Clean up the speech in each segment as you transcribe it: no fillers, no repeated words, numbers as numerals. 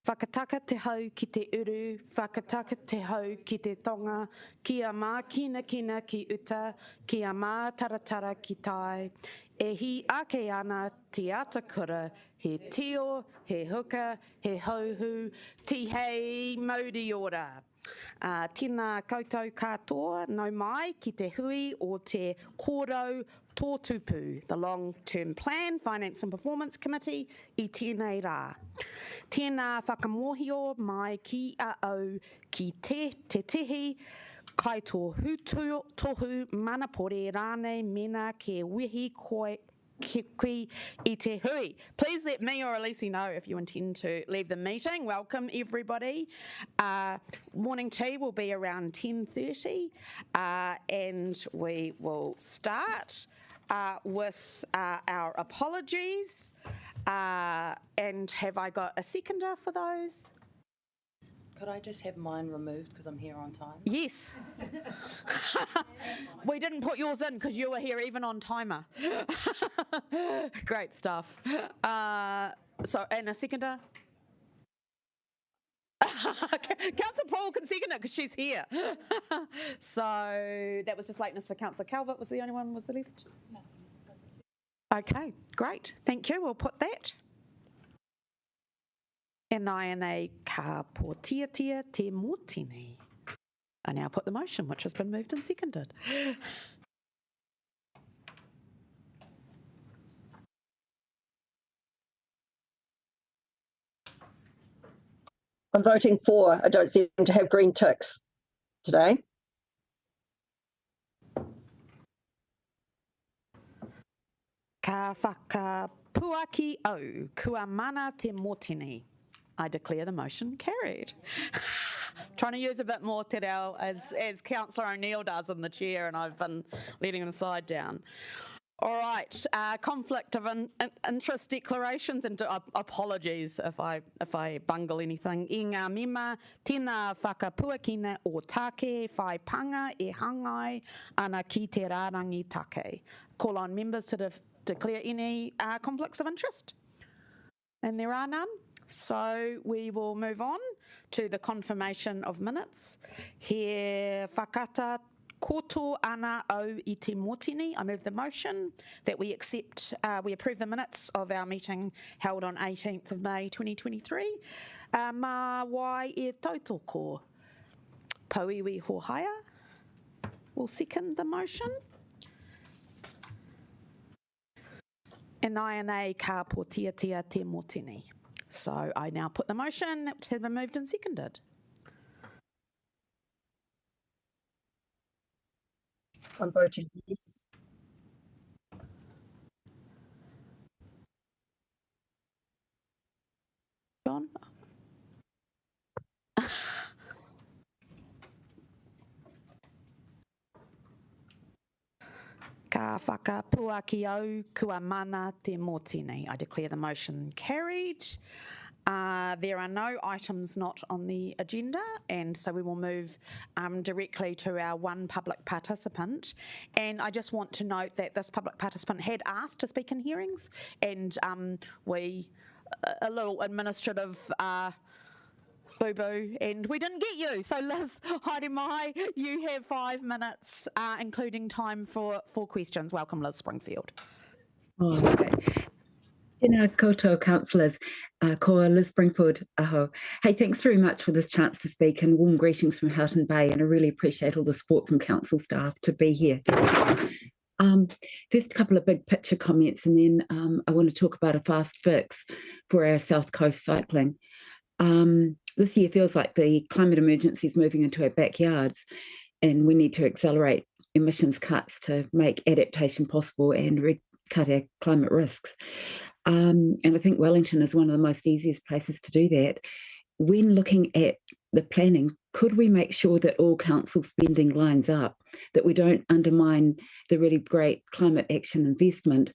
Whakataka te hau ki te uru, whakataka te hau ki te tonga, kia mā kina ki uta, kia mā taratara ki tai. E hi ake ana te atakura, he tio, he huka, he hauhu, ti hei mauri ora. Tēnā koutou katoa, nau mai ki te hui o te Kōrau Tōtōpū, the Long-Term Plan, Finance and Performance Committee, I tēnei rā. Tēnā whakamohio mai ki a au ki te tehi, kai tō tohu manapore rānei mena ke wihi koe ki I te hui. Please let me or Elise know if you intend to leave the meeting. Welcome everybody. Morning tea will be around 10:30 and we will start with our apologies. And have I got a seconder for those? Could I just have mine removed because I'm here on time? Yes. We didn't put yours in because you were here even on timer. Great stuff. So, and a seconder? Councillor Paul can second it because she's here. So that was just lateness for Councillor Calvert was the only one was the left? No. Okay, great. Thank you. We'll put that. E nai ka pōtiatia te mōtini. I now put the motion, which has been moved and seconded. I'm voting for. I don't seem to have green ticks today. Ka whakapuaki au, kua mana te mōtini. I declare the motion carried. Trying to use a bit more te reo as Councillor O'Neill does in the chair, and I've been letting the side down. All right, conflict of interest declarations, and apologies if I bungle anything. I ngā mema, tēnā whakapuakina o take, whai panga e hangai ana ki te rārangi take. Call on members to declare any conflicts of interest. And there are none. So we will move on to the confirmation of minutes. He whakata koto ana au I te mōtini. I move the motion that we approve the minutes of our meeting held on 18th of May 2023. Mā wai e tautoko. Pauiwi Hohaia will second the motion. E nai ka pōtiatia te mōtini. So I now put the motion, which has been moved and seconded. I'm voting yes. John? Ka whakapuaki au kua mana te mōtini. I declare the motion carried. There are no items not on the agenda, and so we will move directly to our one public participant. And I just want to note that this public participant had asked to speak in hearings, and a little administrative boo-boo, and we didn't get you. So Liz, haere mai, you have 5 minutes, including time for questions. Welcome, Liz Springfield. Oh, okay. Tēnā koutou councillors, ko Liz Springfield aho. Hey, thanks very much for this chance to speak, and warm greetings from Houghton Bay, and I really appreciate all the support from council staff to be here. First, a couple of big picture comments, and then I want to talk about a fast fix for our South Coast cycling. This year feels like the climate emergency is moving into our backyards, and we need to accelerate emissions cuts to make adaptation possible and cut our climate risks. And I think Wellington is one of the most easiest places to do that. When looking at the planning, could we make sure that all council spending lines up, that we don't undermine the really great climate action investment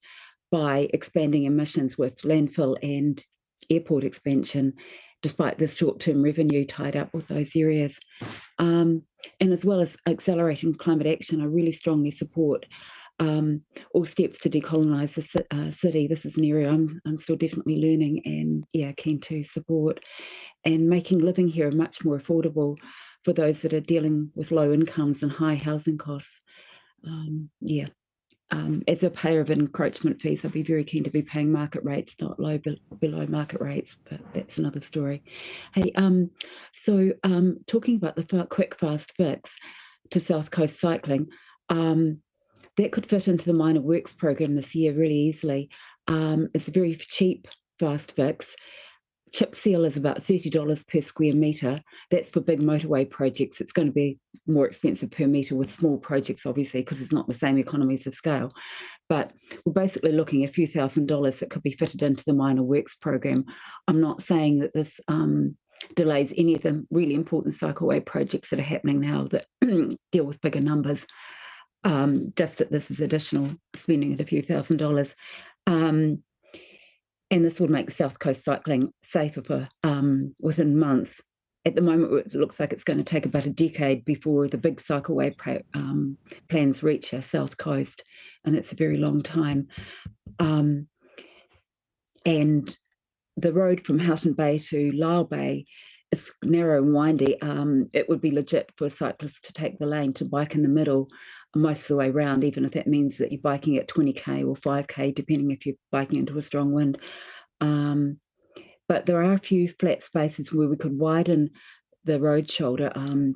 by expanding emissions with landfill and airport expansion, despite the short-term revenue tied up with those areas? And as well as accelerating climate action, I really strongly support all steps to decolonise the city. This is an area I'm still definitely learning and keen to support, and making living here much more affordable for those that are dealing with low incomes and high housing costs. As a payer of encroachment fees, I'd be very keen to be paying market rates, not below market rates, but that's another story. Hey, so talking about the quick fast fix to South Coast cycling, that could fit into the minor works program this year really easily. It's a very cheap fast fix. Chip seal is about $30 per square metre. That's for big motorway projects. It's going to be more expensive per metre with small projects, obviously, because it's not the same economies of scale. But we're basically looking at a few $1,000s that could be fitted into the minor works program. I'm not saying that this delays any of the really important cycleway projects that are happening now that deal with bigger numbers. Just that this is additional spending at a few $1,000s. And this would make South Coast cycling safer for within months. At the moment, it looks like it's going to take about a decade before the big cycleway plans reach our South Coast, and it's a very long time. And the road from Houghton Bay to Lyall Bay is narrow and windy. It would be legit for cyclists to take the lane to bike in the middle most of the way around, even if that means that you're biking at 20k or 5k, depending if you're biking into a strong wind. But there are a few flat spaces where we could widen the road shoulder.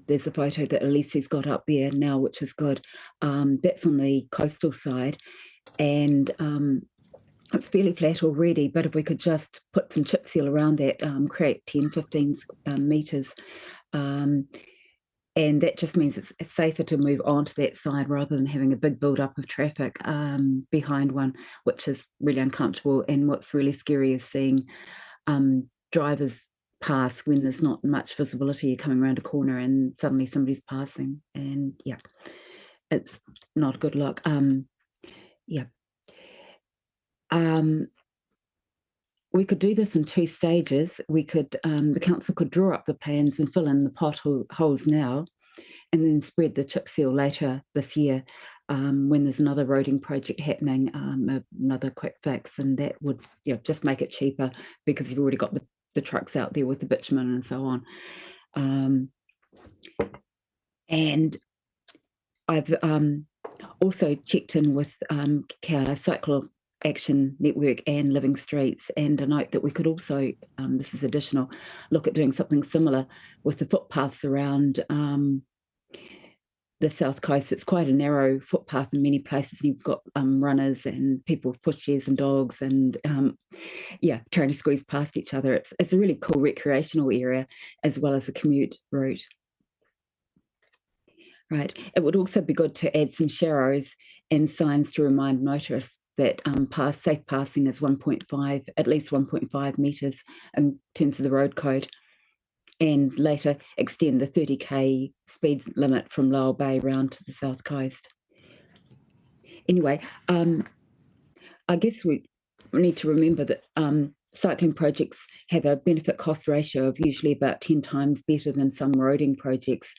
There's a photo that Elise's got up there now, which is good. That's on the coastal side, and it's fairly flat already, but if we could just put some chip seal around that, create 10, 15 metres, and that just means it's safer to move onto that side rather than having a big build-up of traffic behind one, which is really uncomfortable. And what's really scary is seeing drivers pass when there's not much visibility. You're coming around a corner and suddenly somebody's passing. And yeah, it's not good luck. We could do this in 2 stages. We could, the council could draw up the plans and fill in the potholes now, and then spread the chip seal later this year when there's another roading project happening, another quick fix, and that would just make it cheaper because you've already got the trucks out there with the bitumen and so on. And I've also checked in with Cycle Action Network and Living Streets, and a note that we could also, this is additional, look at doing something similar with the footpaths around the South Coast. It's quite a narrow footpath in many places. You've got runners and people with pushchairs and dogs and trying to squeeze past each other. It's a really cool recreational area as well as a commute route. Right. It would also be good to add some sharrows and signs to remind motorists that safe passing is at least 1.5 metres in terms of the road code, and later extend the 30k speed limit from Lyall Bay round to the South Coast. Anyway, I guess we need to remember that cycling projects have a benefit-cost ratio of usually about 10 times better than some roading projects.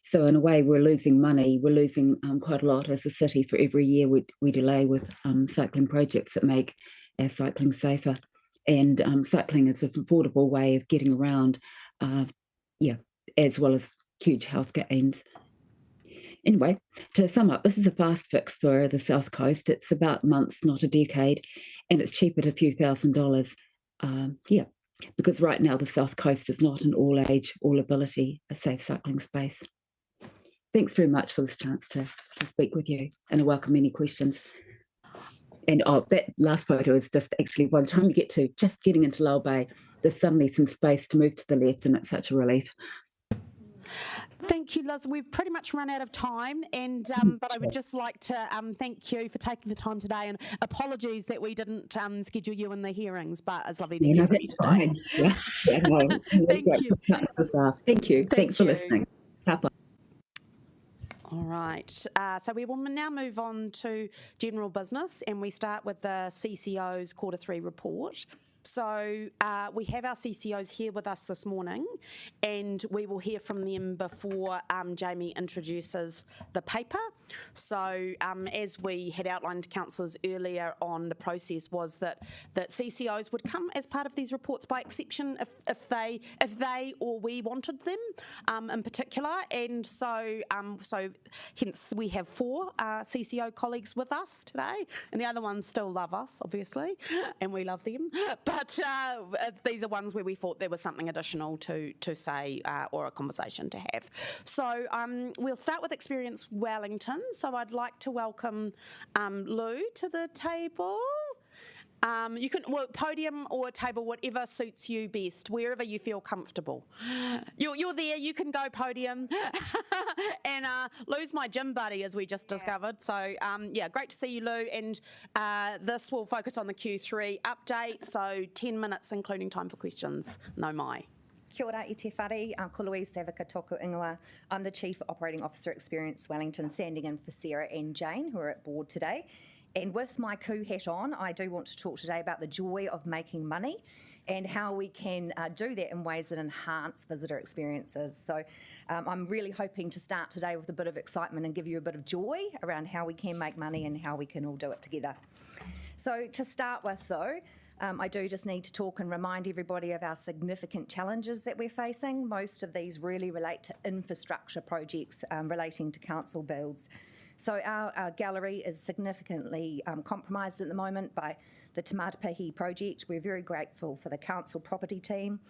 So in a way, we're losing money. We're losing quite a lot as a city for every year we delay with cycling projects that make our cycling safer. And cycling is an affordable way of getting around, as well as huge health gains. Anyway, to sum up, this is a fast fix for the South Coast. It's about months, not a decade, and it's cheap at a few $1,000s. Because right now the South Coast is not an all-age, all-ability, a safe cycling space. Thanks very much for this chance to speak with you, and I welcome any questions. And that last photo is just actually, by the time you get to just getting into Lyall Bay, there's suddenly some space to move to the left, and it's such a relief. Thank you, Liz. We've pretty much run out of time, and but I would just like to thank you for taking the time today, and apologies that we didn't schedule you in the hearings, but it's lovely to hear from you today. Thank you. Thank you. Thanks for listening. All right, so we will now move on to general business, and we start with the CCO's Q3 report. So we have our CCOs here with us this morning, and we will hear from them before Jamie introduces the paper. So as we had outlined to councillors earlier on, the process was that CCOs would come as part of these reports by exception if they or we wanted them in particular, and so hence we have 4 CCO colleagues with us today, and the other ones still love us, obviously, and we love them. But these are ones where we thought there was something additional to say or a conversation to have. So we'll start with Experience Wellington. So I'd like to welcome Lou to the table. You can podium or table, whatever suits you best, wherever you feel comfortable. You're there, you can go podium. And Lou's my gym buddy, as we just discovered. So yeah, great to see you, Lou. And this will focus on the Q3 update, so 10 minutes, including time for questions. No mai. Kia ora i te whare, ko Louise Savika tōku ingoa. I'm the Chief Operating Officer Experience Wellington, standing in for Sarah and Jane, who are at board today. And with my coup hat on, I do want to talk today about the joy of making money and how we can do that in ways that enhance visitor experiences. So I'm really hoping to start today with a bit of excitement and give you a bit of joy around how we can make money and how we can all do it together. So to start with though, I do just need to talk and remind everybody of our significant challenges that we're facing. Most of these really relate to infrastructure projects relating to council builds. So our gallery is significantly compromised at the moment by the Tōtōpū project. We're very grateful for the council property team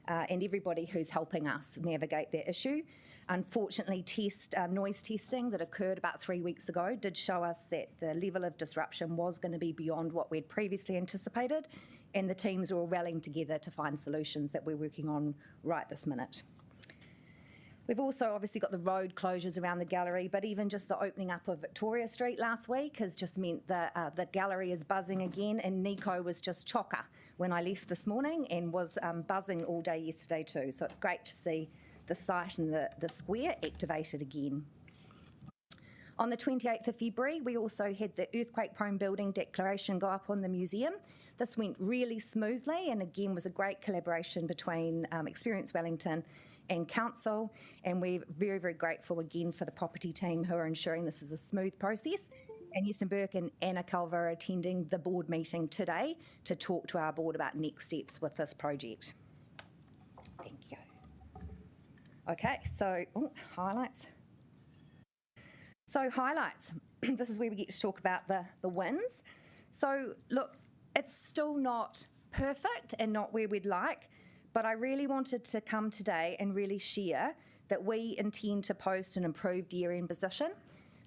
and everybody who's helping us navigate that issue. Unfortunately, noise testing that occurred about 3 weeks ago did show us that the level of disruption was going to be beyond what we'd previously anticipated, and the teams are all rallying together to find solutions that we're working on right this minute. We've also obviously got the road closures around the gallery, but even just the opening up of Victoria Street last week has just meant that the gallery is buzzing again, and Nico was just chocker when I left this morning and was buzzing all day yesterday too. So it's great to see the site and the square activated again. On the 28th of February, we also had the earthquake-prone building declaration go up on the museum. This went really smoothly and again was a great collaboration between Experience Wellington and Council, and we're very, very grateful again for the property team who are ensuring this is a smooth process. And Easton Burke and Anna Culver are attending the board meeting today to talk to our board about next steps with this project. Thank you. Okay, so highlights. So highlights, this is where we get to talk about the wins. So look, it's still not perfect and not where we'd like, but I really wanted to come today and really share that we intend to post an improved year-end position.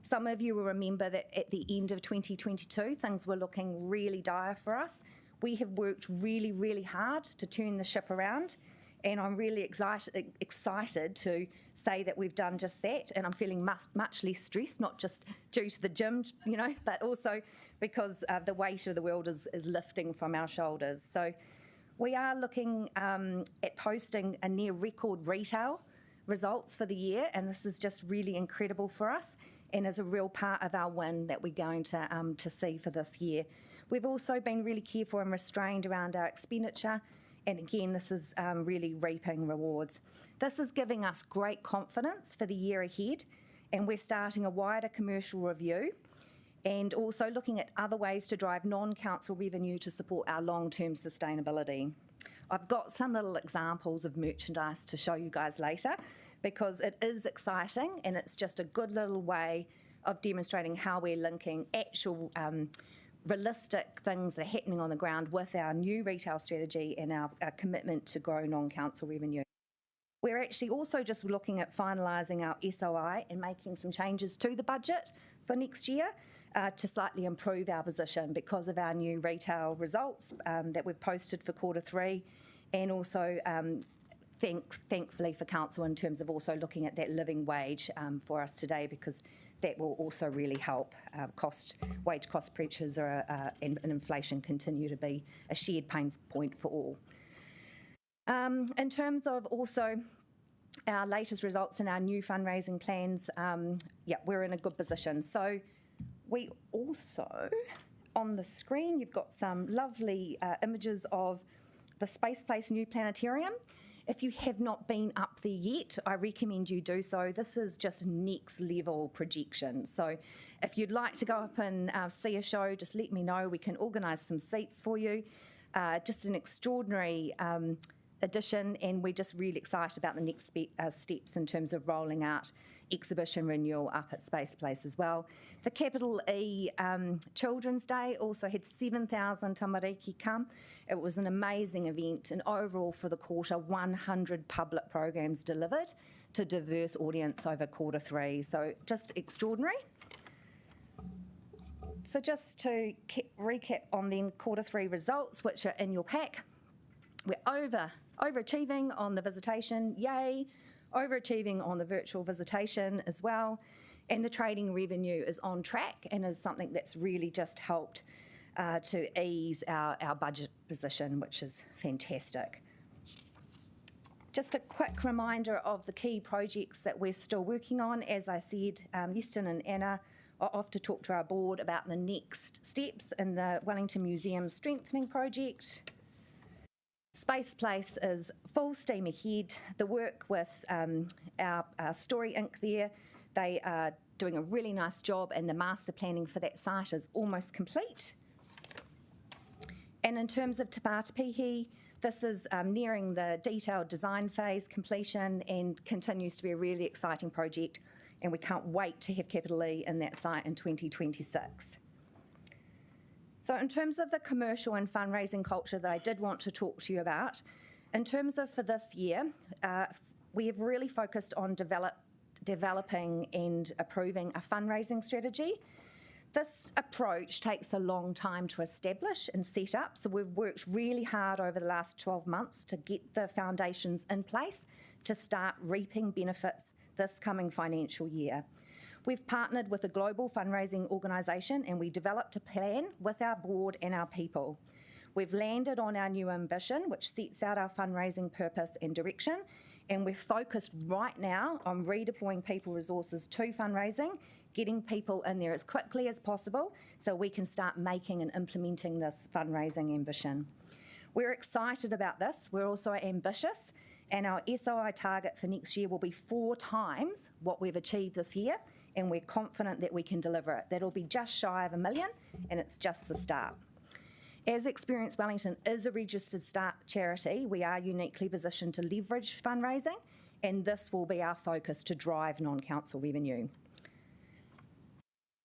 Some of you will remember that at the end of 2022, things were looking really dire for us. We have worked really, really hard to turn the ship around, and I'm really excited to say that we've done just that, and I'm feeling much less stressed, not just due to the gym, but also because the weight of the world is lifting from our shoulders. So we are looking at posting a near record retail results for the year, and this is just really incredible for us and is a real part of our win that we're going to see for this year. We've also been really careful and restrained around our expenditure, and again, this is really reaping rewards. This is giving us great confidence for the year ahead, and we're starting a wider commercial review and also looking at other ways to drive non-council revenue to support our long-term sustainability. I've got some little examples of merchandise to show you guys later because it is exciting and it's just a good little way of demonstrating how we're linking actual realistic things that are happening on the ground with our new retail strategy and our commitment to grow non-council revenue. We're actually also just looking at finalising our SOI and making some changes to the budget for next year to slightly improve our position because of our new retail results that we've posted for Q3, and also thankfully for council in terms of also looking at that living wage for us today, because that will also really help. Wage cost pressures and inflation continue to be a shared pain point for all. In terms of also our latest results and our new fundraising plans, we're in a good position. So we also on the screen, you've got some lovely images of the Space Place new planetarium. If you have not been up there yet, I recommend you do so. This is just next level projection. So if you'd like to go up and see a show, just let me know. We can organise some seats for you. Just an extraordinary addition, and we're just really excited about the next steps in terms of rolling out exhibition renewal up at Space Place as well. The Capital E Children's Day also had 7,000 tamariki come. It was an amazing event, and overall for the quarter, 100 public programs delivered to diverse audience over Q3. So just extraordinary. So just to recap on then Q3 results, which are in your pack, we're overachieving on the visitation, yay, overachieving on the virtual visitation as well, and the trading revenue is on track and is something that's really just helped to ease our budget position, which is fantastic. Just a quick reminder of the key projects that we're still working on. As I said, Euston and Anna are off to talk to our board about the next steps in the Wellington Museum Strengthening Project. Space Place is full steam ahead. The work with our Story Inc. there, they are doing a really nice job, and the master planning for that site is almost complete. And in terms of Te Pātapihi, this is nearing the detailed design phase completion and continues to be a really exciting project, and we can't wait to have Capital E in that site in 2026. So in terms of the commercial and fundraising culture that I did want to talk to you about, in terms of for this year, we have really focused on developing and approving a fundraising strategy. This approach takes a long time to establish and set up, so we've worked really hard over the last 12 months to get the foundations in place to start reaping benefits this coming financial year. We've partnered with a global fundraising organisation, and we developed a plan with our board and our people. We've landed on our new ambition, which sets out our fundraising purpose and direction, and we're focused right now on redeploying people resources to fundraising, getting people in there as quickly as possible so we can start making and implementing this fundraising ambition. We're excited about this. We're also ambitious, and our SOI target for next year will be 4 times what we've achieved this year, and we're confident that we can deliver it. That'll be just shy of $1 million, and it's just the start. As Experience Wellington is a registered charity, we are uniquely positioned to leverage fundraising, and this will be our focus to drive non-council revenue.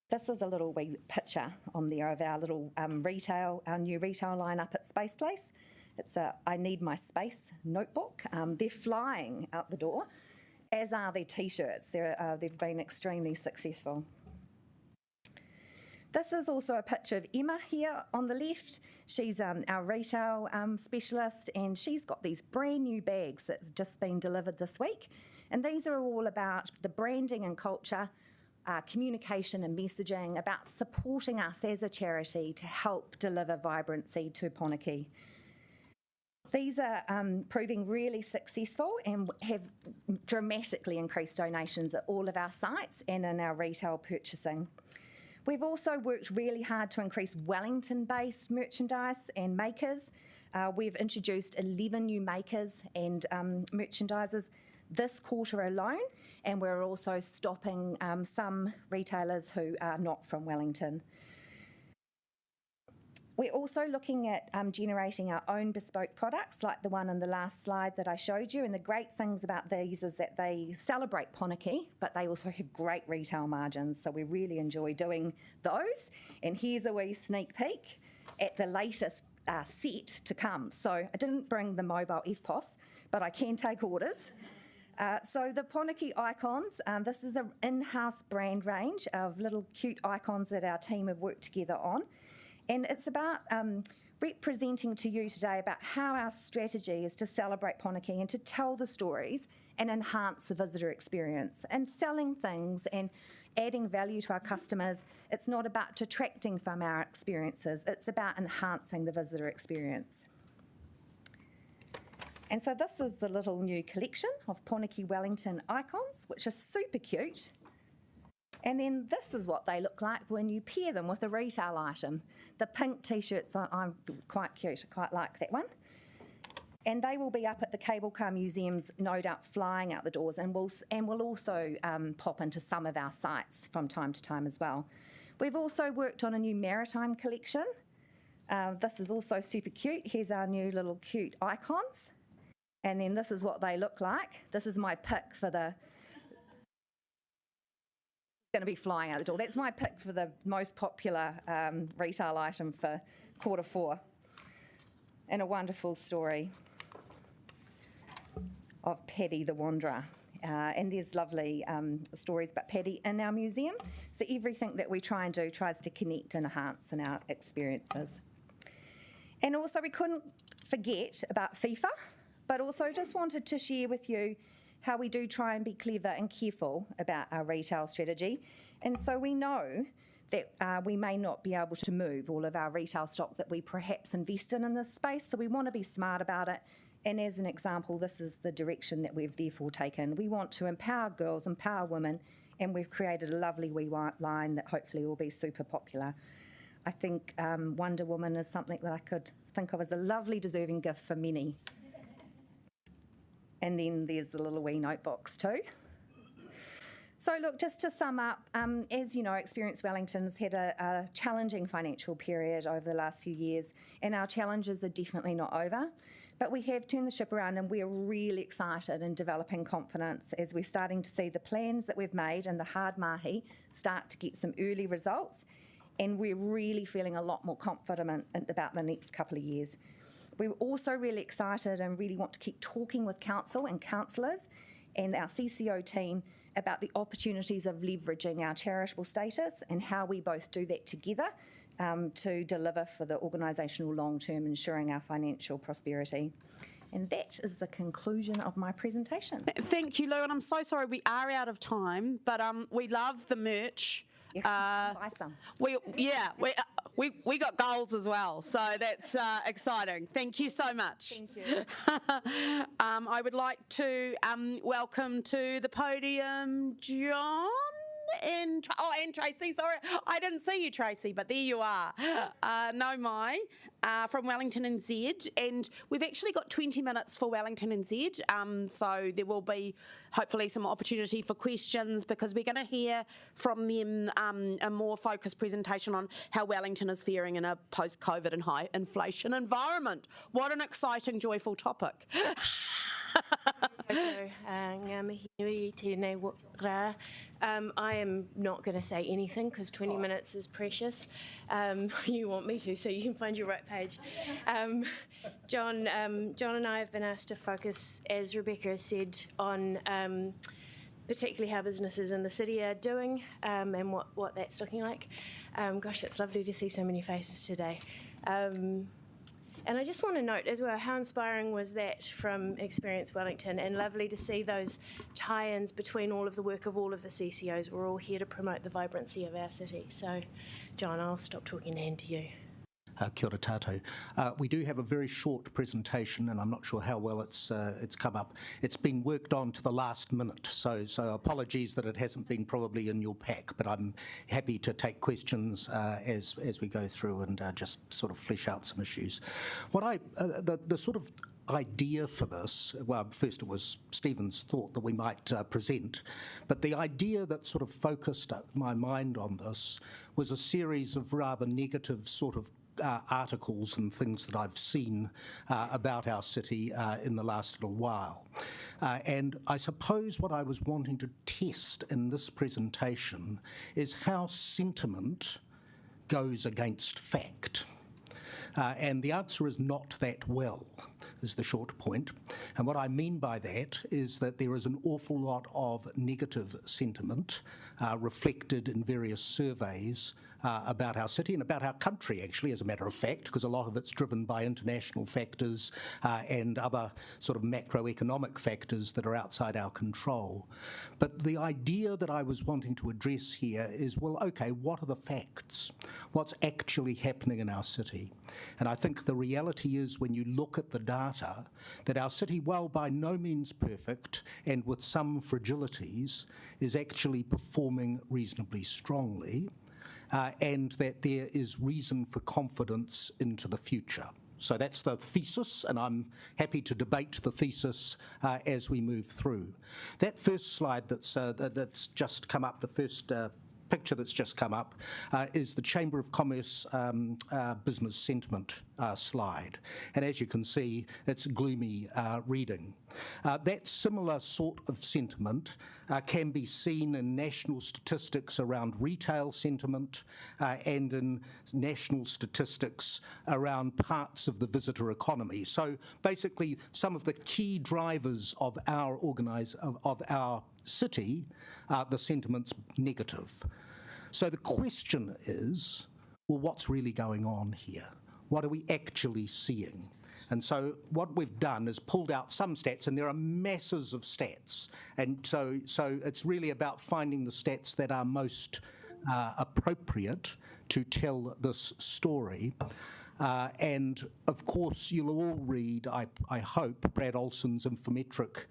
This is a little wee picture on there of our little our new retail line up at Space Place. It's a I Need My Space notebook. They're flying out the door, as are their T-shirts. They've been extremely successful. This is also a picture of Emma here on the left. She's our retail specialist, and she's got these brand new bags that's just been delivered this week. And these are all about the branding and culture, communication and messaging, about supporting us as a charity to help deliver vibrancy to Poniki. These are proving really successful and have dramatically increased donations at all of our sites and in our retail purchasing. We've also worked really hard to increase Wellington-based merchandise and makers. We've introduced 11 new makers and merchandisers this quarter alone, and we're also stopping some retailers who are not from Wellington. We're also looking at generating our own bespoke products, like the one in the last slide that I showed you. And the great things about these is that they celebrate Poniki, but they also have great retail margins. So we really enjoy doing those. And here's a wee sneak peek at the latest set to come. So I didn't bring the mobile FPOS, but I can take orders. So the Poniki icons, this is an in-house brand range of little cute icons that our team have worked together on. And it's about representing to you today about how our strategy is to celebrate Poniki and to tell the stories and enhance the visitor experience. And selling things and adding value to our customers, it's not about detracting from our experiences, it's about enhancing the visitor experience. And so this is the little new collection of Poniki Wellington icons, which are super cute. And then this is what they look like when you pair them with a retail item. The pink T-shirts are quite cute. I quite like that one. And they will be up at the cable car museums, no doubt flying out the doors, and will also pop into some of our sites from time to time as well. We've also worked on a new maritime collection. This is also super cute. Here's our new little cute icons. And then this is what they look like. This is my pick for the... going to be flying out the door. That's my pick for the most popular retail item for Q4. And a wonderful story of Paddy the Wanderer. And there's lovely stories about Paddy in our museum. So everything that we try and do tries to connect and enhance in our experiences. And also we couldn't forget about FIFA, but also just wanted to share with you how we do try and be clever and careful about our retail strategy. And so we know that we may not be able to move all of our retail stock that we perhaps invest in this space, so we want to be smart about it. And as an example, this is the direction that we've therefore taken. We want to empower girls, empower women, and we've created a lovely wee white line that hopefully will be super popular. I think Wonder Woman is something that I could think of as a lovely deserving gift for many. And then there's the little wee notebooks too. So look, just to sum up, as you know, Experience Wellington's had a challenging financial period over the last few years, and our challenges are definitely not over. But we have turned the ship around, and we're really excited and developing confidence as we're starting to see the plans that we've made and the hard mahi start to get some early results. And we're really feeling a lot more confident about the next couple of years. We're also really excited and really want to keep talking with council and councillors and our CCO team about the opportunities of leveraging our charitable status and how we both do that together to deliver for the organisational long term, ensuring our financial prosperity. And that is the conclusion of my presentation. Thank you, Lou, and I'm so sorry we are out of time, but we love the merch. Buy some. We got goals as well, so that's exciting. Thank you so much. Thank you. I would like to welcome to the podium John and Tracy. Sorry, I didn't see you, Tracy, but there you are. No mai from Wellington NZ, and we've actually got 20 minutes for Wellington NZ, so there will be hopefully some opportunity for questions because we're going to hear from them a more focused presentation on how Wellington is faring in a post-COVID and high inflation environment. What an exciting, joyful topic. I am not going to say anything because 20 minutes is precious. You want me to, so you can find your right page. John and I have been asked to focus, as Rebecca has said, on particularly how businesses in the city are doing and what that's looking like. Gosh, it's lovely to see so many faces today. And I just want to note as well, how inspiring was that from Experience Wellington, and lovely to see those tie-ins between all of the work of all of the CCOs. We're all here to promote the vibrancy of our city. So, John, I'll stop talking and hand to you. Kia ora tātou. We do have a very short presentation, and I'm not sure how well it's come up. It's been worked on to the last minute, so apologies that it hasn't been probably in your pack, but I'm happy to take questions as we go through and just sort of flesh out some issues. The sort of idea for this, well, first it was Stephen's thought that we might present, but the idea that sort of focused my mind on this was a series of rather negative sort of articles and things that I've seen about our city in the last little while. And I suppose what I was wanting to test in this presentation is how sentiment goes against fact. And the answer is not that well, is the short point. And what I mean by that is that there is an awful lot of negative sentiment reflected in various surveys about our city and about our country, actually, as a matter of fact, because a lot of it's driven by international factors and other sort of macroeconomic factors that are outside our control. But the idea that I was wanting to address here is, well, okay, what are the facts? What's actually happening in our city? And I think the reality is when you look at the data that our city, while by no means perfect and with some fragilities, is actually performing reasonably strongly, and that there is reason for confidence into the future. So that's the thesis, and I'm happy to debate the thesis as we move through. That first slide that's just come up, the first picture that's just come up, is the Chamber of Commerce business sentiment slide. And as you can see, it's gloomy reading. That similar sort of sentiment can be seen in national statistics around retail sentiment and in national statistics around parts of the visitor economy. So basically, some of the key drivers of our city, the sentiment's negative. So the question is, well, what's really going on here? What are we actually seeing? And so what we've done is pulled out some stats, and there are masses of stats. And so it's really about finding the stats that are most appropriate to tell this story. And of course, you'll all read, I hope, Brad Olson's Infometric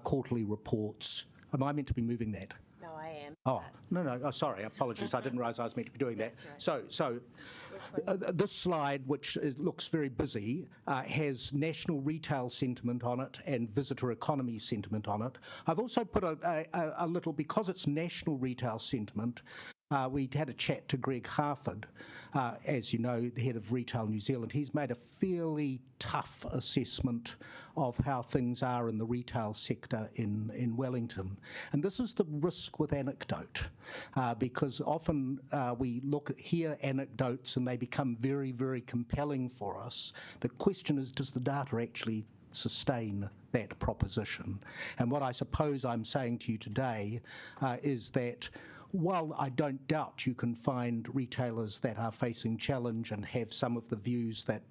quarterly reports. Am I meant to be moving that? No, I am. Oh, no, oh, sorry, apologies. I didn't realise I was meant to be doing that. Right. So this slide, which looks very busy, has national retail sentiment on it and visitor economy sentiment on it. I've also put a little, because it's national retail sentiment, we had a chat to Greg Harford, as you know, the head of Retail New Zealand. He's made a fairly tough assessment of how things are in the retail sector in Wellington. And this is the risk with anecdote, because often we hear anecdotes and they become very, very compelling for us. The question is, does the data actually sustain that proposition? And what I suppose I'm saying to you today is that while I don't doubt you can find retailers that are facing challenge and have some of the views that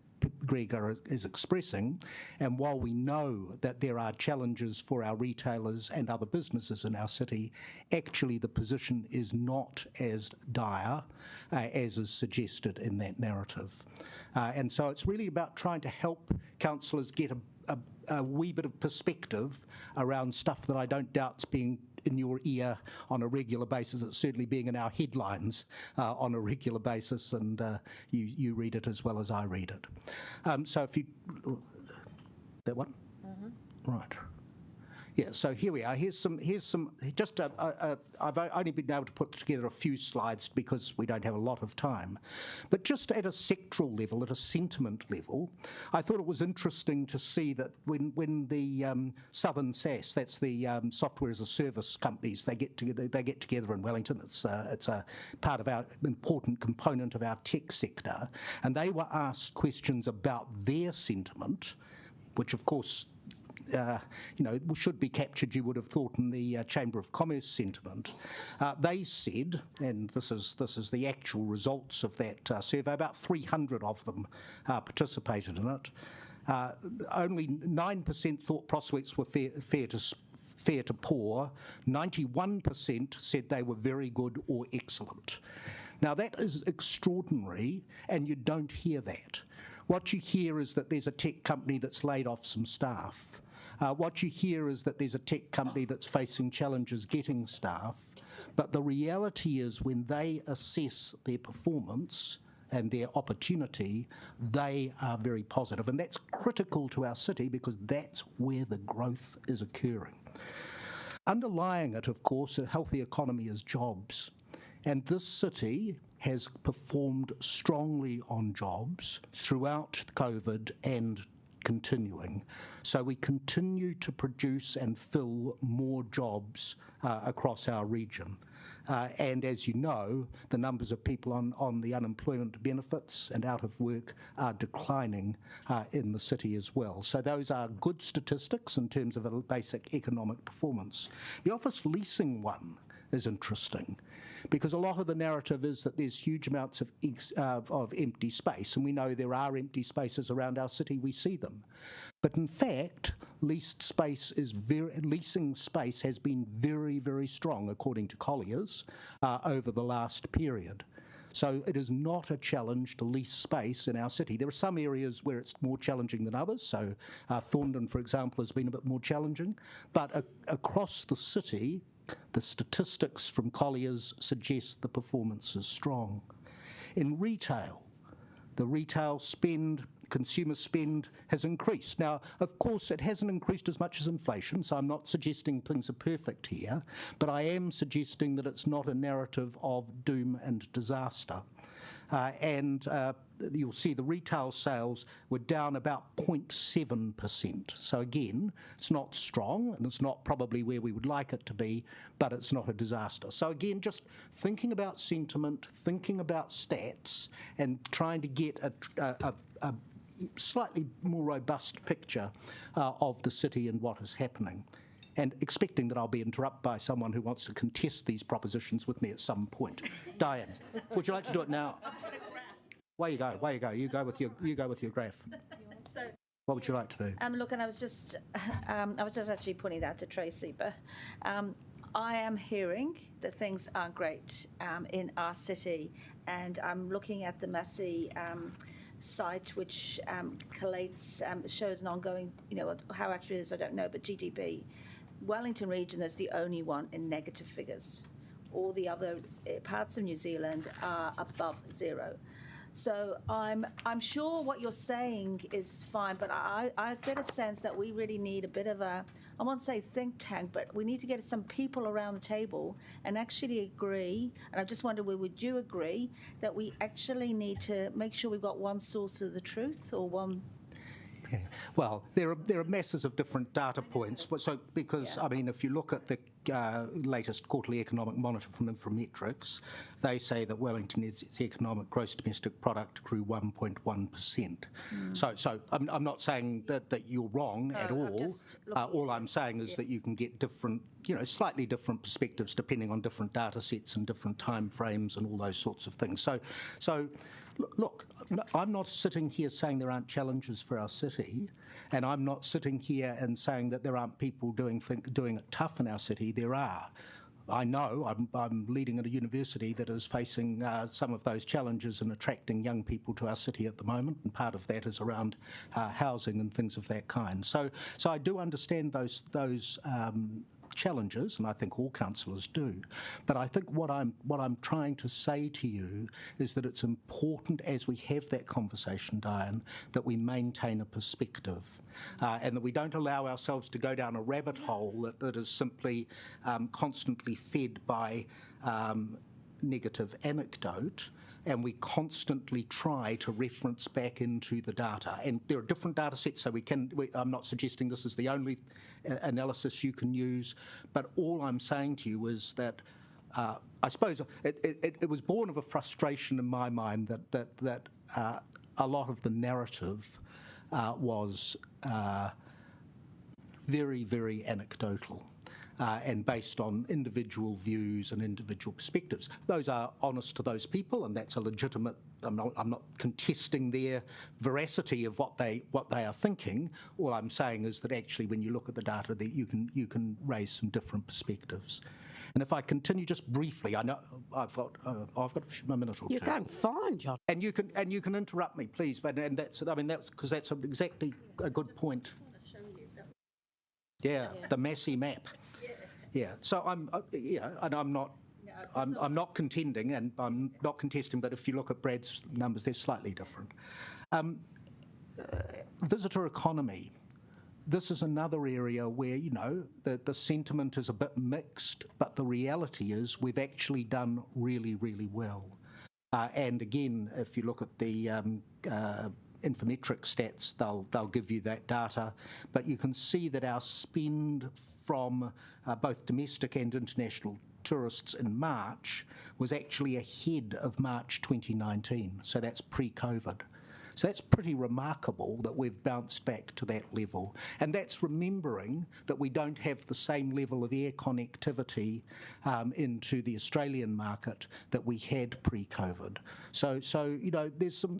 Greg is expressing, and while we know that there are challenges for our retailers and other businesses in our city, actually the position is not as dire as is suggested in that narrative. And so it's really about trying to help councillors get a wee bit of perspective around stuff that I don't doubt's being in your ear on a regular basis. It's certainly being in our headlines on a regular basis, and you read it as well as I read it. So if you... That one? Mm-hmm. Right. Yeah, so here we are. Here's some. Just I've only been able to put together a few slides because we don't have a lot of time, but just at a sectoral level, at a sentiment level, I thought it was interesting to see that when the Southern SaaS, that's the software as a service companies, they get together in Wellington. It's a part of our important component of our tech sector, and they were asked questions about their sentiment, which of course, should be captured, you would have thought, in the Chamber of Commerce sentiment. They said, and this is the actual results of that survey, about 300 of them participated in it. Only 9% thought prospects were fair to poor. 91% said they were very good or excellent. Now that is extraordinary, and you don't hear that. What you hear is that there's a tech company that's laid off some staff. What you hear is that there's a tech company that's facing challenges getting staff, but the reality is when they assess their performance and their opportunity, they are very positive. And that's critical to our city because that's where the growth is occurring. Underlying it, of course, a healthy economy is jobs. And this city has performed strongly on jobs throughout COVID and continuing. So we continue to produce and fill more jobs across our region. And as you know, the numbers of people on the unemployment benefits and out of work are declining in the city as well. So those are good statistics in terms of a basic economic performance. The office leasing one is interesting, because a lot of the narrative is that there's huge amounts of empty space, and we know there are empty spaces around our city, we see them. But in fact, leasing space has been very, very strong, according to Colliers, over the last period. So it is not a challenge to lease space in our city. There are some areas where it's more challenging than others. So Thorndon, for example, has been a bit more challenging. But across the city, the statistics from Collier's suggest the performance is strong. In retail, the retail spend, consumer spend has increased. Now, of course, it hasn't increased as much as inflation, so I'm not suggesting things are perfect here, but I am suggesting that it's not a narrative of doom and disaster. You'll see the retail sales were down about 0.7%. So again, it's not strong and it's not probably where we would like it to be, but it's not a disaster. So again, just thinking about sentiment, thinking about stats, and trying to get a slightly more robust picture of the city and what is happening. And expecting that I'll be interrupted by someone who wants to contest these propositions with me at some point. Diane, would you like to do it now? Way you go. You go with your graph. What would you like to do? Look, and I was just actually pointing that to Tracy, but I am hearing that things are great in our city, and I'm looking at the Massey site, which collates, shows an ongoing, how accurate it is, I don't know, but GDP. Wellington region is the only one in negative figures. All the other parts of New Zealand are above zero. So I'm sure what you're saying is fine, but I get a sense that we really need a bit of a, I won't say think tank, but we need to get some people around the table and actually agree, and I just wonder, would you agree that we actually need to make sure we've got one source of the truth or one? Yeah. Well, there are masses of different data points. So because, I mean, if you look at the latest quarterly economic monitor from Infometrics, they say that Wellington NZ's economic gross domestic product grew 1.1%. So I'm not saying that you're wrong at all. All I'm saying is that you can get different, slightly different perspectives depending on different data sets and different time frames and all those sorts of things. So look, I'm not sitting here saying there aren't challenges for our city, and I'm not sitting here and saying that there aren't people doing it tough in our city. There are. I know I'm leading at a university that is facing some of those challenges in attracting young people to our city at the moment, and part of that is around housing and things of that kind. So I do understand those challenges, and I think all councillors do. But I think what I'm trying to say to you is that it's important, as we have that conversation, Diane, that we maintain a perspective, and that we don't allow ourselves to go down a rabbit hole that is simply constantly fed by negative anecdote, and we constantly try to reference back into the data. And there are different data sets, so I'm not suggesting this is the only analysis you can use, but all I'm saying to you is that I suppose it was born of a frustration in my mind that a lot of the narrative was very, very anecdotal. And based on individual views and individual perspectives. Those are honest to those people, and that's a legitimate. I'm not contesting their veracity of what they are thinking. All I'm saying is that actually, when you look at the data, that you can raise some different perspectives. And if I continue just briefly, I know I've got a minute or two. You're going fine, John. And you can interrupt me, please. But that's because that's exactly a good point. Yeah, the Massey map. Yeah, so I'm not contending, and I'm not contesting, but if you look at Brad's numbers, they're slightly different. Visitor economy. This is another area where, the sentiment is a bit mixed, but the reality is we've actually done really, really well. And again, if you look at the Infometric stats, they'll give you that data, but you can see that our spend from both domestic and international tourists in March was actually ahead of March 2019, so that's pre-COVID. So that's pretty remarkable that we've bounced back to that level. And that's remembering that we don't have the same level of air connectivity into the Australian market that we had pre-COVID. So there's some,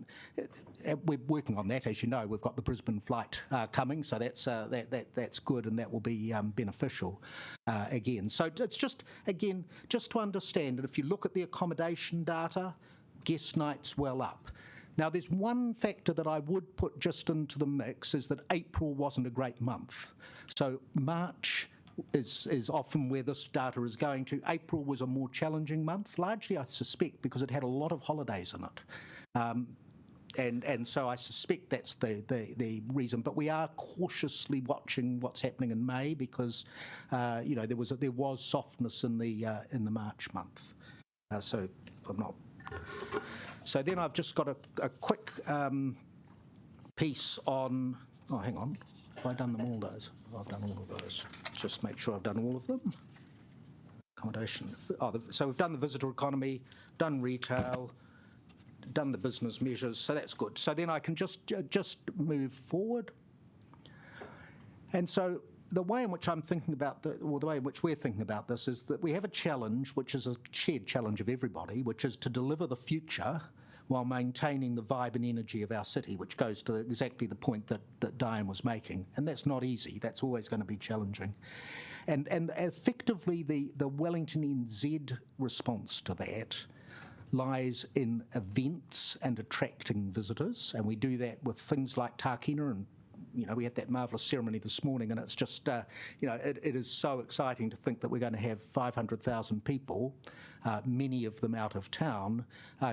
we're working on that, as you know. We've got the Brisbane flight coming, so that's good, and that will be beneficial again. So it's just to understand that if you look at the accommodation data, guest nights well up. Now, there's one factor that I would put just into the mix, is that April wasn't a great month. So March is often where this data is going to. April was a more challenging month, largely, I suspect, because it had a lot of holidays in it. And so I suspect that's the reason. But we are cautiously watching what's happening in May, because there was softness in the March month. So I'm not. So then I've just got a quick piece on. Oh, hang on. Have I done them all those? I've done all of those. Just make sure I've done all of them. Accommodation. So we've done the visitor economy, done retail, done the business measures. So that's good. So then I can just move forward. And so the way in which I'm thinking about the way in which we're thinking about this is that we have a challenge, which is a shared challenge of everybody, which is to deliver the future while maintaining the vibe and energy of our city, which goes to exactly the point that Diane was making. And that's not easy. That's always going to be challenging. And effectively, the Wellington NZ response to that lies in events and attracting visitors. And we do that with things like Tākina, and we had that marvellous ceremony this morning, and it's just, it is so exciting to think that we're going to have 500,000 people, many of them out of town,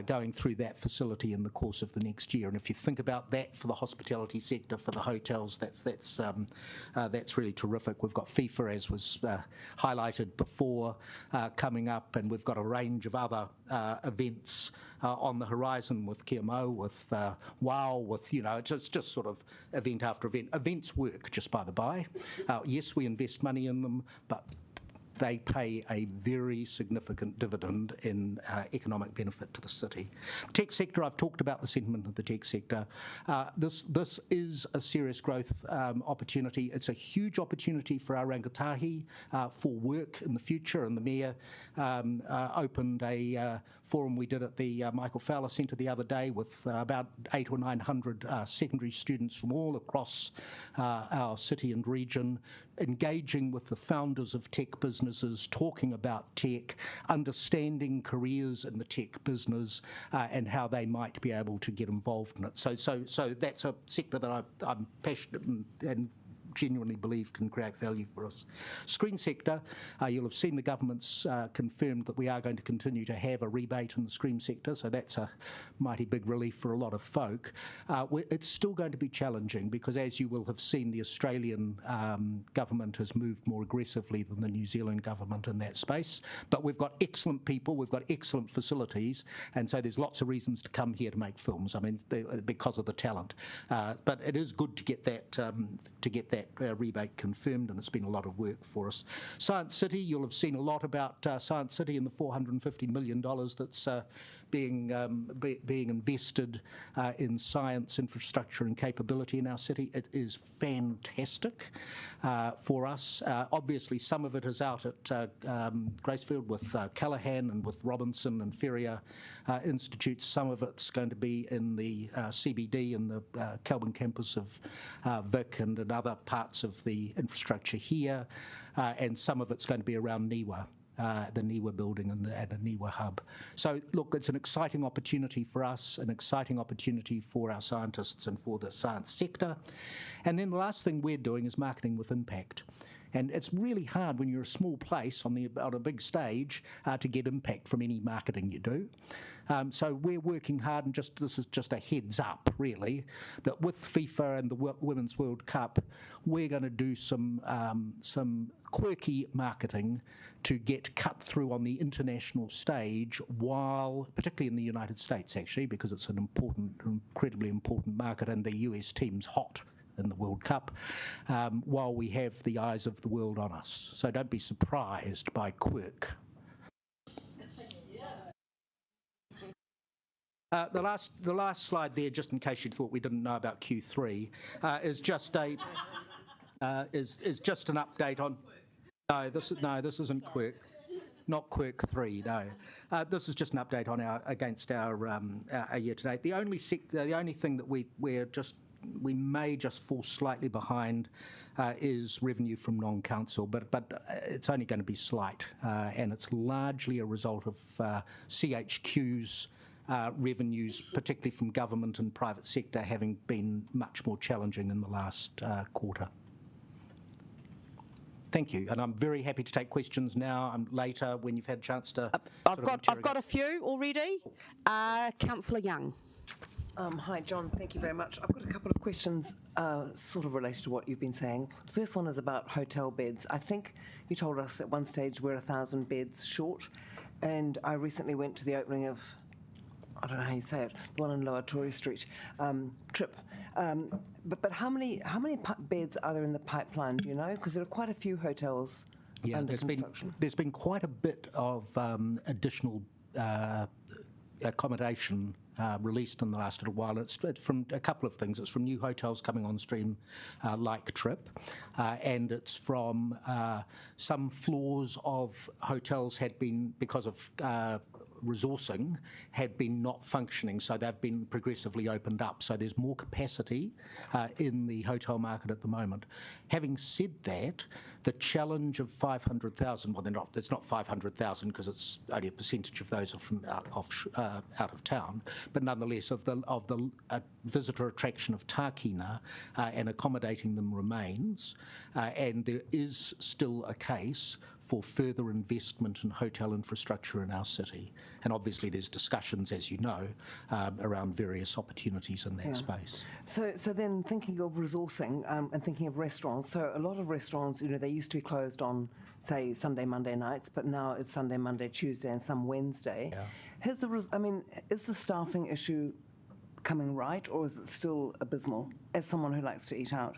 going through that facility in the course of the next year. And if you think about that for the hospitality sector, for the hotels, that's really terrific. We've got FIFA, as was highlighted before, coming up, and we've got a range of other events on the horizon with Kia Mau, with WOW, with, it's just sort of event after event. Events work, just by the by. Yes, we invest money in them, but they pay a very significant dividend in economic benefit to the city. Tech sector, I've talked about the sentiment of the tech sector. This is a serious growth opportunity. It's a huge opportunity for our rangatahi for work in the future, and the Mayor opened a forum we did at the Michael Fowler Centre the other day with about 800 or 900 secondary students from all across our city and region, engaging with the founders of tech businesses, talking about tech, understanding careers in the tech business, and how they might be able to get involved in it. So that's a sector that I'm passionate and genuinely believe can create value for us. Screen sector, you'll have seen the government's confirmed that we are going to continue to have a rebate in the screen sector, so that's a mighty big relief for a lot of folk. It's still going to be challenging because, as you will have seen, the Australian government has moved more aggressively than the New Zealand government in that space. But we've got excellent people, we've got excellent facilities, and so there's lots of reasons to come here to make films. I mean, because of the talent. But it is good to get that rebate confirmed, and it's been a lot of work for us. Science City, you'll have seen a lot about Science City and the $450 million that's being invested in science infrastructure and capability in our city. It is fantastic for us. Obviously, some of it is out at Gracefield with Callaghan and with Robinson and Ferrier Institutes. Some of it's going to be in the CBD and the Kelvin campus of Vic and in other parts of the infrastructure here, and some of it's going to be around NIWA. The NIWA building and a NIWA hub. So, look, it's an exciting opportunity for us, an exciting opportunity for our scientists and for the science sector. And then the last thing we're doing is marketing with impact. And it's really hard when you're a small place on a big stage to get impact from any marketing you do. So we're working hard, and this is just a heads up, really, that with FIFA and the Women's World Cup, we're going to do some quirky marketing to get cut through on the international stage, particularly in the United States, actually, because it's an incredibly important market, and the US team's hot in the World Cup, while we have the eyes of the world on us. So don't be surprised by quirk. The last slide there, just in case you thought we didn't know about Q3, is just an update on. No, this isn't quirk. Not Quirk 3, no. This is just an update on against our year to date. The only thing that we may just fall slightly behind is revenue from non-council, but it's only going to be slight, and it's largely a result of CHQ's revenues, particularly from government and private sector, having been much more challenging in the last quarter. Thank you, and I'm very happy to take questions now. Later, when you've had a chance to. I've got a few already. Councillor Young. Hi, John. Thank you very much. I've got a couple of questions sort of related to what you've been saying. The first one is about hotel beds. I think you told us at one stage we're 1,000 beds short, and I recently went to the opening of, I don't know how you say it, the one in Lower Tory Street, TRIP. But how many beds are there in the pipeline, do you know? Because there are quite a few hotels under construction. There's been quite a bit of additional accommodation released in the last little while. It's from a couple of things. It's from new hotels coming on stream like TRIP, and it's from some floors of hotels had been, because of resourcing, had been not functioning, so they've been progressively opened up. So there's more capacity in the hotel market at the moment. Having said that, the challenge of 500,000, well, it's not 500,000 because it's only a percentage of those are from out of town, but nonetheless of the visitor attraction of Tākina and accommodating them remains, and there is still a case for further investment in hotel infrastructure in our city. And obviously there's discussions, as you know, around various opportunities in that space. So then thinking of resourcing and thinking of restaurants, so a lot of restaurants, they used to be closed on, say, Sunday, Monday nights, but now it's Sunday, Monday, Tuesday and some Wednesday. Yeah. Is the staffing issue coming right, or is it still abysmal, as someone who likes to eat out?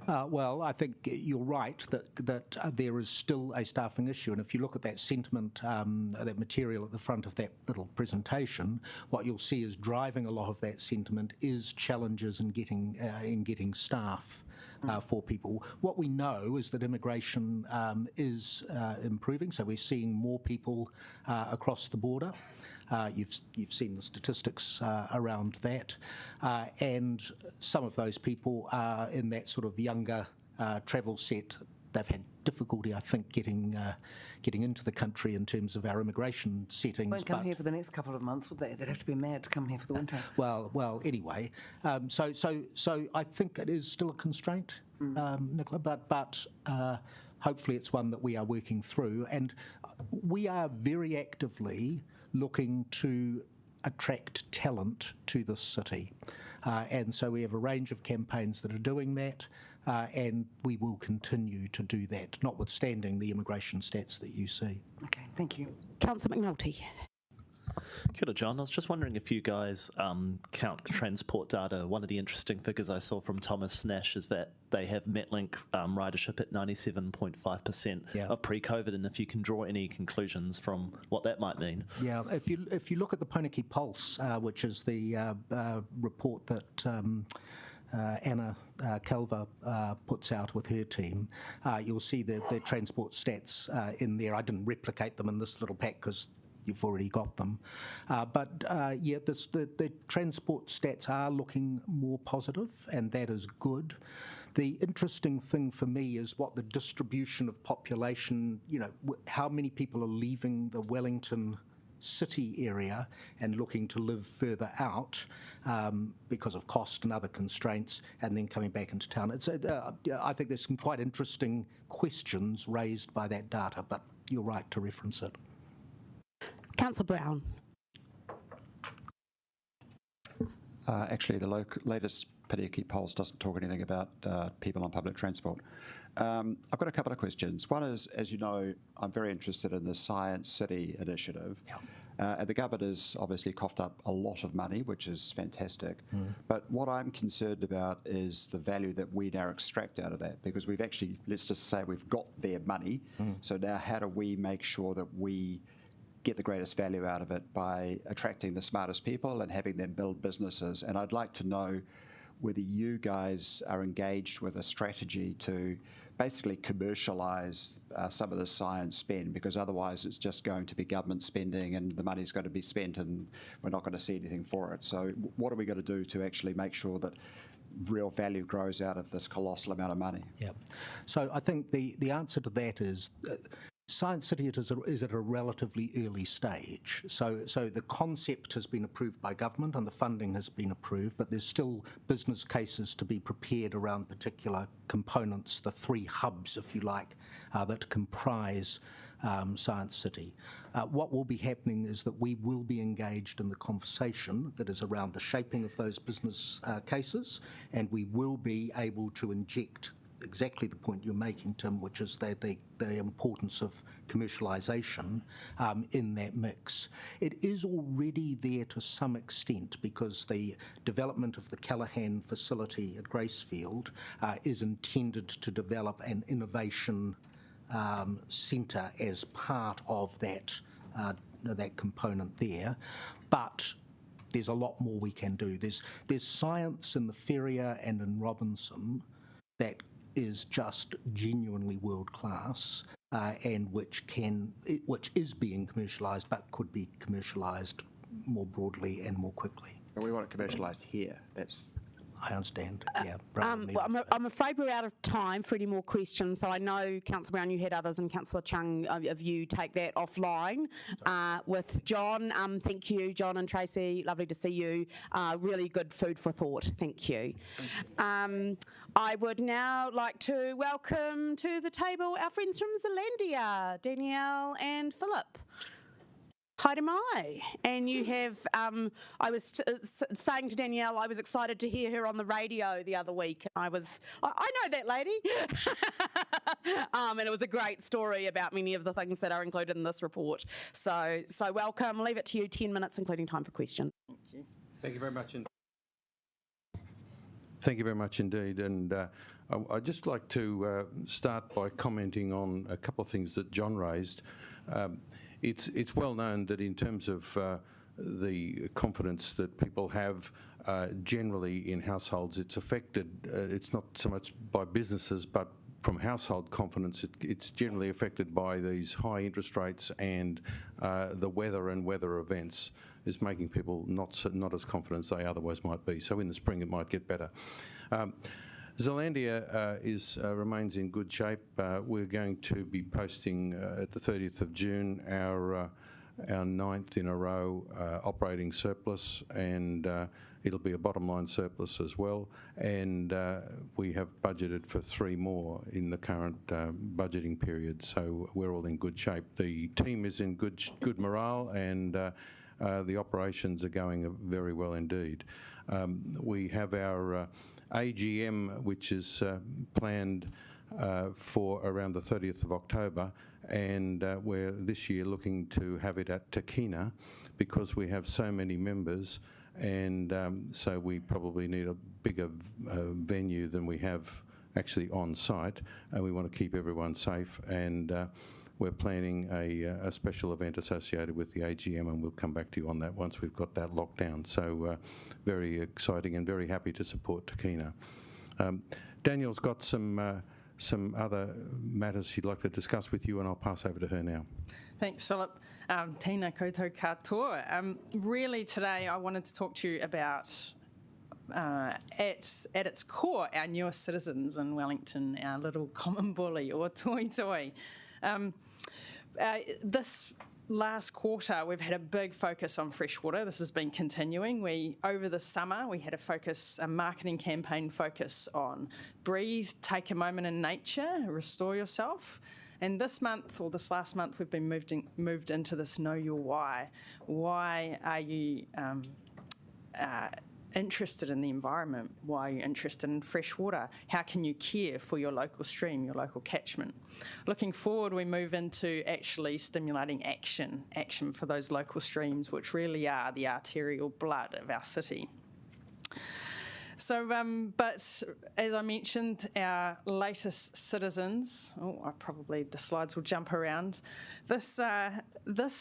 Well, I think you're right that there is still a staffing issue, and if you look at that sentiment, that material at the front of that little presentation, what you'll see is driving a lot of that sentiment is challenges in getting staff. For people. What we know is that immigration is improving, so we're seeing more people across the border. You've seen the statistics around that, and some of those people are in that sort of younger travel set. They've had difficulty, I think, getting into the country in terms of our immigration settings. Won't come here for the next couple of months, would they? They'd have to be mad to come here for the winter. Well. Anyway, so I think it is still a constraint, Nicola, but hopefully it's one that we are working through, and we are very actively looking to attract talent to this city. And so we have a range of campaigns that are doing that, and we will continue to do that, notwithstanding the immigration stats that you see. Okay, thank you. Councillor McNulty. Kia ora, John. I was just wondering if you guys count transport data. One of the interesting figures I saw from Thomas Nash is that they have Metlink ridership at 97.5% of pre-COVID, and if you can draw any conclusions from what that might mean. Yeah, if you look at the Poniki Pulse, which is the report that Anna Calva puts out with her team, you'll see the transport stats in there. I didn't replicate them in this little pack because you've already got them. The transport stats are looking more positive, and that is good. The interesting thing for me is what the distribution of population, how many people are leaving the Wellington city area and looking to live further out because of cost and other constraints, and then coming back into town. I think there's some quite interesting questions raised by that data, but you're right to reference it. Councillor Brown. Actually, the latest Poniki Pulse doesn't talk anything about people on public transport. I've got a couple of questions. One is, as you know, I'm very interested in the Science City initiative. And the government has obviously coughed up a lot of money, which is fantastic. But what I'm concerned about is the value that we now extract out of that, because we've actually, let's just say we've got their money. So now how do we make sure that we get the greatest value out of it by attracting the smartest people and having them build businesses? And I'd like to know whether you guys are engaged with a strategy to basically commercialise some of the science spend, because otherwise it's just going to be government spending and the money's going to be spent and we're not going to see anything for it. So what are we going to do to actually make sure that real value grows out of this colossal amount of money? Yeah. So I think the answer to that is Science City is at a relatively early stage. So the concept has been approved by government and the funding has been approved, but there's still business cases to be prepared around particular components, the three hubs, if you like, that comprise Science City. What will be happening is that we will be engaged in the conversation that is around the shaping of those business cases, and we will be able to inject exactly the point you're making, Tim, which is the importance of commercialisation in that mix. It is already there to some extent because the development of the Callaghan facility at Gracefield is intended to develop an innovation centre as part of that component there, but there's a lot more we can do. There's science in the Ferrier and in Robinson that is just genuinely world class and which is being commercialised but could be commercialised more broadly and more quickly. And we want it commercialised here. I understand. Yeah. Well, I'm afraid we're out of time for any more questions. So I know, Councillor Brown, you had others, and Councillor Chung, of you take that offline with John. Thank you, John and Tracy. Lovely to see you. Really good food for thought. Thank you. I would now like to welcome to the table our friends from Zealandia, Danielle and Philip. Haere mai. And you have, I was saying to Danielle, I was excited to hear her on the radio the other week. I know that lady. And it was a great story about many of the things that are included in this report. So welcome. Leave it to you, 10 minutes, including time for questions. Thank you. Thank you very much. Thank you very much indeed. And I'd just like to start by commenting on a couple of things that John raised. It's well known that in terms of the confidence that people have generally in households, it's affected, it's not so much by businesses, but from household confidence, it's generally affected by these high interest rates, and the weather and weather events is making people not as confident as they otherwise might be. So in the spring it might get better. Zealandia remains in good shape. We're going to be posting at the 30th of June our 9th in a row operating surplus, and it'll be a bottom line surplus as well. And we have budgeted for 3 more in the current budgeting period, so we're all in good shape. The team is in good morale, and the operations are going very well indeed. We have our AGM, which is planned for around the 30th of October, and we're this year looking to have it at Takina because we have so many members, and so we probably need a bigger venue than we have actually on site, and we want to keep everyone safe, and we're planning a special event associated with the AGM, and we'll come back to you on that once we've got that locked down. So very exciting and very happy to support Takina. Danielle's got some other matters she'd like to discuss with you, and I'll pass over to her now. Thanks, Philip. Tēnā koutou katoa. Really today I wanted to talk to you about at its core, our newest citizens in Wellington, our little common bully, or toi toi. This last quarter, we've had a big focus on freshwater. This has been continuing. Over the summer, we had a marketing campaign focus on breathe, take a moment in nature, restore yourself. And this month, or this last month, we've been moved into this know your why. Why are you interested in the environment? Why are you interested in fresh water? How can you care for your local stream, your local catchment? Looking forward, we move into actually stimulating action for those local streams, which really are the arterial blood of our city. So, but as I mentioned, our latest citizens, the slides will jump around. This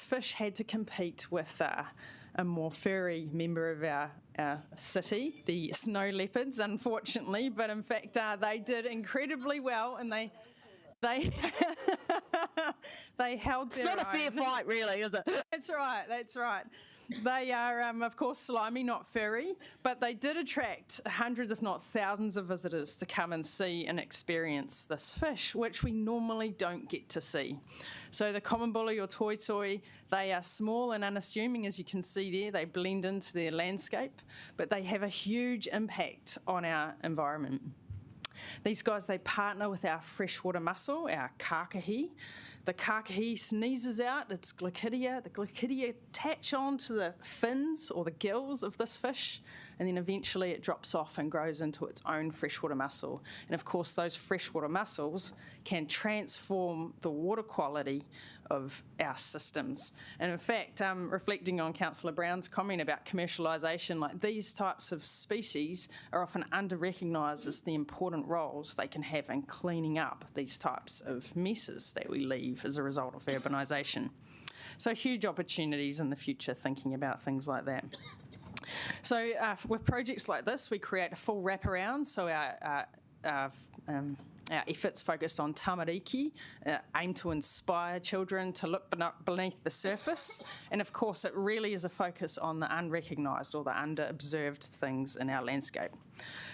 fish had to compete with a more furry member of our city, the snow leopards, unfortunately, but in fact they did incredibly well, and they They held It's their not a fair own. fight, really, is it? That's right, that's right. They are, of course, slimy, not furry, but they did attract hundreds, if not thousands, of visitors to come and see and experience this fish, which we normally don't get to see. So the common bully or toitoi, they are small and unassuming, as you can see there. They blend into their landscape, but they have a huge impact on our environment. These guys, they partner with our freshwater mussel, our kākahi. The kākahi sneezes out its glycidia. The glycidia attach onto the fins or the gills of this fish, and then eventually it drops off and grows into its own freshwater mussel. And of course, those freshwater mussels can transform the water quality of our systems. And in fact, reflecting on Councillor Brown's comment about commercialisation, like these types of species are often under-recognised as the important roles they can have in cleaning up these types of messes that we leave as a result of urbanisation. So huge opportunities in the future thinking about things like that. So with projects like this, we create a full wraparound, so our efforts focused on tamariki aim to inspire children to look beneath the surface. And of course, it really is a focus on the unrecognised or the under-observed things in our landscape.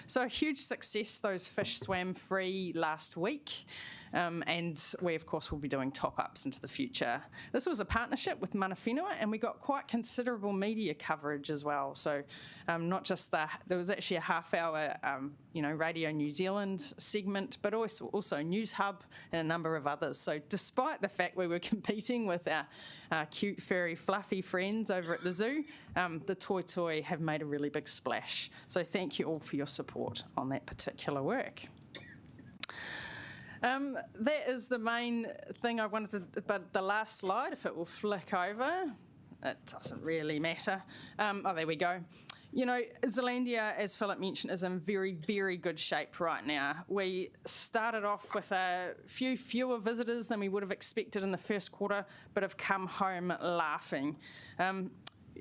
So a huge success, those fish swam free last week. And we, of course, will be doing top-ups into the future. This was a partnership with Mana Whenua, and we got quite considerable media coverage as well. So not just there was actually a half-hour, Radio New Zealand segment, but also News Hub and a number of others. So despite the fact we were competing with our cute, furry, fluffy friends over at the zoo, the toitoi have made a really big splash. So thank you all for your support on that particular work. That is the main thing I wanted to, but the last slide, if it will flick over, it doesn't really matter. There we go. You know, Zealandia, as Philip mentioned, is in very, very good shape right now. We started off with a few fewer visitors than we would have expected in the first quarter, but have come home laughing.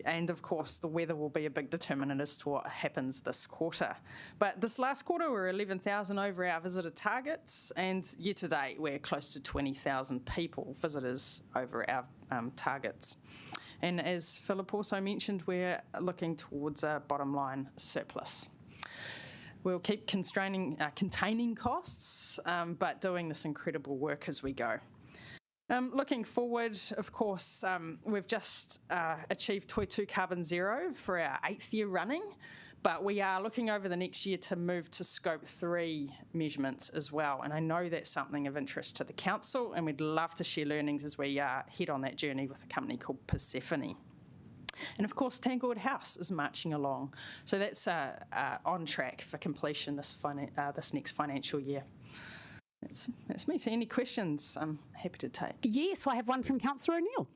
And of course, the weather will be a big determinant as to what happens this quarter. But this last quarter, we're 11,000 over our visitor targets, and year to date, we're close to 20,000 visitors over our targets. And as Philip also mentioned, we're looking towards a bottom line surplus. We'll keep containing costs, but doing this incredible work as we go. Looking forward, of course, we've just achieved Toitū Carbon Zero for our 8th year running, but we are looking over the next year to move to Scope 3 measurements as well. And I know that's something of interest to the Council, and we'd love to share learnings as we head on that journey with a company called Persephone. And of course, Tanglewood House is marching along. So that's on track for completion this next financial year. That's me. So any questions I'm happy to take. Yes, I have one from Councillor O'Neill.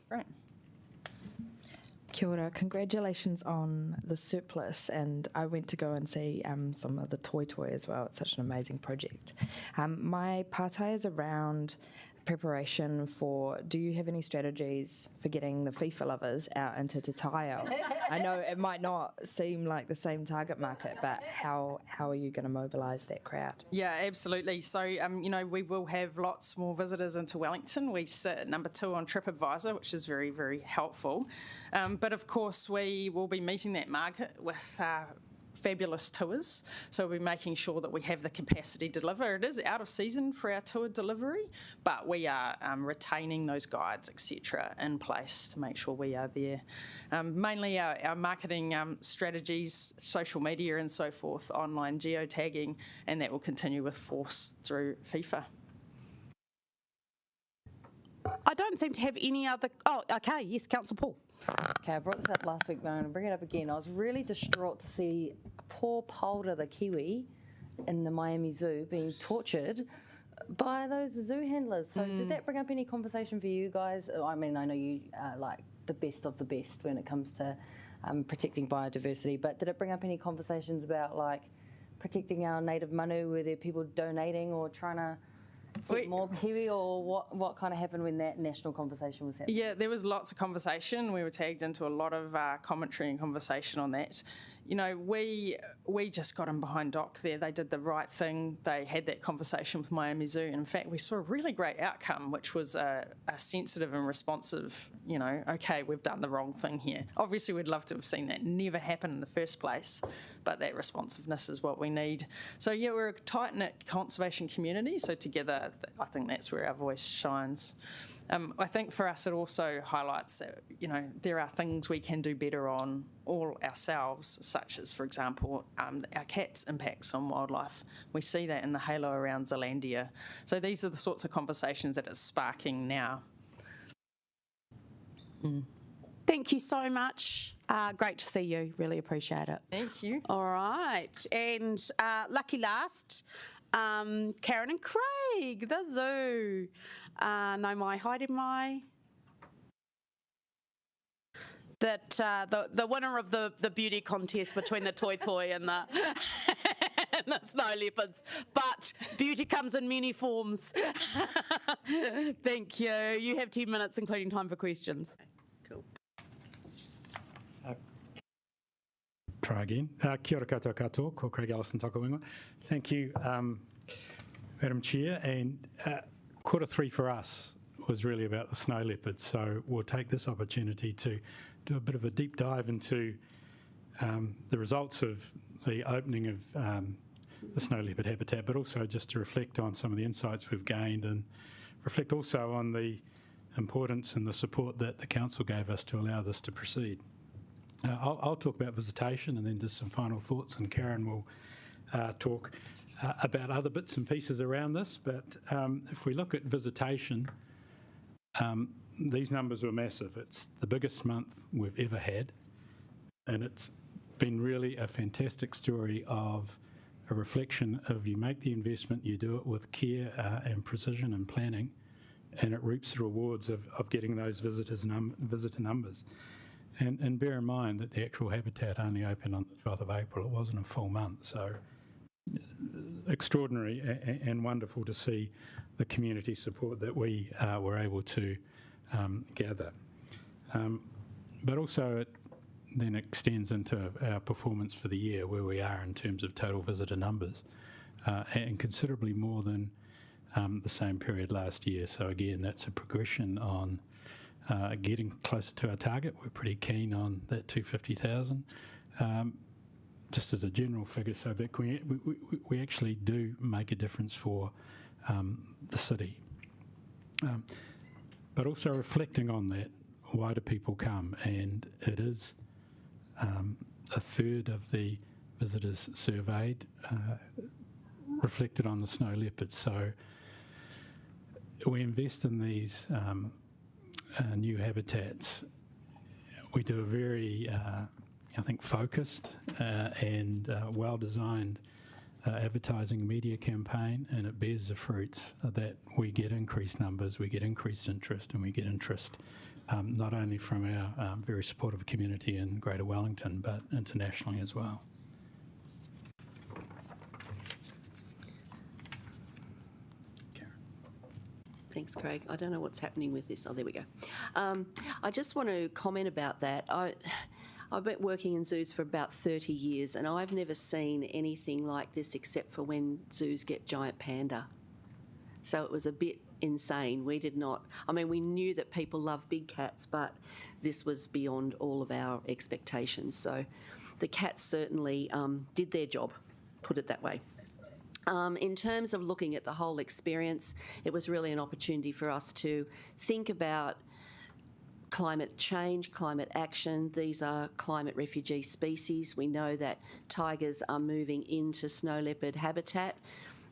Great. Kia ora, congratulations on the surplus, and I went to go and see some of the toitoi as well. It's such an amazing project. My partai is around preparation for, do you have any strategies for getting the FIFA lovers out into Te Taio? I know it might not seem like the same target market, but how are you going to mobilise that crowd? Yeah, absolutely. So, we will have lots more visitors into Wellington. We sit at number 2 on TripAdvisor, which is very, very helpful. But of course, we will be meeting that market with fabulous tours, so we'll be making sure that we have the capacity to deliver. It is out of season for our tour delivery, but we are retaining those guides, etc., in place to make sure we are there. Mainly our marketing strategies, social media and so forth, online geotagging, and that will continue with force through FIFA. I don't seem to have any other... Oh, okay, yes, Councillor Paul. Okay, I brought this up last week, but I'm going to bring it up again. I was really distraught to see poor Polder the Kiwi in the Miami Zoo being tortured by those zoo handlers. So did that bring up any conversation for you guys? I mean, I know you like the best of the best when it comes to protecting biodiversity, but did it bring up any conversations about like protecting our native manu? Were there people donating or trying to get more kiwi, or what kind of happened when that national conversation was happening? Yeah, there was lots of conversation. We were tagged into a lot of commentary and conversation on that. You know, we just got in behind Doc there. They did the right thing. They had that conversation with Miami Zoo. And in fact, we saw a really great outcome, which was a sensitive and responsive, you know, okay, we've done the wrong thing here. Obviously, we'd love to have seen that never happen in the first place, but that responsiveness is what we need. So, yeah, we're a tight-knit conservation community. So together, I think that's where our voice shines. I think for us it also highlights that, you know, there are things we can do better on all ourselves, such as, for example, our cats' impacts on wildlife. We see that in the halo around Zealandia. So these are the sorts of conversations that it's sparking now. Thank you so much. Great to see you. Really appreciate it. Thank you. All right. And lucky last, Karen and Craig, the zoo. No mai haere mai. That the winner of the beauty contest between the toy and the and the snow leopards, but beauty comes in many forms. Thank you. You have 10 minutes, including time for questions. Cool. Try again. Kia ora koutou katoa, ko Craig Ellison toko ingoa. Thank you, Madam Chair. And quarter 3 for us was really about the snow leopards. So we'll take this opportunity to do a bit of a deep dive into the results of the opening of the snow leopard habitat, but also just to reflect on some of the insights we've gained and reflect also on the importance and the support that the council gave us to allow this to proceed. I'll talk about visitation and then just some final thoughts, and Karen will talk about other bits and pieces around this. But if we look at visitation, these numbers were massive. It's the biggest month we've ever had, and it's been really a fantastic story of a reflection of you make the investment, you do it with care and precision and planning, and it reaps the rewards of getting those visitor numbers. And bear in mind that the actual habitat only opened on the 12th of April. It wasn't a full month, so extraordinary and wonderful to see the community support that we were able to gather. But also it then extends into our performance for the year, where we are in terms of total visitor numbers, and considerably more than the same period last year. So again, that's a progression on getting closer to our target. We're pretty keen on that 250,000. Just as a general figure, so that we actually do make a difference for the city. But also reflecting on that, why do people come? And it is a third of the visitors surveyed reflected on the snow leopards. So we invest in these new habitats. We do a very, I think, focused and well-designed advertising media campaign, and it bears the fruits that we get increased numbers, we get increased interest, and we get interest not only from our very supportive community in Greater Wellington, but internationally as well. Thanks, Craig. I don't know what's happening with this. Oh, there we go. I just want to comment about that. I've been working in zoos for about 30 years, and I've never seen anything like this except for when zoos get giant panda. So it was a bit insane. We did not, I mean, we knew that people love big cats, but this was beyond all of our expectations. So the cats certainly did their job, put it that way. In terms of looking at the whole experience, it was really an opportunity for us to think about climate change, climate action. These are climate refugee species. We know that tigers are moving into snow leopard habitat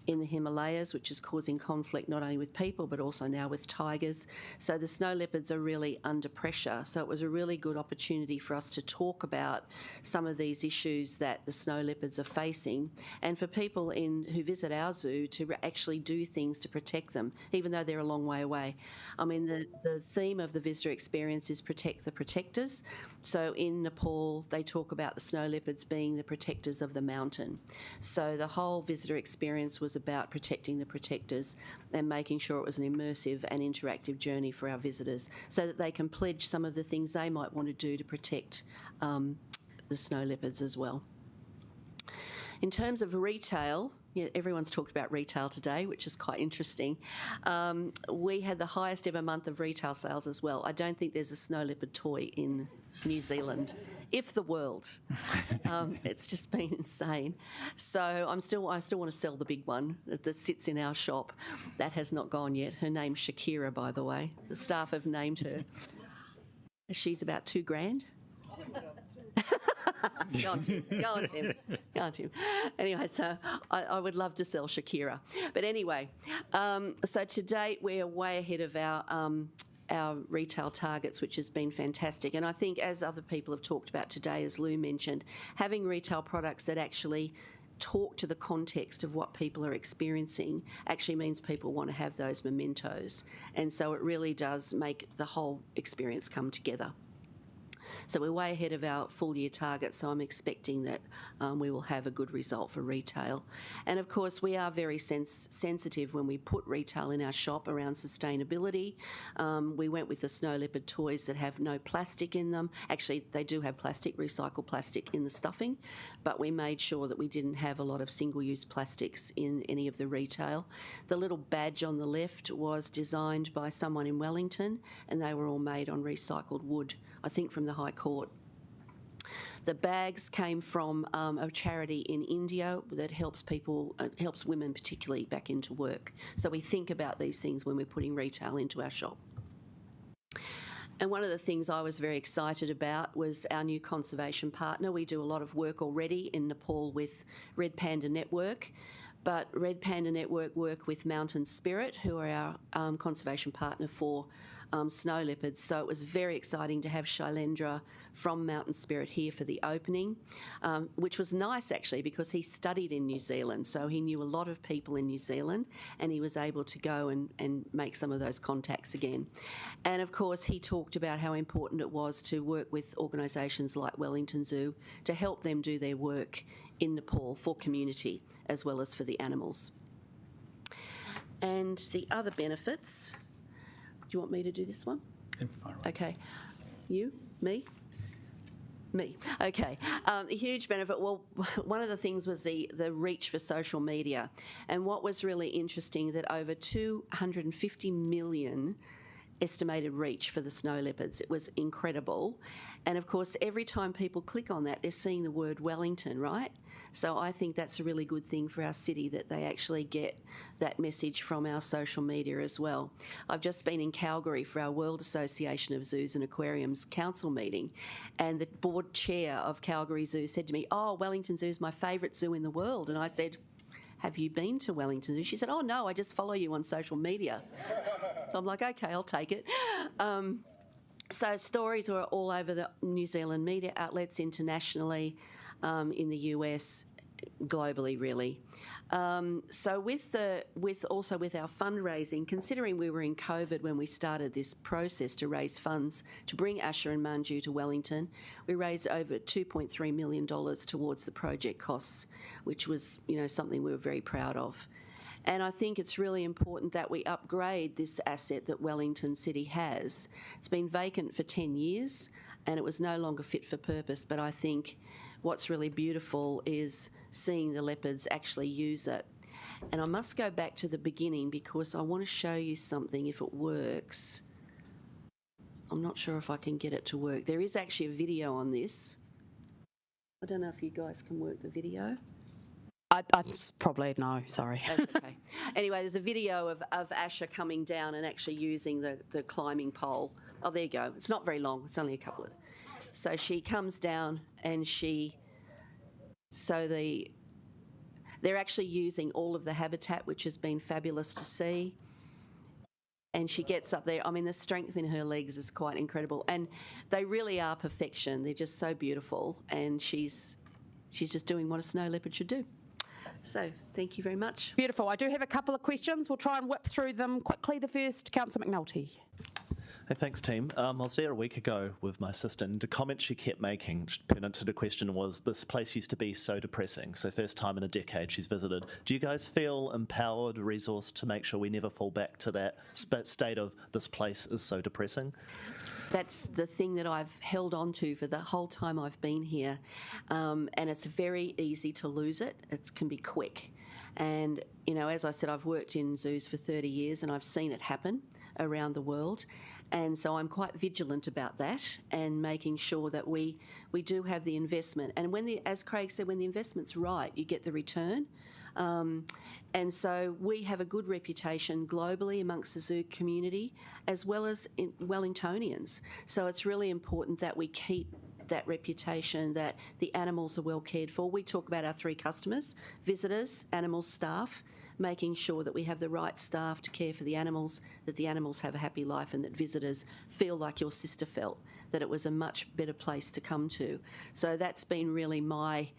in the Himalayas, which is causing conflict not only with people but also now with tigers. So the snow leopards are really under pressure. So it was a really good opportunity for us to talk about some of these issues that the snow leopards are facing, and for people who visit our zoo to actually do things to protect them, even though they're a long way away. I mean, the theme of the visitor experience is protect the protectors. So in Nepal, they talk about the snow leopards being the protectors of the mountain. So the whole visitor experience was about protecting the protectors and making sure it was an immersive and interactive journey for our visitors so that they can pledge some of the things they might want to do to protect the snow leopards as well. In terms of retail, yeah, everyone's talked about retail today, which is quite interesting. We had the highest ever month of retail sales as well. I don't think there's a snow leopard toy in New Zealand, if the world. It's just been insane. So I still want to sell the big one that sits in our shop. That has not gone yet. Her name's Shakira, by the way. The staff have named her. She's about $2,000. Go on, Tim. Anyway, so I would love to sell Shakira. But anyway, so to date, we're way ahead of our retail targets, which has been fantastic. And I think, as other people have talked about today, as Lou mentioned, having retail products that actually talk to the context of what people are experiencing actually means people want to have those mementos. And so it really does make the whole experience come together. So we're way ahead of our full year target, so I'm expecting that we will have a good result for retail. And of course, we are very sensitive when we put retail in our shop around sustainability. We went with the snow leopard toys that have no plastic in them. Actually, they do have plastic, recycled plastic in the stuffing, but we made sure that we didn't have a lot of single-use plastics in any of the retail. The little badge on the left was designed by someone in Wellington, and they were all made on recycled wood, I think from the High Court. The bags came from a charity in India that helps people, helps women particularly back into work. So we think about these things when we're putting retail into our shop. And one of the things I was very excited about was our new conservation partner. We do a lot of work already in Nepal with Red Panda Network, but Red Panda Network work with Mountain Spirit, who are our conservation partner for snow leopards. So it was very exciting to have Shailendra from Mountain Spirit here for the opening, which was nice actually because he studied in New Zealand, so he knew a lot of people in New Zealand and he was able to go and make some of those contacts again. And of course he talked about how important it was to work with organisations like Wellington Zoo to help them do their work in Nepal for community as well as for the animals. And the other benefits. Do you want me to do this one? Okay. You? Me? Me. Okay. A huge benefit. Well, one of the things was the reach for social media. And what was really interesting that over 250 million estimated reach for the snow leopards. It was incredible. And of course, every time people click on that, they're seeing the word Wellington, right? So I think that's a really good thing for our city that they actually get that message from our social media as well. I've just been in Calgary for our World Association of Zoos and Aquariums Council meeting, and the board chair of Calgary Zoo said to me, "Oh, Wellington Zoo is my favourite zoo in the world." And I said, "Have you been to Wellington Zoo?" She said, "Oh, no, I just follow you on social media." So I'm like, okay, I'll take it. So stories were all over the New Zealand media outlets, internationally, in the US, globally, really. So with our fundraising, considering we were in COVID when we started this process to raise funds to bring Asher and Manju to Wellington, we raised over $2.3 million towards the project costs, which was, something we were very proud of. And I think it's really important that we upgrade this asset that Wellington City has. It's been vacant for 10 years and it was no longer fit for purpose, but I think what's really beautiful is seeing the leopards actually use it. And I must go back to the beginning because I want to show you something if it works. I'm not sure if I can get it to work. There is actually a video on this. I don't know if you guys can work the video. I probably no, sorry. That's okay. Anyway, there's a video of Asher coming down and actually using the climbing pole. Oh, there you go. It's not very long. It's only a couple of... So she comes down and they're actually using all of the habitat, which has been fabulous to see. And she gets up there. I mean, the strength in her legs is quite incredible. And they really are perfection. They're just so beautiful. And she's just doing what a snow leopard should do. So thank you very much. Beautiful. I do have a couple of questions. We'll try and whip through them quickly. The first, Councillor McNulty. Hey, thanks, team. I was there a week ago with my sister, and the comment she kept making, pertinent to the question, was this place used to be so depressing. So first time in a decade she's visited. Do you guys feel empowered, resourced to make sure we never fall back to that state of this place is so depressing? That's the thing that I've held on to for the whole time I've been here. And it's very easy to lose it. It can be quick. And, you know, as I said, I've worked in zoos for 30 years and I've seen it happen around the world. And so I'm quite vigilant about that and making sure that we do have the investment. And as Craig said, when the investment's right, you get the return. And so we have a good reputation globally amongst the zoo community as well as in Wellingtonians. So it's really important that we keep that reputation, that the animals are well cared for. We talk about our 3 customers: visitors, animals, staff, making sure that we have the right staff to care for the animals, that the animals have a happy life, and that visitors feel like your sister felt, that it was a much better place to come to. So that's been really my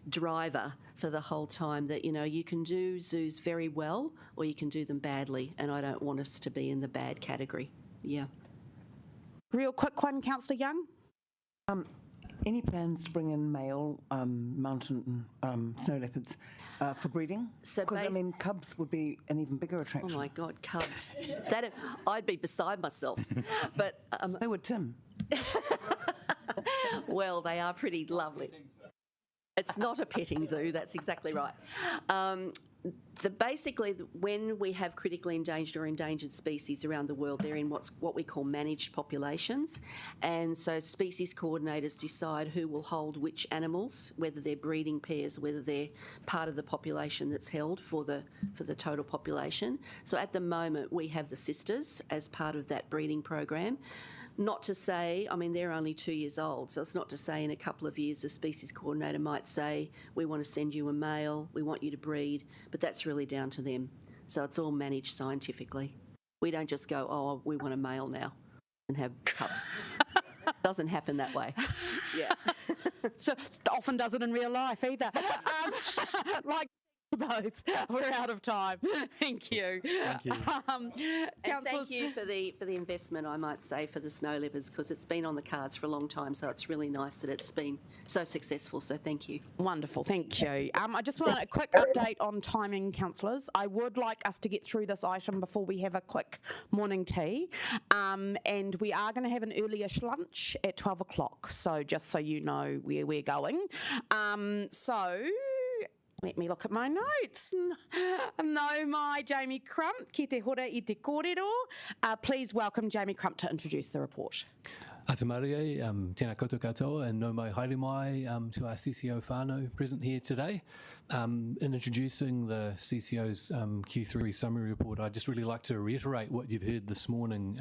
driver for the whole time, that, you know, you can do zoos very well or you can do them badly, and I don't want us to be in the bad category. Yeah. Real quick one, Councillor Young. Any plans to bring in male mountain snow leopards for breeding? Because, I mean, cubs would be an even bigger attraction. Oh, my God, cubs. I'd be beside myself. But they would, Tim. Well, they are pretty lovely. It's not a petting zoo, that's exactly right. Basically, when we have critically endangered or endangered species around the world, they're in what we call managed populations. And so species coordinators decide who will hold which animals, whether they're breeding pairs, whether they're part of the population that's held for the total population. So at the moment, we have the sisters as part of that breeding program. Not to say, I mean, they're only 2 years old, so it's not to say in a couple of years the species coordinator might say, we want to send you a male, we want you to breed, but that's really down to them. So it's all managed scientifically. We don't just go, oh, we want a male now and have cubs. Doesn't happen that way. Yeah. So often doesn't in real life either. Like both. We're out of time. Thank you. Thank you. And thank you for the investment, I might say, for the snow leopards, because it's been on the cards for a long time, so it's really nice that it's been so successful, so thank you. Wonderful, thank you. I just want a quick update on timing, councillors. I would like us to get through this item before we have a quick morning tea, and we are going to have an early-ish lunch at 12 o'clock, so just so you know where we're going. Let me look at my notes. No, my Jamie Crump, ki te hora I te kōrero. Please welcome Jamie Crump to introduce the report. Ata Marie, tēnā koutou katoa, and no mai haere mai to our CCO whānau present here today. In introducing the CCO's Q3 summary report, I'd just really like to reiterate what you've heard this morning,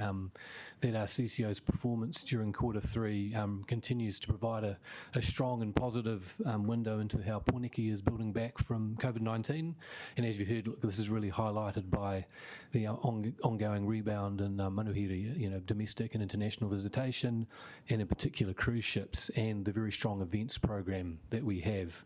that our CCO's performance during Q3 continues to provide a strong and positive window into how Pōneke is building back from COVID-19. And as you heard, look, this is really highlighted by the ongoing rebound in manuhiri, you know, domestic and international visitation, and in particular cruise ships, and the very strong events program that we have.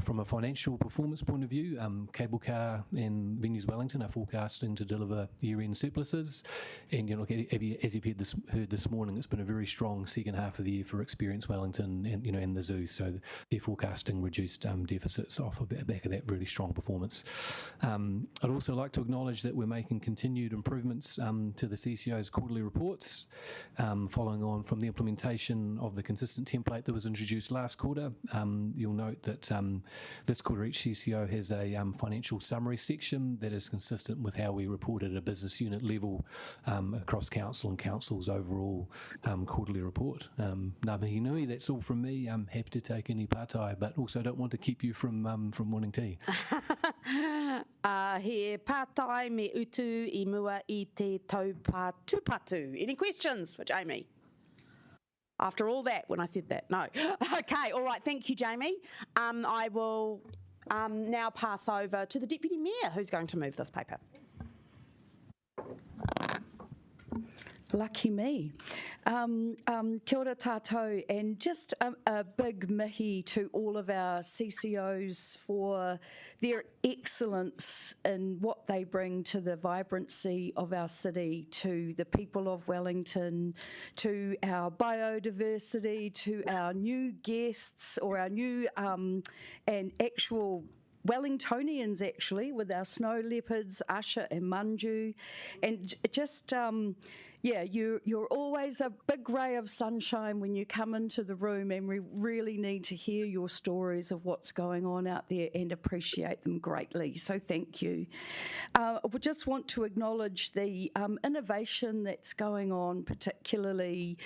From a financial performance point of view, cable car and Venues Wellington are forecasting to deliver year-end surpluses, and you know, as you've heard this morning, it's been a very strong second half of the year for Experience Wellington and and the zoo. So they're forecasting reduced deficits off the back of that really strong performance. I'd also like to acknowledge that we're making continued improvements to the CCO's quarterly reports, following on from the implementation of the consistent template that was introduced last quarter. You'll note that this quarter each CCO has a financial summary section that is consistent with how we report at a business unit level across council and council's overall quarterly report. Ngā mihi nui, that's all from me. I'm happy to take any pārtai, but also don't want to keep you from morning tea. He pārtai me utu I mua I te taupatupatu. Any questions for Jamie? After all that, when I said that, no. Okay, all right, thank you, Jamie. I will now pass over to the Deputy Mayor, who's going to move this paper. Lucky me. Kia ora tātou, and just a big mihi to all of our CCOs for their excellence in what they bring to the vibrancy of our city, to the people of Wellington, to our biodiversity, to our new guests or our new and actual Wellingtonians, actually, with our snow leopards, Asha and Manju, and just, you're always a big ray of sunshine when you come into the room, and we really need to hear your stories of what's going on out there and appreciate them greatly. So thank you. We just want to acknowledge the innovation that's going on, particularly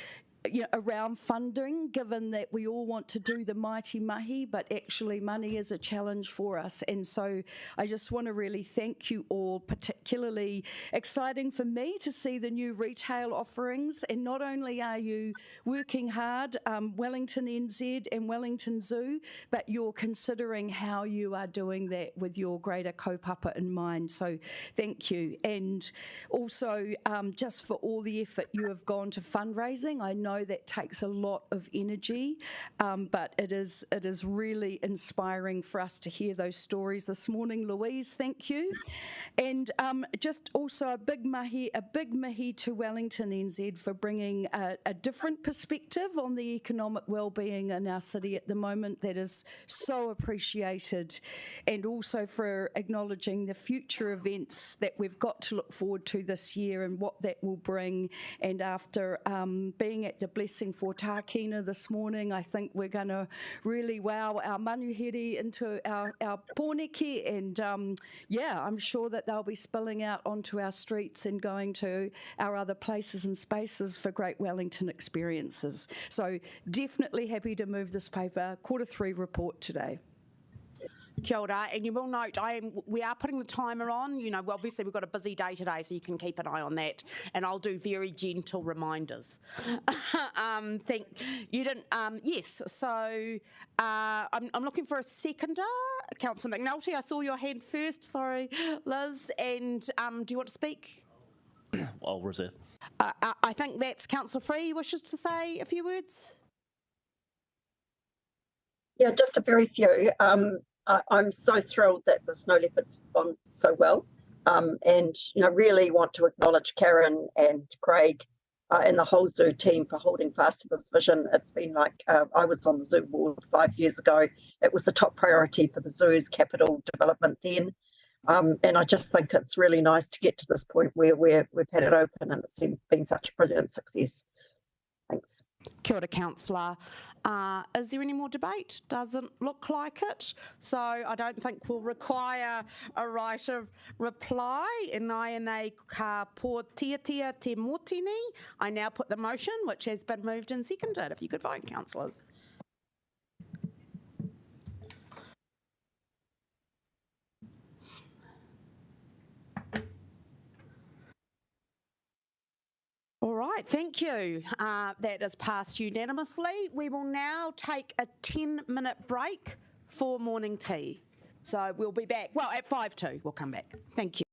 around funding, given that we all want to do the mighty mahi, but actually money is a challenge for us. And so I just want to really thank you all, particularly exciting for me to see the new retail offerings. And not only are you working hard, Wellington NZ and Wellington Zoo, but you're considering how you are doing that with your greater kaupapa in mind. So thank you. And also just for all the effort you have gone to fundraising. I know that takes a lot of energy, but it is really inspiring for us to hear those stories this morning. Louise, thank you. And just also a big mihi to Wellington NZ for bringing a different perspective on the economic well-being in our city at the moment. That is so appreciated, and also for acknowledging the future events that we've got to look forward to this year and what that will bring. And after being at the Blessing for Tākina this morning, I think we're going to really wow our manuhiri into our pōneke, and I'm sure that they'll be spilling out onto our streets and going to our other places and spaces for great Wellington experiences. So definitely happy to move this paper, Q3 report today. Kia ora, and you will note we are putting the timer on. Obviously we've got a busy day today, so you can keep an eye on that, and I'll do very gentle reminders. Yes. So I'm looking for a seconder. Councillor McNulty, I saw your hand first. Sorry, Liz. And do you want to speak? I'll reserve. I think that's Councillor Free wishes to say a few words. Yeah, just a very few. I'm so thrilled that the snow leopard's gone so well, and really want to acknowledge Karen and Craig and the whole zoo team for holding fast to this vision. It's been like I was on the zoo board 5 years ago. It was the top priority for the zoo's capital development then, and I just think it's really nice to get to this point where we've had it open, and it's been such a brilliant success. Thanks. Kia ora, Councillor. Is there any more debate? Doesn't look like it. So I don't think we'll require a right of reply. E nai nei ka pōtiatia te motini. I now put the motion, which has been moved and seconded. If you could vote, councillors. All right, thank you. That is passed unanimously. We will now take a 10-minute break for morning tea. So we'll be back, at 5 to, we'll come back. Thank you.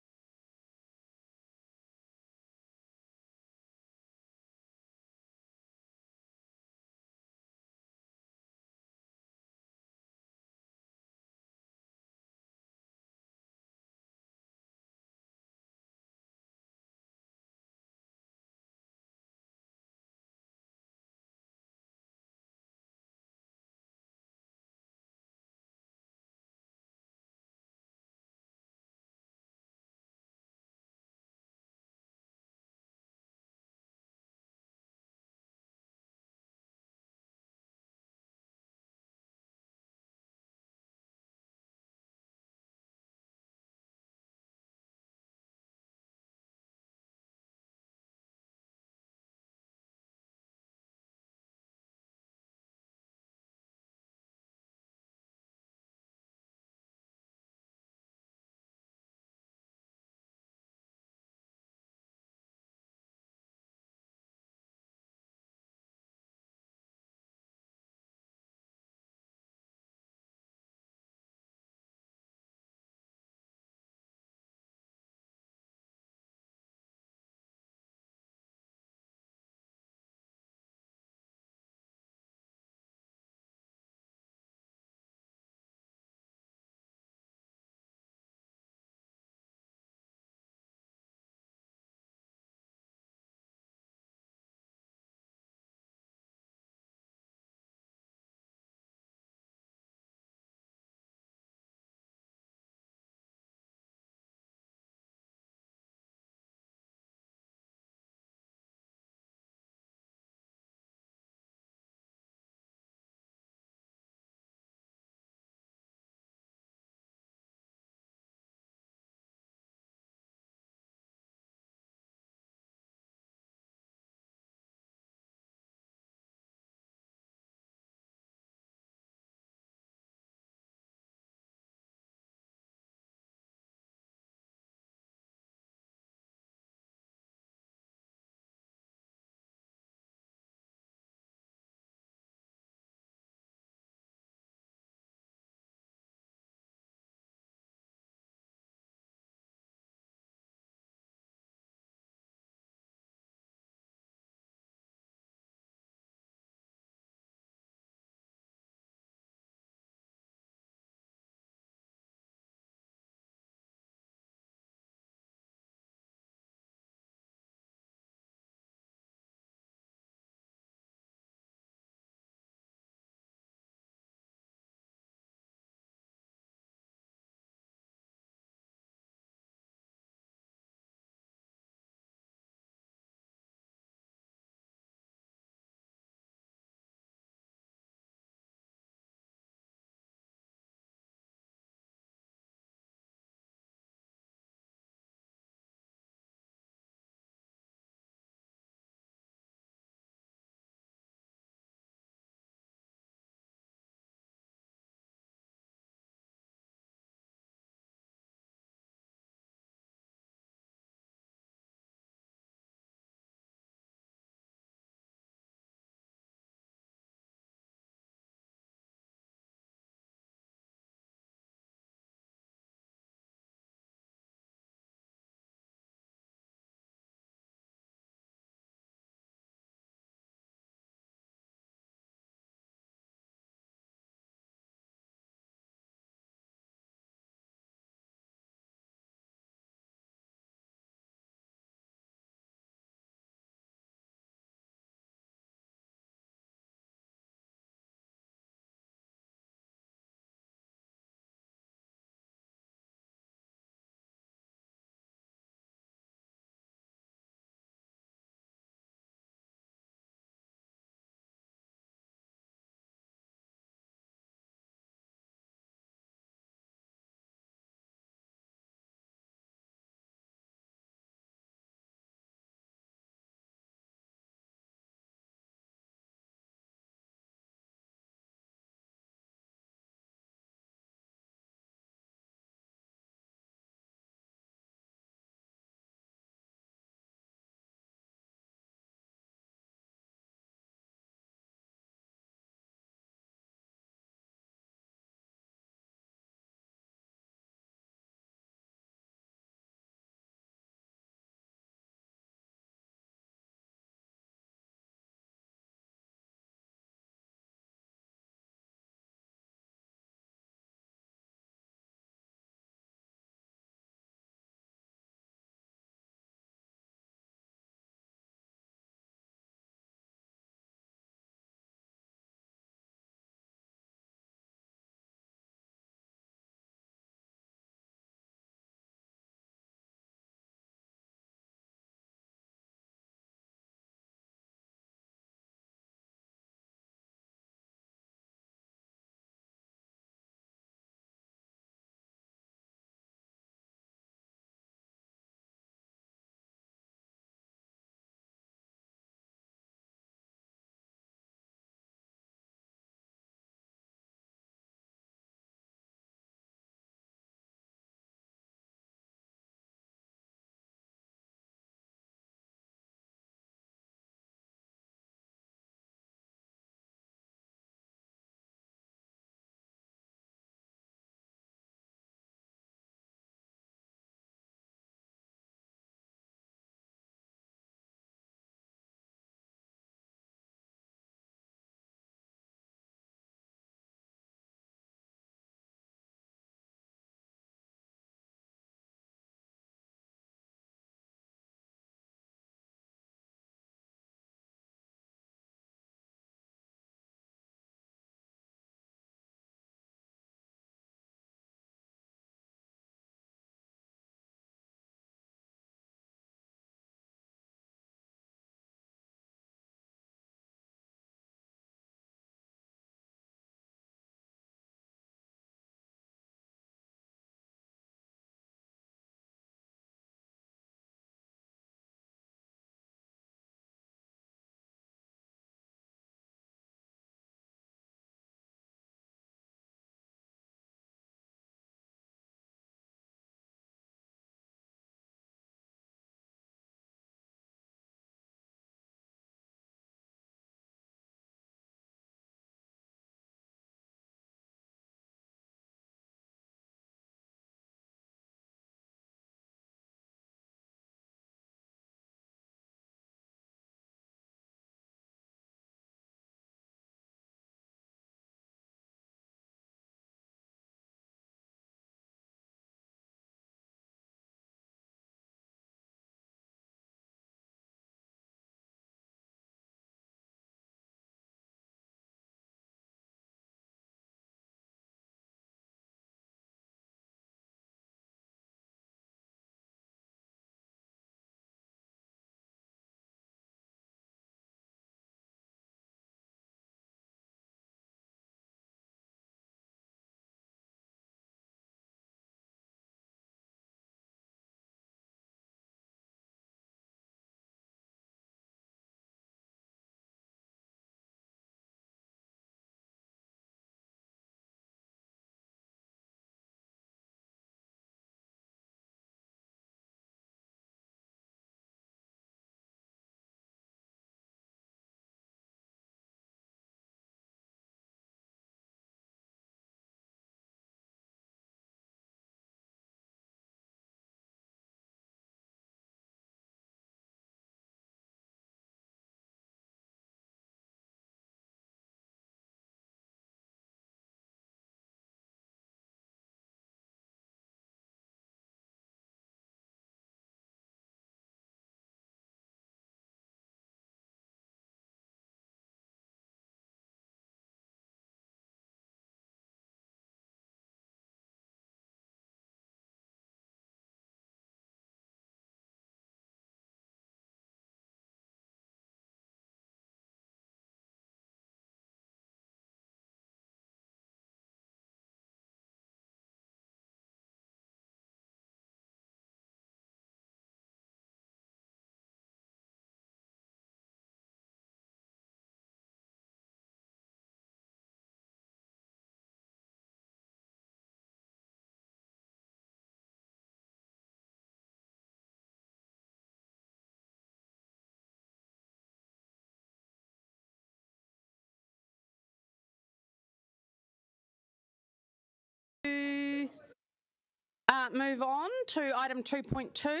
Move on to item 2.2,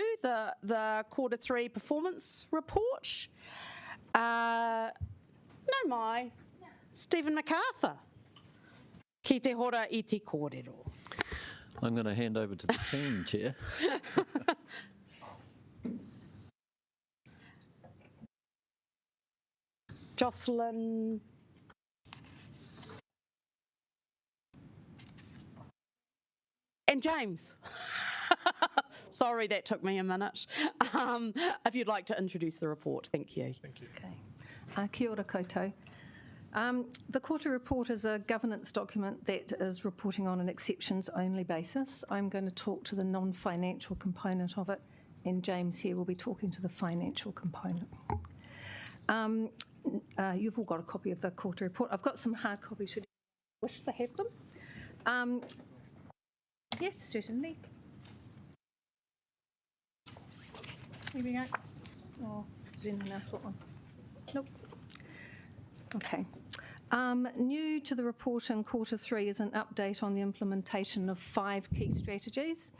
the Q3 performance report. No mai, Stephen MacArthur. Ki te hora I te kōrero. I'm going to hand over to the team, Chair. Jocelyn. And James. Sorry, that took me a minute. If you'd like to introduce the report, thank you. Thank you. Okay. Kia ora koutou. The quarter report is a governance document that is reporting on an exceptions-only basis. I'm going to talk to the non-financial component of it, and James here will be talking to the financial component. You've all got a copy of the quarter report. I've got some hard copies should you wish to have them. Yes, certainly. Here we go. Oh, is there anything else? What one? Nope. Okay. New to the report in Q3 is an update on the implementation of 5 key strategies.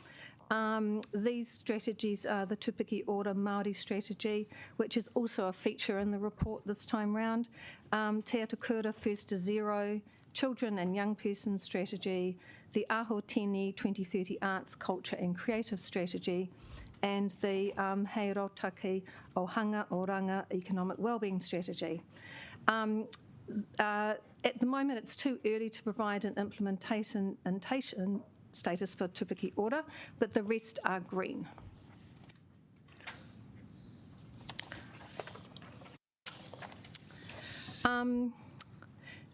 These strategies are the Tupiki Ora Māori strategy, which is also a feature in the report this time round, Te Atakura First to Zero, Children and Young Persons strategy, the Aho Tini 2030 Arts, Culture and Creative strategy, and the Hei Rotaki Ohanga Oranga Economic Wellbeing strategy. At the moment, it's too early to provide an implementation status for Tupiki Ora, but the rest are green.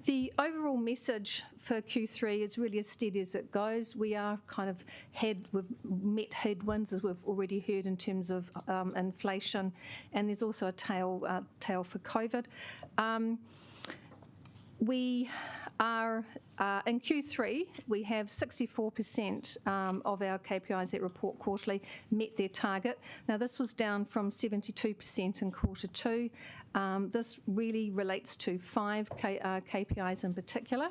The overall message for Q3 is really as steady as it goes. We are we've met headwinds, as we've already heard, in terms of inflation, and there's also a tail for COVID. We are, in Q3, we have 64% of our KPIs that report quarterly met their target. Now, this was down from 72% in Q2. This really relates to 5 KPIs in particular.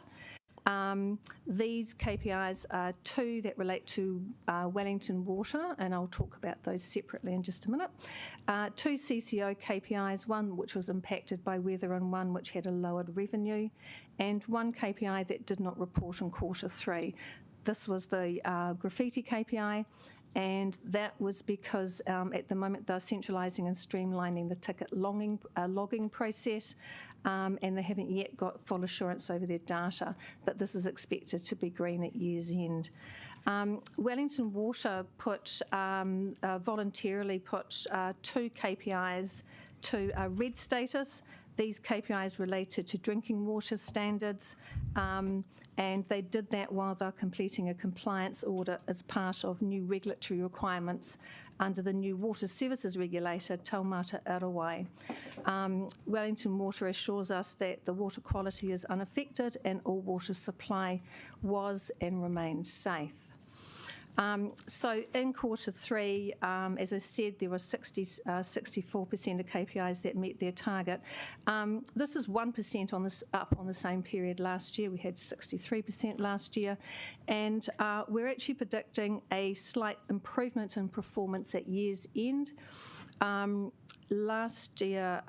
These KPIs are 2 that relate to Wellington Water, and I'll talk about those separately in just a minute. 2 CCO KPIs, 1 which was impacted by weather and 1 which had a lowered revenue, and 1 KPI that did not report in Q3. This was the graffiti KPI, and that was because at the moment they're centralising and streamlining the ticket logging process, and they haven't yet got full assurance over their data, but this is expected to be green at year's end. Wellington Water voluntarily put 2 KPIs to red status. These KPIs related to drinking water standards, and they did that while they're completing a compliance audit as part of new regulatory requirements under the new water services regulator, Taumata Arawai. Wellington Water assures us that the water quality is unaffected and all water supply was and remains safe. So in Q3, as I said, there were 64% of KPIs that met their target. This is 1% up on the same period last year. We had 63% last year, and we're actually predicting a slight improvement in performance at year's end. Last year,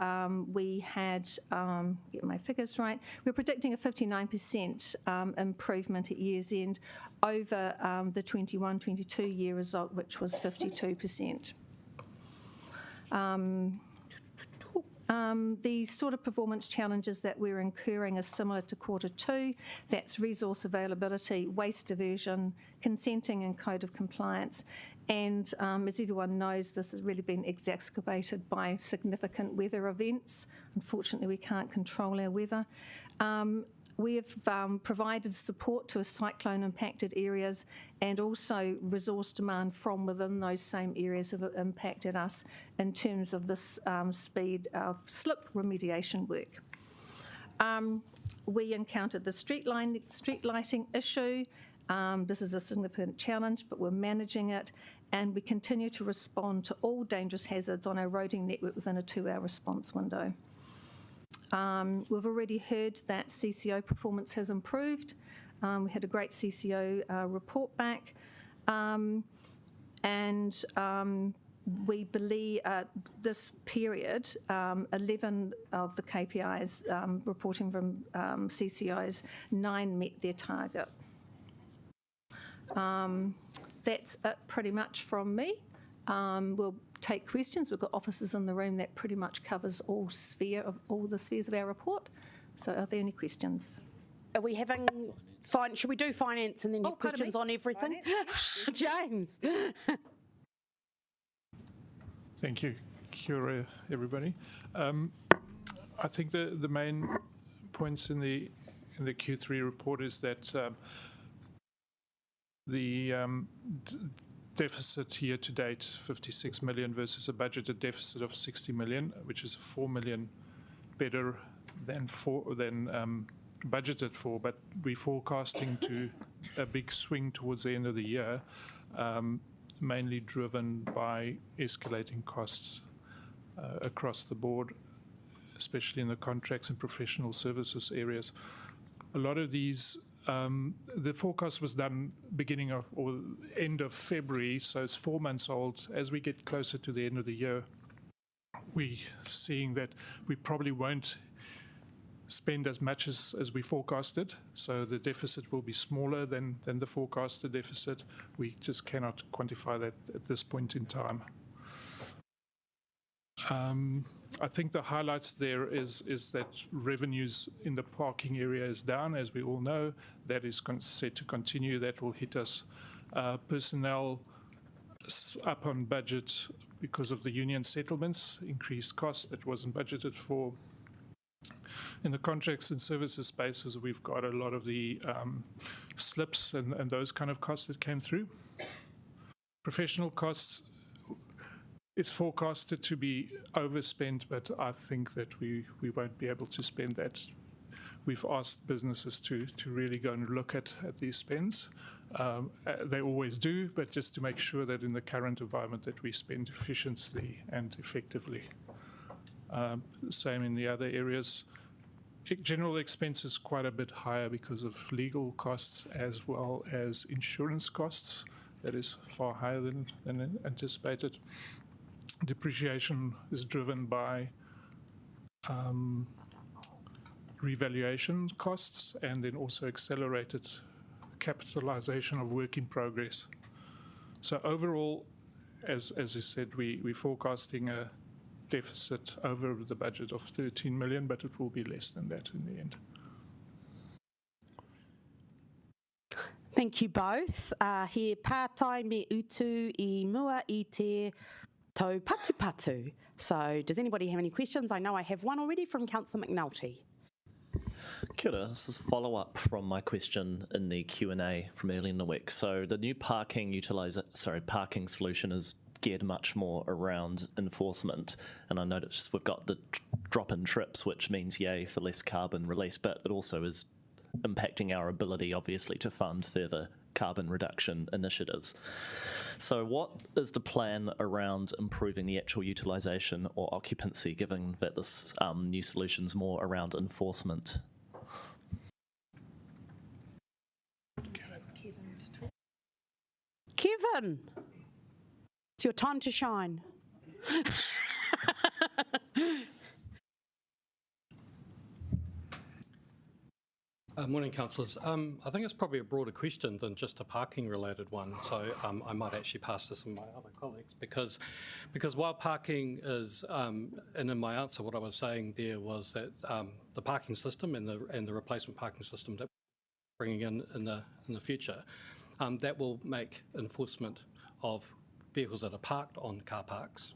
we had, get my figures right, we're predicting a 59% improvement at year's end over the 21-22 year result, which was 52%. The sort of performance challenges that we're incurring are similar to Q2. That's resource availability, waste diversion, consenting and code of compliance. And as everyone knows, this has really been exacerbated by significant weather events. Unfortunately, we can't control our weather. We have provided support to cyclone-impacted areas, and also resource demand from within those same areas have impacted us in terms of this speed of slip remediation work. We encountered the street lighting issue. This is a significant challenge, but we're managing it, and we continue to respond to all dangerous hazards on our roading network within a 2-hour response window. We've already heard that CCO performance has improved. We had a great CCO report back. We believe this period, 11 of the KPIs reporting from CCOs, 9 met their target. That's it pretty much from me. We'll take questions. We've got officers in the room that pretty much covers all the spheres of our report. So are there any questions? Are we having should we do finance and then you have questions on everything? James. Thank you. Kia ora, everybody. I think the main points in the Q3 report is that the deficit year to date, 56 million versus a budgeted deficit of 60 million, which is 4 million better than budgeted for, but we're forecasting to a big swing towards the end of the year, mainly driven by escalating costs across the board, especially in the contracts and professional services areas. A lot of these, the forecast was done beginning of or end of February, so it's 4 months old. As we get closer to the end of the year, we're seeing that we probably won't spend as much as we forecasted, so the deficit will be smaller than the forecasted deficit. We just cannot quantify that at this point in time. I think the highlights there is that revenues in the parking area is down, as we all know. That is set to continue. That will hit us. Personnel up on budget because of the union settlements, increased costs that wasn't budgeted for. In the contracts and services spaces, we've got a lot of the slips and those kind of costs that came through. Professional costs, it's forecasted to be overspent, but I think that we won't be able to spend that. We've asked businesses to really go and look at these spends. They always do, but just to make sure that in the current environment that we spend efficiently and effectively. Same in the other areas. General expenses quite a bit higher because of legal costs as well as insurance costs. That is far higher than anticipated. Depreciation is driven by revaluation costs and then also accelerated capitalization of work in progress. So overall, as I said, we're forecasting a deficit over the budget of 13 million, but it will be less than that in the end. Thank you both. He pātai me utu I mua I te tau patu. So does anybody have any questions? I know I have one already from Councillor McNulty. Kia ora. This is a follow-up from my question in the Q&A from earlier in the week. So the new parking solution is geared much more around enforcement, and I noticed we've got the drop-in trips, which means yay for less carbon release, but it also is impacting our ability, obviously, to fund further carbon reduction initiatives. So what is the plan around improving the actual utilisation or occupancy, given that this new solution's more around enforcement? Kevin, it's your time to shine. Morning, councillors. I think it's probably a broader question than just a parking-related one, so I might actually pass this on my other colleagues, because while parking is, and in my answer what I was saying there was that the parking system and the replacement parking system that we're bringing in the future, that will make enforcement of vehicles that are parked on car parks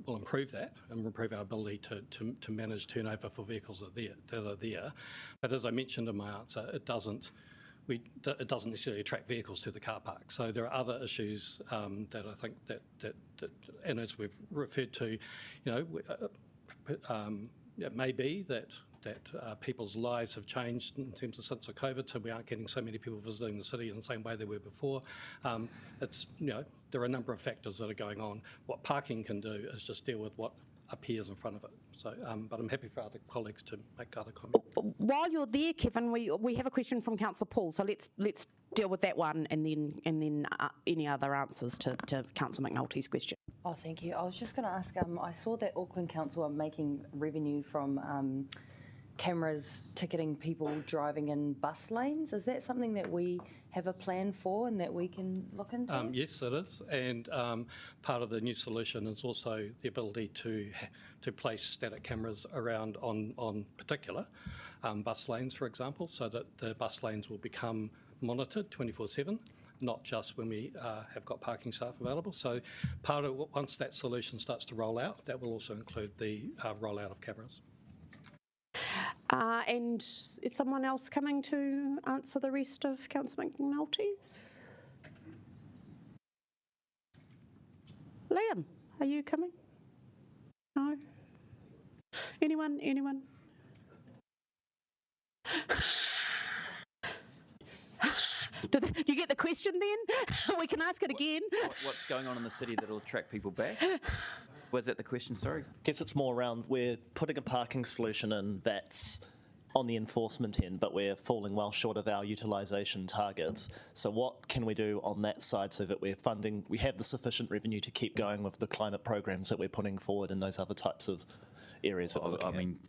will improve that and improve our ability to manage turnover for vehicles that are there. But as I mentioned in my answer, it doesn't necessarily attract vehicles to the car park. So there are other issues that I think that and as we've referred to, it may be that people's lives have changed in terms of since the COVID, so we aren't getting so many people visiting the city in the same way they were before. There are a number of factors that are going on. What parking can do is just deal with what appears in front of it. So, but I'm happy for other colleagues to make other comments. While you're there, Kevin, we have a question from Councillor Paul, so let's deal with that one, and then any other answers to Councillor McNulty's question. Oh, thank you. I was just going to ask, I saw that Auckland Council are making revenue from cameras ticketing people driving in bus lanes. Is that something that we have a plan for and that we can look into? Yes, it is. And part of the new solution is also the ability to place static cameras around on particular bus lanes, for example, so that the bus lanes will become monitored 24/7, not just when we have got parking staff available. So part of once that solution starts to roll out, that will also include the rollout of cameras. And is someone else coming to answer the rest of Councillor McNulty's? Liam, are you coming? No? Anyone? Do you get the question then? We can ask it again. What's going on in the city that will attract people back? Was that the question, sorry? I guess it's more around we're putting a parking solution in that's on the enforcement end, but we're falling well short of our utilisation targets. So what can we do on that side so that we have the sufficient revenue to keep going with the climate programs that we're putting forward in those other types of areas? I mean,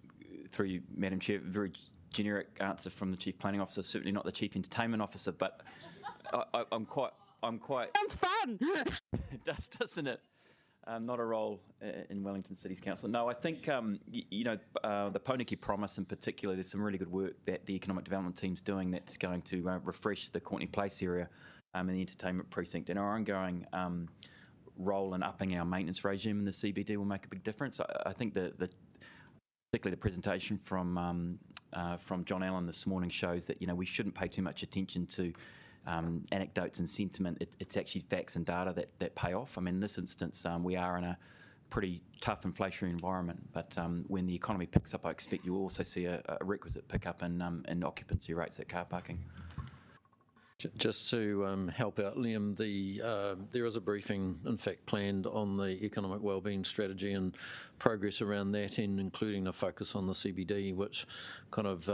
through you, Madam Chair, very generic answer from the Chief Planning Officer, certainly not the Chief Entertainment Officer, but I'm quite... Sounds fun! It does, doesn't it? Not a role in Wellington City's Council. No, I think, the Poniki Promise in particular, there's some really good work that the Economic Development team's doing that's going to refresh the Courtney Place area and the entertainment precinct. And our ongoing role in upping our maintenance regime in the CBD will make a big difference. I think particularly the presentation from John Allen this morning shows that, we shouldn't pay too much attention to anecdotes and sentiment. It's actually facts and data that pay off. I mean, in this instance, we are in a pretty tough inflationary environment, but when the economy picks up, I expect you'll also see a requisite pickup in occupancy rates at car parking. Just to help out Liam, there is a briefing, in fact, planned on the economic wellbeing strategy and progress around that, and including a focus on the CBD, which kind of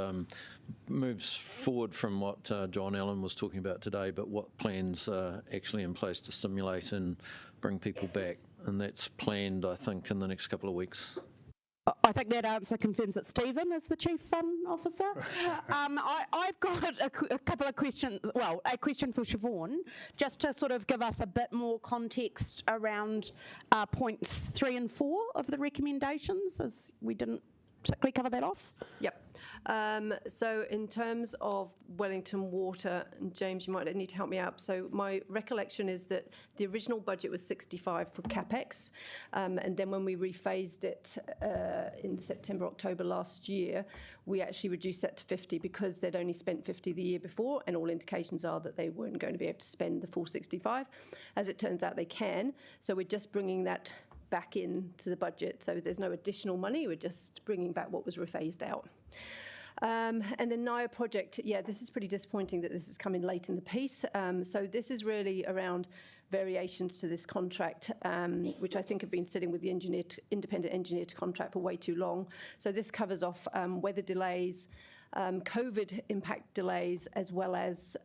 moves forward from what John Allen was talking about today, but what plans are actually in place to stimulate and bring people back. And that's planned, I think, in the next couple of weeks. I think that answer confirms that Stephen is the Chief Fun Officer. I've got a couple of questions, well, a question for Siobhan, just to sort of give us a bit more context around points 3 and 4 of the recommendations, as we didn't particularly cover that off. Yep. So in terms of Wellington Water, and James, you might need to help me out. So my recollection is that the original budget was 65 for CapEx, and then when we rephased it in September, October last year, we actually reduced that to 50 because they'd only spent 50 the year before, and all indications are that they weren't going to be able to spend the full 65. As it turns out, they can. So we're just bringing that back into the budget, so there's no additional money, we're just bringing back what was rephased out. And the NIA project, yeah, this is pretty disappointing that this has come in late in the piece. So this is really around variations to this contract, which I think have been sitting with the independent engineer to contract for way too long. So this covers off weather delays, COVID impact delays, as well as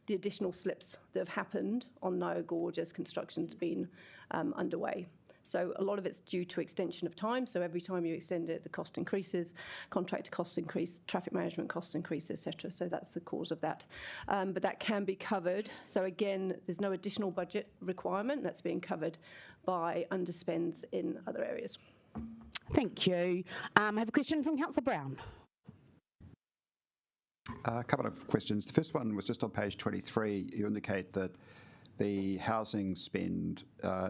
the additional slips that have happened on Niagara Gorge as construction's been underway. So a lot of it's due to extension of time. So every time you extend it, the cost increases, contractor costs increase, traffic management costs increase, etc. So that's the cause of that. But that can be covered. So again, there's no additional budget requirement. That's being covered by underspends in other areas. Thank you. I have a question from Councillor Brown. A couple of questions. The first one was just on page 23. You indicate that the housing spend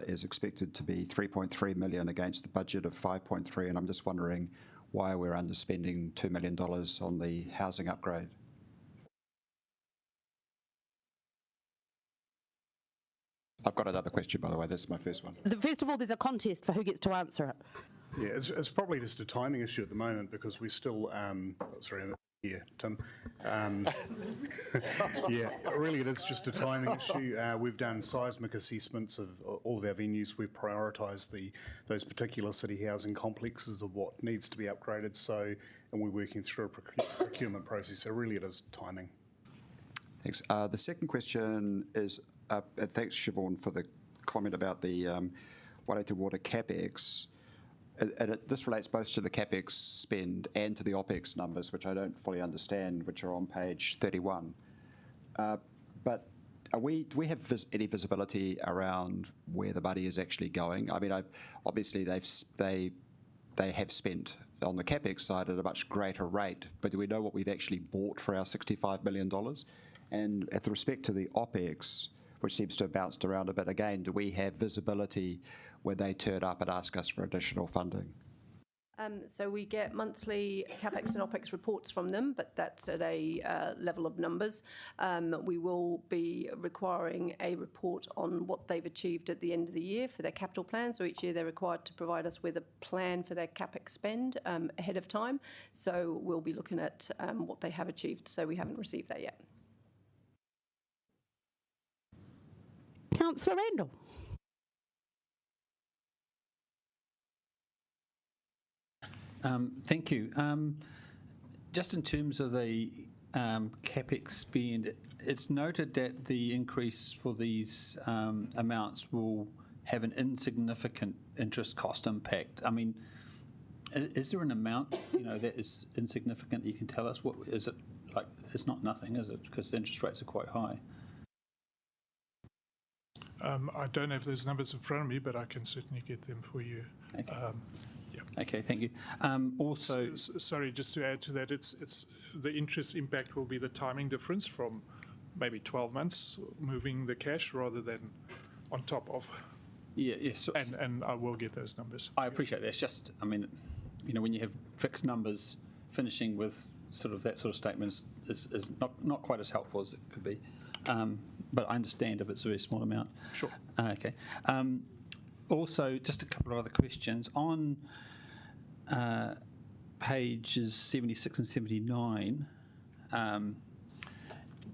is expected to be 3.3 million against the budget of 5.3, and I'm just wondering why we're underspending $2 million on the housing upgrade. I've got another question, by the way. That's my first one. First of all, there's a contest for who gets to answer it. Yeah, it's probably just a timing issue at the moment because we're still, sorry, yeah, Tim. Yeah, really it is just a timing issue. We've done seismic assessments of all of our venues. We've prioritised those particular city housing complexes of what needs to be upgraded. So, and we're working through a procurement process. So really it is timing. Thanks. The second question is, thanks Siobhan for the comment about the Wellington Water CapEx. This relates both to the CapEx spend and to the OpEx numbers, which I don't fully understand, which are on page 31. But do we have any visibility around where the money is actually going? I mean, obviously they have spent on the CapEx side at a much greater rate, but do we know what we've actually bought for our $65 million? And with respect to the OpEx, which seems to have bounced around a bit again, do we have visibility when they turn up and ask us for additional funding? So we get monthly CapEx and OpEx reports from them, but that's at a level of numbers. We will be requiring a report on what they've achieved at the end of the year for their capital plan. So each year they're required to provide us with a plan for their CapEx spend ahead of time. So we'll be looking at what they have achieved. So we haven't received that yet. Councillor Randall. Thank you. Just in terms of the CapEx spend, it's noted that the increase for these amounts will have an insignificant interest cost impact. I mean, is there an amount, that is insignificant that you can tell us? What is it like? It's not nothing, is it? Because the interest rates are quite high. I don't have those numbers in front of me, but I can certainly get them for you. Okay. Okay, thank you. Also, sorry, just to add to that, it's the interest impact will be the timing difference from maybe 12 months moving the cash rather than on top of. Yeah, yes. And I will get those numbers. I appreciate that. It's just, I mean, when you have fixed numbers, finishing with sort of that sort of statement is not quite as helpful as it could be. But I understand if it's a very small amount. Sure. Okay. Also, just a couple of other questions. On pages 76 and 79,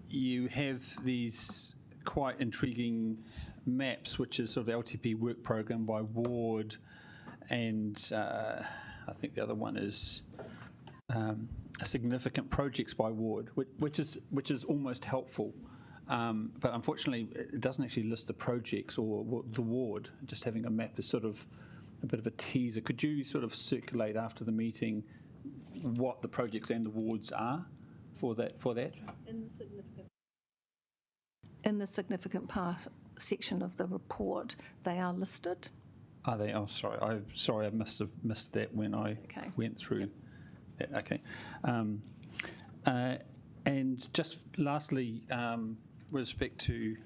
you have these quite intriguing maps, which is sort of the LTP work program by ward, and I think the other one is significant projects by ward, which is almost helpful. But unfortunately, it doesn't actually list the projects or the ward. Just having a map is sort of a bit of a teaser. Could you sort of circulate after the meeting what the projects and the wards are for that? In the significant part section of the report, they are listed. Are they? Oh, sorry. I must have missed that when I went through. Yep. That. Okay. And just lastly, with respect to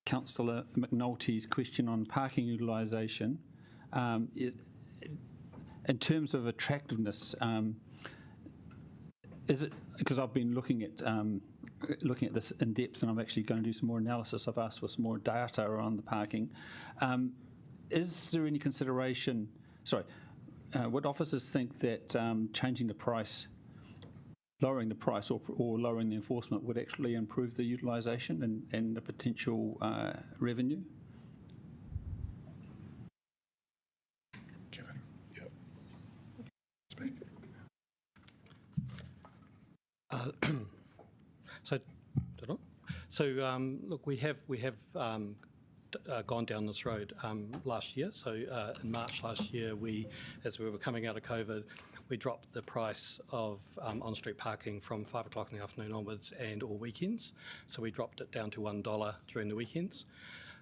Councillor McNulty's question on parking utilisation, in terms of attractiveness, is it, because I've been looking at this in depth, and I'm actually going to do some more analysis. I've asked for some more data around the parking. Is there any consideration? Sorry, would officers think that changing the price, lowering the price, or lowering the enforcement would actually improve the utilisation and the potential revenue? Kevin, yep. Look, we have gone down this road last year. So in March last year, as we were coming out of COVID, we dropped the price of on-street parking from 5 o'clock in the afternoon onwards and all weekends. So we dropped it down to $1 during the weekends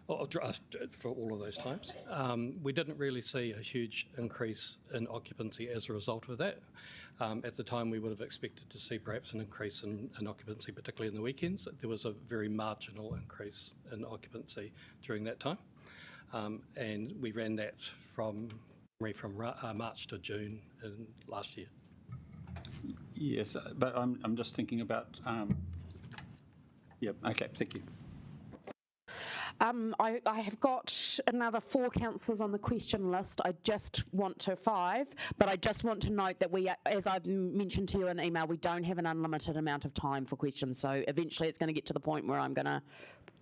for all of those times. We didn't really see a huge increase in occupancy as a result of that. At the time, we would have expected to see perhaps an increase in occupancy, particularly in the weekends. There was a very marginal increase in occupancy during that time. And we ran that from March to June in last year. Yes, but I'm just thinking about. Yep. Okay. Thank you. I have got another 4 councillors on the question list. I just want to 5, but I just want to note that we, as I've mentioned to you in the email, we don't have an unlimited amount of time for questions. So eventually it's going to get to the point where I'm going to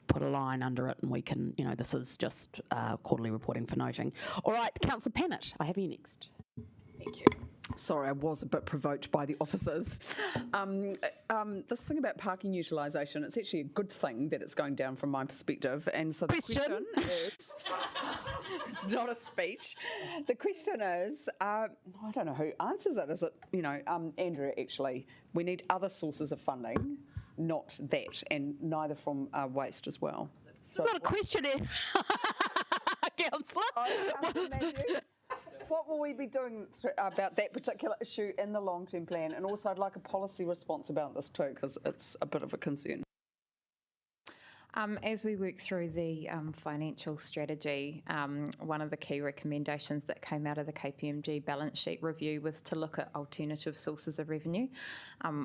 put a line under it and we can, this is just quarterly reporting for noting. All right, Councillor Pennant, I have you next. Thank you. Sorry, I was a bit provoked by the officers. This thing about parking utilisation, it's actually a good thing that it's going down from my perspective. And so the question is, it's not a speech. The question is, I don't know who answers it. Is it, Andrew, actually, we need other sources of funding, not that, and neither from waste as well. So not a question, Councillor. What will we be doing about that particular issue in the long-term plan? And also I'd like a policy response about this too, because it's a bit of a concern. As we work through the financial strategy, one of the key recommendations that came out of the KPMG balance sheet review was to look at alternative sources of revenue.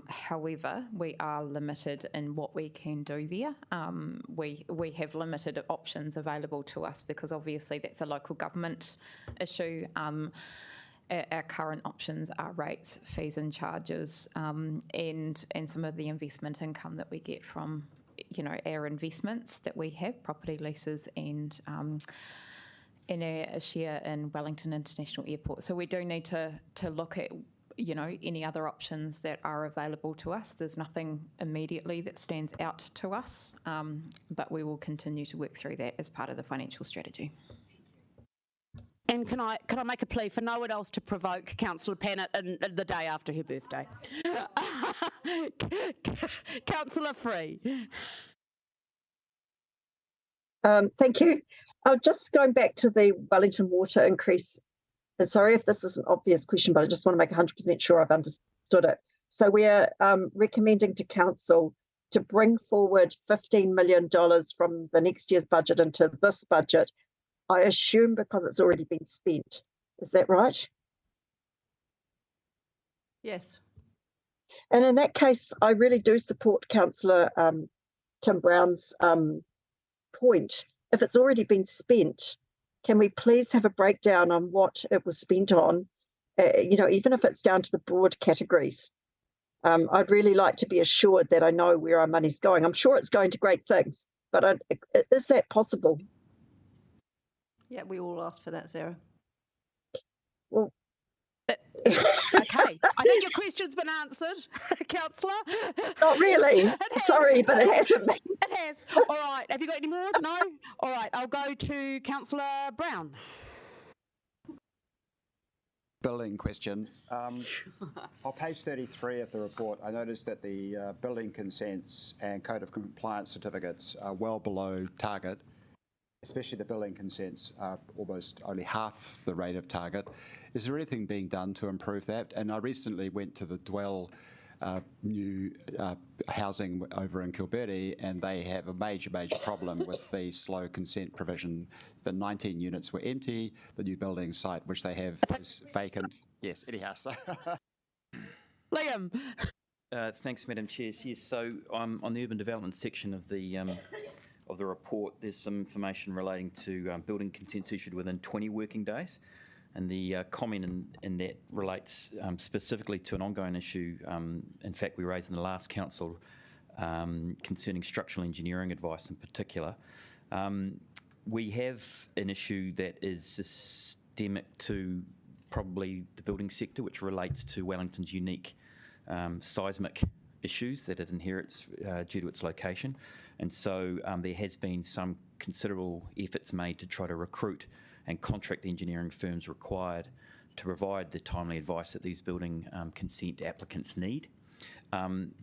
However, we are limited in what we can do there. We have limited options available to us because obviously that's a local government issue. Our current options are rates, fees and charges, and some of the investment income that we get from our investments that we have, property leases and our share in Wellington International Airport. So we do need to look at, any other options that are available to us. There's nothing immediately that stands out to us, but we will continue to work through that as part of the financial strategy. And can I make a plea for no one else to provoke Councillor Pennant in the day after her birthday? Councillor Free. Thank you. Just going back to the Wellington water increase. And sorry if this is an obvious question, but I just want to make 100% sure I've understood it. So we're recommending to Council to bring forward $15 million from the next year's budget into this budget. I assume because it's already been spent. Is that right? Yes. And in that case, I really do support Councillor Tim Brown's point. If it's already been spent, can we please have a breakdown on what it was spent on? Even if it's down to the broad categories. I'd really like to be assured that I know where our money's going. I'm sure it's going to great things, but is that possible? Yeah, we all asked for that, Sarah. Well, okay. I think your question's been answered, Councillor. Not really. Sorry, but it hasn't been. It has. All right. Have you got any more? No? All right. I'll go to Councillor Brown. Building question. On page 33 of the report, I noticed that the building consents and code of compliance certificates are well below target. Especially the building consents are almost only half the rate of target. Is there anything being done to improve that? And I recently went to the Dwell new housing over in Kilberty, and they have a major problem with the slow consent provision. The 19 units were empty. The new building site, which they have, is vacant. Yes, anyhow. So Liam. Thanks, Madam Chair. Yes, so on the urban development section of the report, there's some information relating to building consents issued within 20 working days. And the comment in that relates specifically to an ongoing issue, in fact, we raised in the last council concerning structural engineering advice in particular. We have an issue that is systemic to probably the building sector, which relates to Wellington's unique seismic issues that it inherits due to its location. And so there has been some considerable efforts made to try to recruit and contract the engineering firms required to provide the timely advice that these building consent applicants need.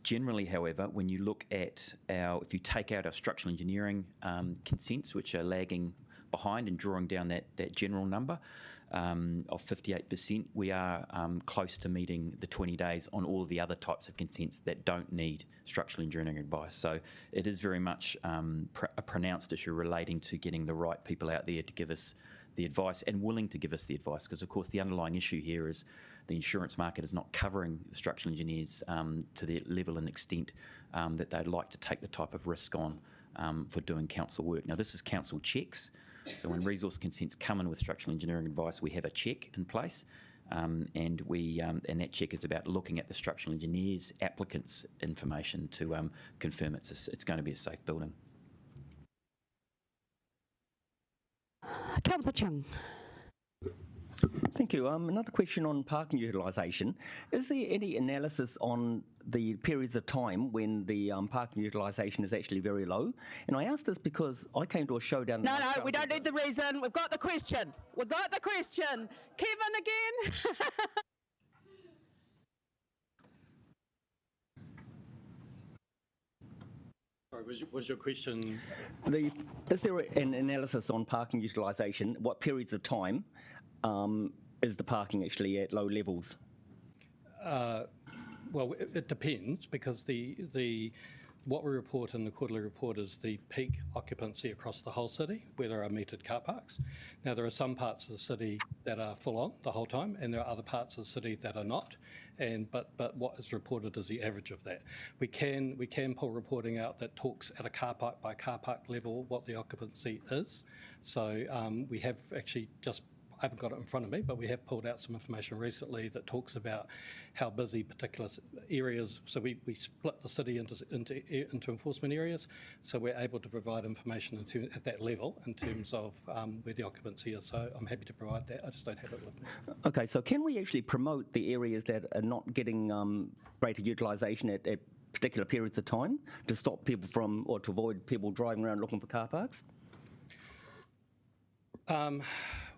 Generally, however, when you look at if you take out our structural engineering consents, which are lagging behind and drawing down that general number of 58%, we are close to meeting the 20 days on all of the other types of consents that don't need structural engineering advice. So it is very much a pronounced issue relating to getting the right people out there to give us the advice and willing to give us the advice, because of course the underlying issue here is the insurance market is not covering structural engineers to the level and extent that they'd like to take the type of risk on for doing council work. Now this is council checks, so when resource consents come in with structural engineering advice, we have a check in place, and that check is about looking at the structural engineers applicants' information to confirm it's going to be a safe building. Councillor Chung. Thank you. Another question on parking utilisation. Is there any analysis on the periods of time when the parking utilisation is actually very low? And I ask this because I came to a show down... No, we don't need the reason. We've got the question. We've got the question. Kevin again. Sorry, was your question... Is there an analysis on parking utilisation? What periods of time is the parking actually at low levels? Well, it depends, because what we report in the quarterly report is the peak occupancy across the whole city, where there are metered car parks. Now, there are some parts of the city that are full on the whole time, and there are other parts of the city that are not. But what is reported is the average of that. We can pull reporting out that talks at a car park by car park level what the occupancy is. So we have actually just, I haven't got it in front of me, but we have pulled out some information recently that talks about how busy particular areas. So we split the city into enforcement areas. So we're able to provide information at that level in terms of where the occupancy is. So I'm happy to provide that. I just don't have it with me. Okay, so can we actually promote the areas that are not getting greater utilisation at particular periods of time to stop people from, or to avoid people driving around looking for car parks?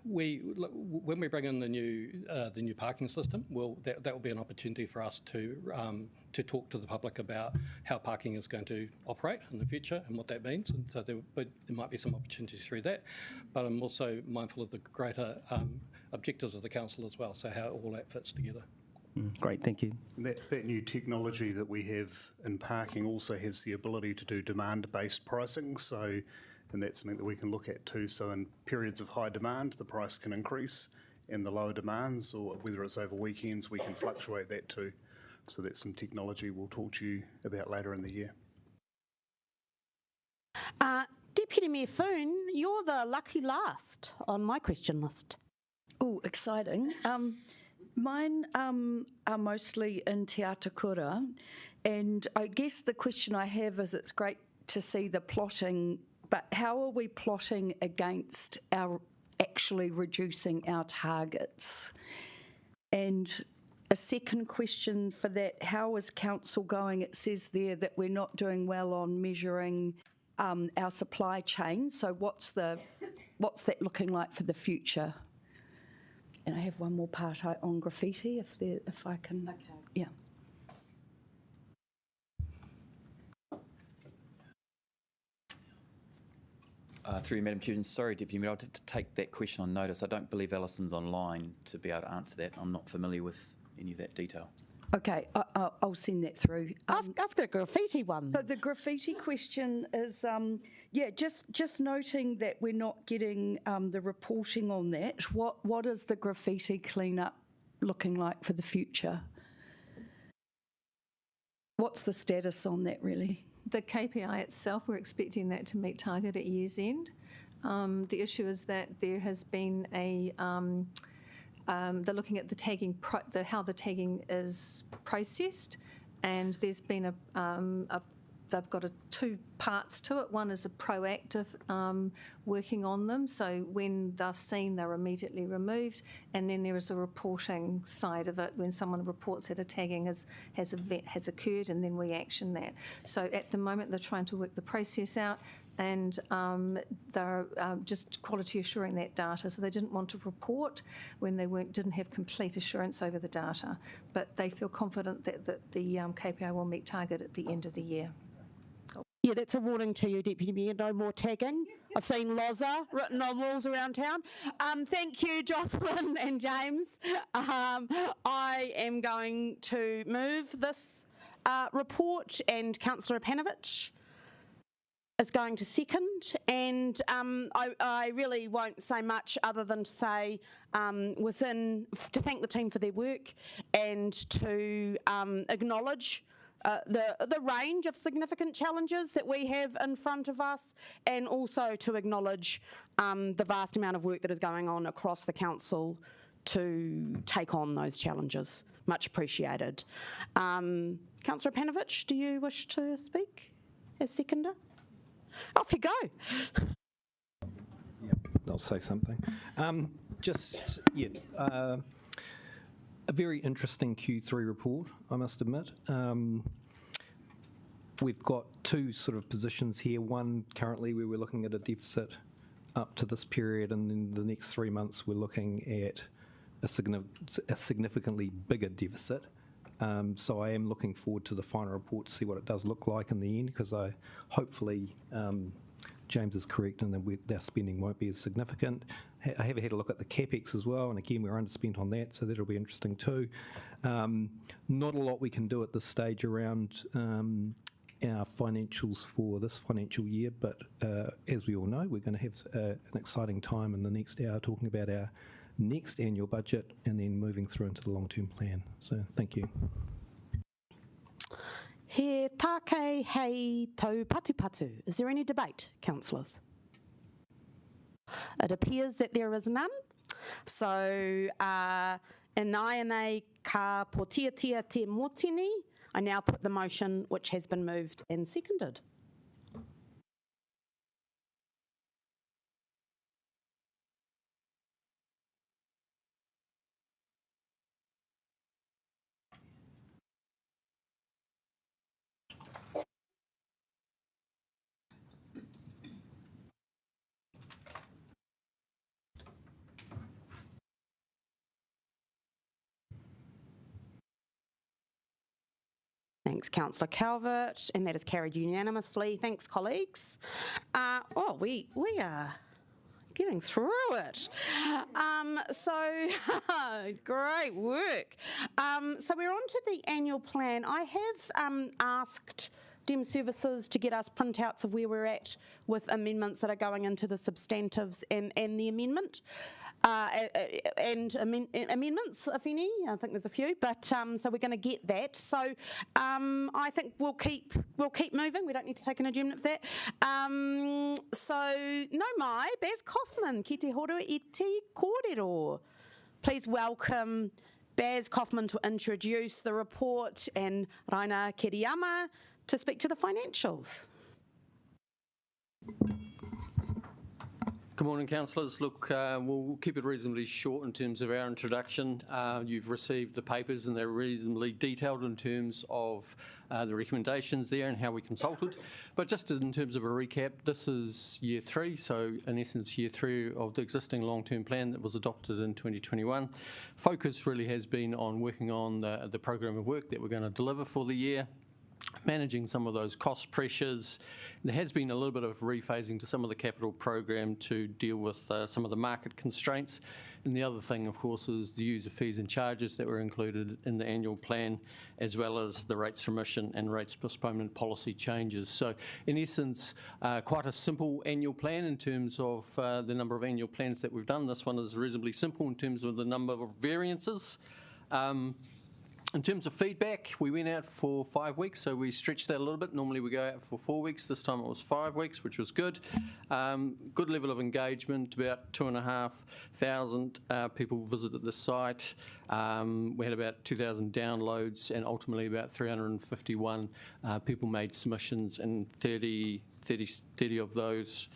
When we bring in the new parking system, that will be an opportunity for us to talk to the public about how parking is going to operate in the future and what that means. And so there might be some opportunities through that. But I'm also mindful of the greater objectives of the council as well. So how all that fits together. Great, thank you. That new technology that we have in parking also has the ability to do demand-based pricing. And that's something that we can look at too. So in periods of high demand, the price can increase, and the lower demands, or whether it's over weekends, we can fluctuate that too. So that's some technology we'll talk to you about later in the year. Deputy Mayor Foon, you're the lucky last on my question list. Oh, exciting. Mine are mostly in Te Atakura, and I guess the question I have is, it's great to see the plotting, but how are we plotting against our actually reducing our targets? And a second question for that, how is council going? It says there that we're not doing well on measuring our supply chain. So what's that looking like for the future? And I have one more part on graffiti, if I can. Okay. Yeah. Through you, Madam Chair, sorry, Deputy Mayor, I'll have to take that question on notice. I don't believe Alison's online to be able to answer that. I'm not familiar with any of that detail. Okay, I'll send that through. Ask the graffiti one. So the graffiti question is, just noting that we're not getting the reporting on that. What is the graffiti cleanup looking like for the future? What's the status on that, really? The KPI itself, we're expecting that to meet target at year's end. The issue is that there has been they're looking at the tagging, how the tagging is processed, and there's been they've got two parts to it. One is a proactive working on them, so when they're seen, they're immediately removed, and then there is a reporting side of it when someone reports that a tagging has occurred, and then we action that. So at the moment, they're trying to work the process out, and they're just quality assuring that data. So they didn't want to report when they didn't have complete assurance over the data, but they feel confident that the KPI will meet target at the end of the year. Yeah, that's a warning to you, Deputy Mayor. No more tagging. I've seen Loza written on walls around town. Thank you, Jocelyn and James. I am going to move this report, and Councillor Panovich is going to second, and I really won't say much other than to say to thank the team for their work and to acknowledge the range of significant challenges that we have in front of us, and also to acknowledge the vast amount of work that is going on across the council to take on those challenges. Much appreciated. Councillor Panovich, do you wish to speak as seconder? Off you go. I'll say something. A very interesting Q3 report, I must admit. We've got two sort of positions here. One, currently we were looking at a deficit up to this period, and then the next 3 months we're looking at a significantly bigger deficit. So I am looking forward to the final report to see what it does look like in the end, because hopefully James is correct and that their spending won't be as significant. I have had a look at the CapEx as well, and again we're underspent on that, so that'll be interesting too. Not a lot we can do at this stage around our financials for this financial year, but as we all know, we're going to have an exciting time in the next hour talking about our next annual budget and then moving through into the long-term plan. So thank you. He take hei tau patu. Is there any debate, councillors? It appears that there is none. So, enai ka potiatia te motini, I now put the motion which has been moved and seconded. Thanks, Councillor Calvert, and that is carried unanimously. Thanks, colleagues. We are getting through it. Great work. So we're on to the annual plan. I have asked Dem Services to get us printouts of where we're at with amendments that are going into the substantives and the amendment. Amendments, if any. I think there's a few, but so we're going to get that. So I think we'll keep moving. We don't need to take an adjournment for that. So no mai, Baz Kaufman, ki te horo I te kōrero. Please welcome Baz Kaufman to introduce the report and Raina Kiriyama to speak to the financials. Good morning, councillors. Look, we'll keep it reasonably short in terms of our introduction. You've received the papers and they're reasonably detailed in terms of the recommendations there and how we consulted. But just in terms of a recap, this is year 3, so in essence year 3 of the existing long-term plan that was adopted in 2021. Focus really has been on working on the program of work that we're going to deliver for the year, managing some of those cost pressures. There has been a little bit of rephasing to some of the capital program to deal with some of the market constraints. And the other thing, of course, is the user fees and charges that were included in the annual plan, as well as the rates remission and rates postponement policy changes. So in essence, quite a simple annual plan in terms of the number of annual plans that we've done. This one is reasonably simple in terms of the number of variances. In terms of feedback, we went out for 5 weeks, so we stretched that a little bit. Normally we go out for 4 weeks. This time it was 5 weeks, which was good. Good level of engagement, about 2,500 people visited the site. We had about 2,000 downloads and ultimately about 351 people made submissions, and 36 of those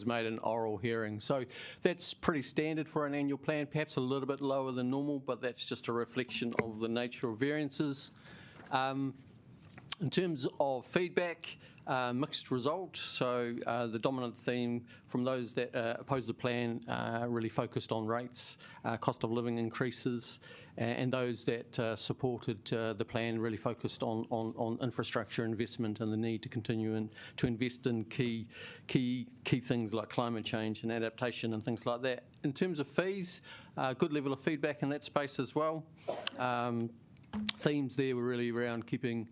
made an oral hearing. So that's pretty standard for an annual plan, perhaps a little bit lower than normal, but that's just a reflection of the nature of variances. In terms of feedback, mixed result. So the dominant theme from those that opposed the plan really focused on rates, cost of living increases, and those that supported the plan really focused on infrastructure investment and the need to continue to invest in key things like climate change and adaptation and things like that. In terms of fees, good level of feedback in that space as well. Themes there were really around keeping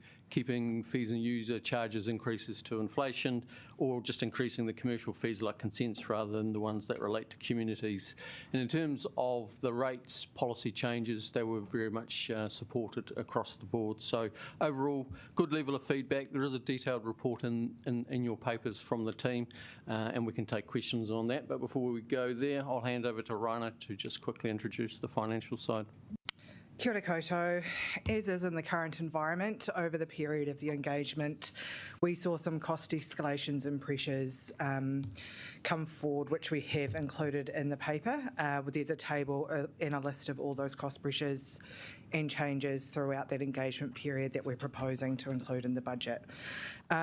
fees and user charges increases to inflation, or just increasing the commercial fees like consents rather than the ones that relate to communities. And in terms of the rates policy changes, they were very much supported across the board. So overall, good level of feedback. There is a detailed report in your papers from the team, and we can take questions on that. But before we go there, I'll hand over to Raina to just quickly introduce the financial side. Kia ora koutou. As is in the current environment, over the period of the engagement, we saw some cost escalations and pressures come forward, which we have included in the paper. There's a table and a list of all those cost pressures and changes throughout that engagement period that we're proposing to include in the budget.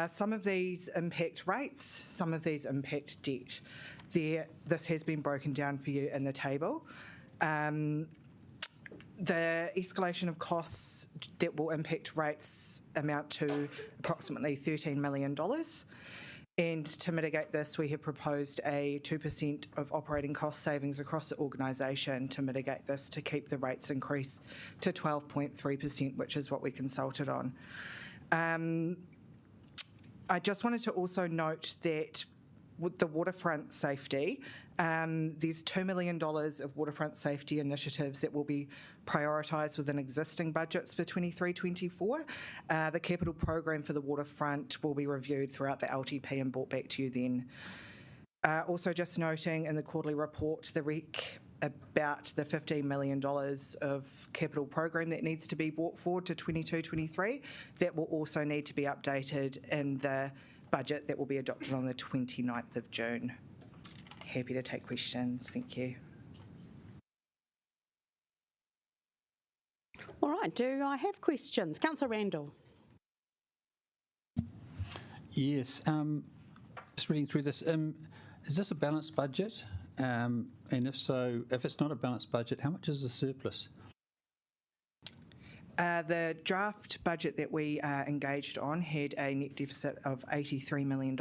Some of these impact rates, some of these impact debt. This has been broken down for you in the table. The escalation of costs that will impact rates amount to approximately $13 million. And to mitigate this, we have proposed a 2% of operating cost savings across the organisation to mitigate this, to keep the rates increase to 12.3%, which is what we consulted on. I just wanted to also note that with the waterfront safety, there's $2 million of waterfront safety initiatives that will be prioritised within existing budgets for 23-24. The capital program for the waterfront will be reviewed throughout the LTP and brought back to you then. Also just noting in the quarterly report, the REC about the $15 million of capital program that needs to be brought forward to 22-23. That will also need to be updated in the budget that will be adopted on the 29th of June. Happy to take questions. Thank you. All right, do I have questions? Councillor Randall. Yes, just reading through this. Is this a balanced budget? And if so, if it's not a balanced budget, how much is the surplus? The draft budget that we engaged on had a net deficit of $83 million,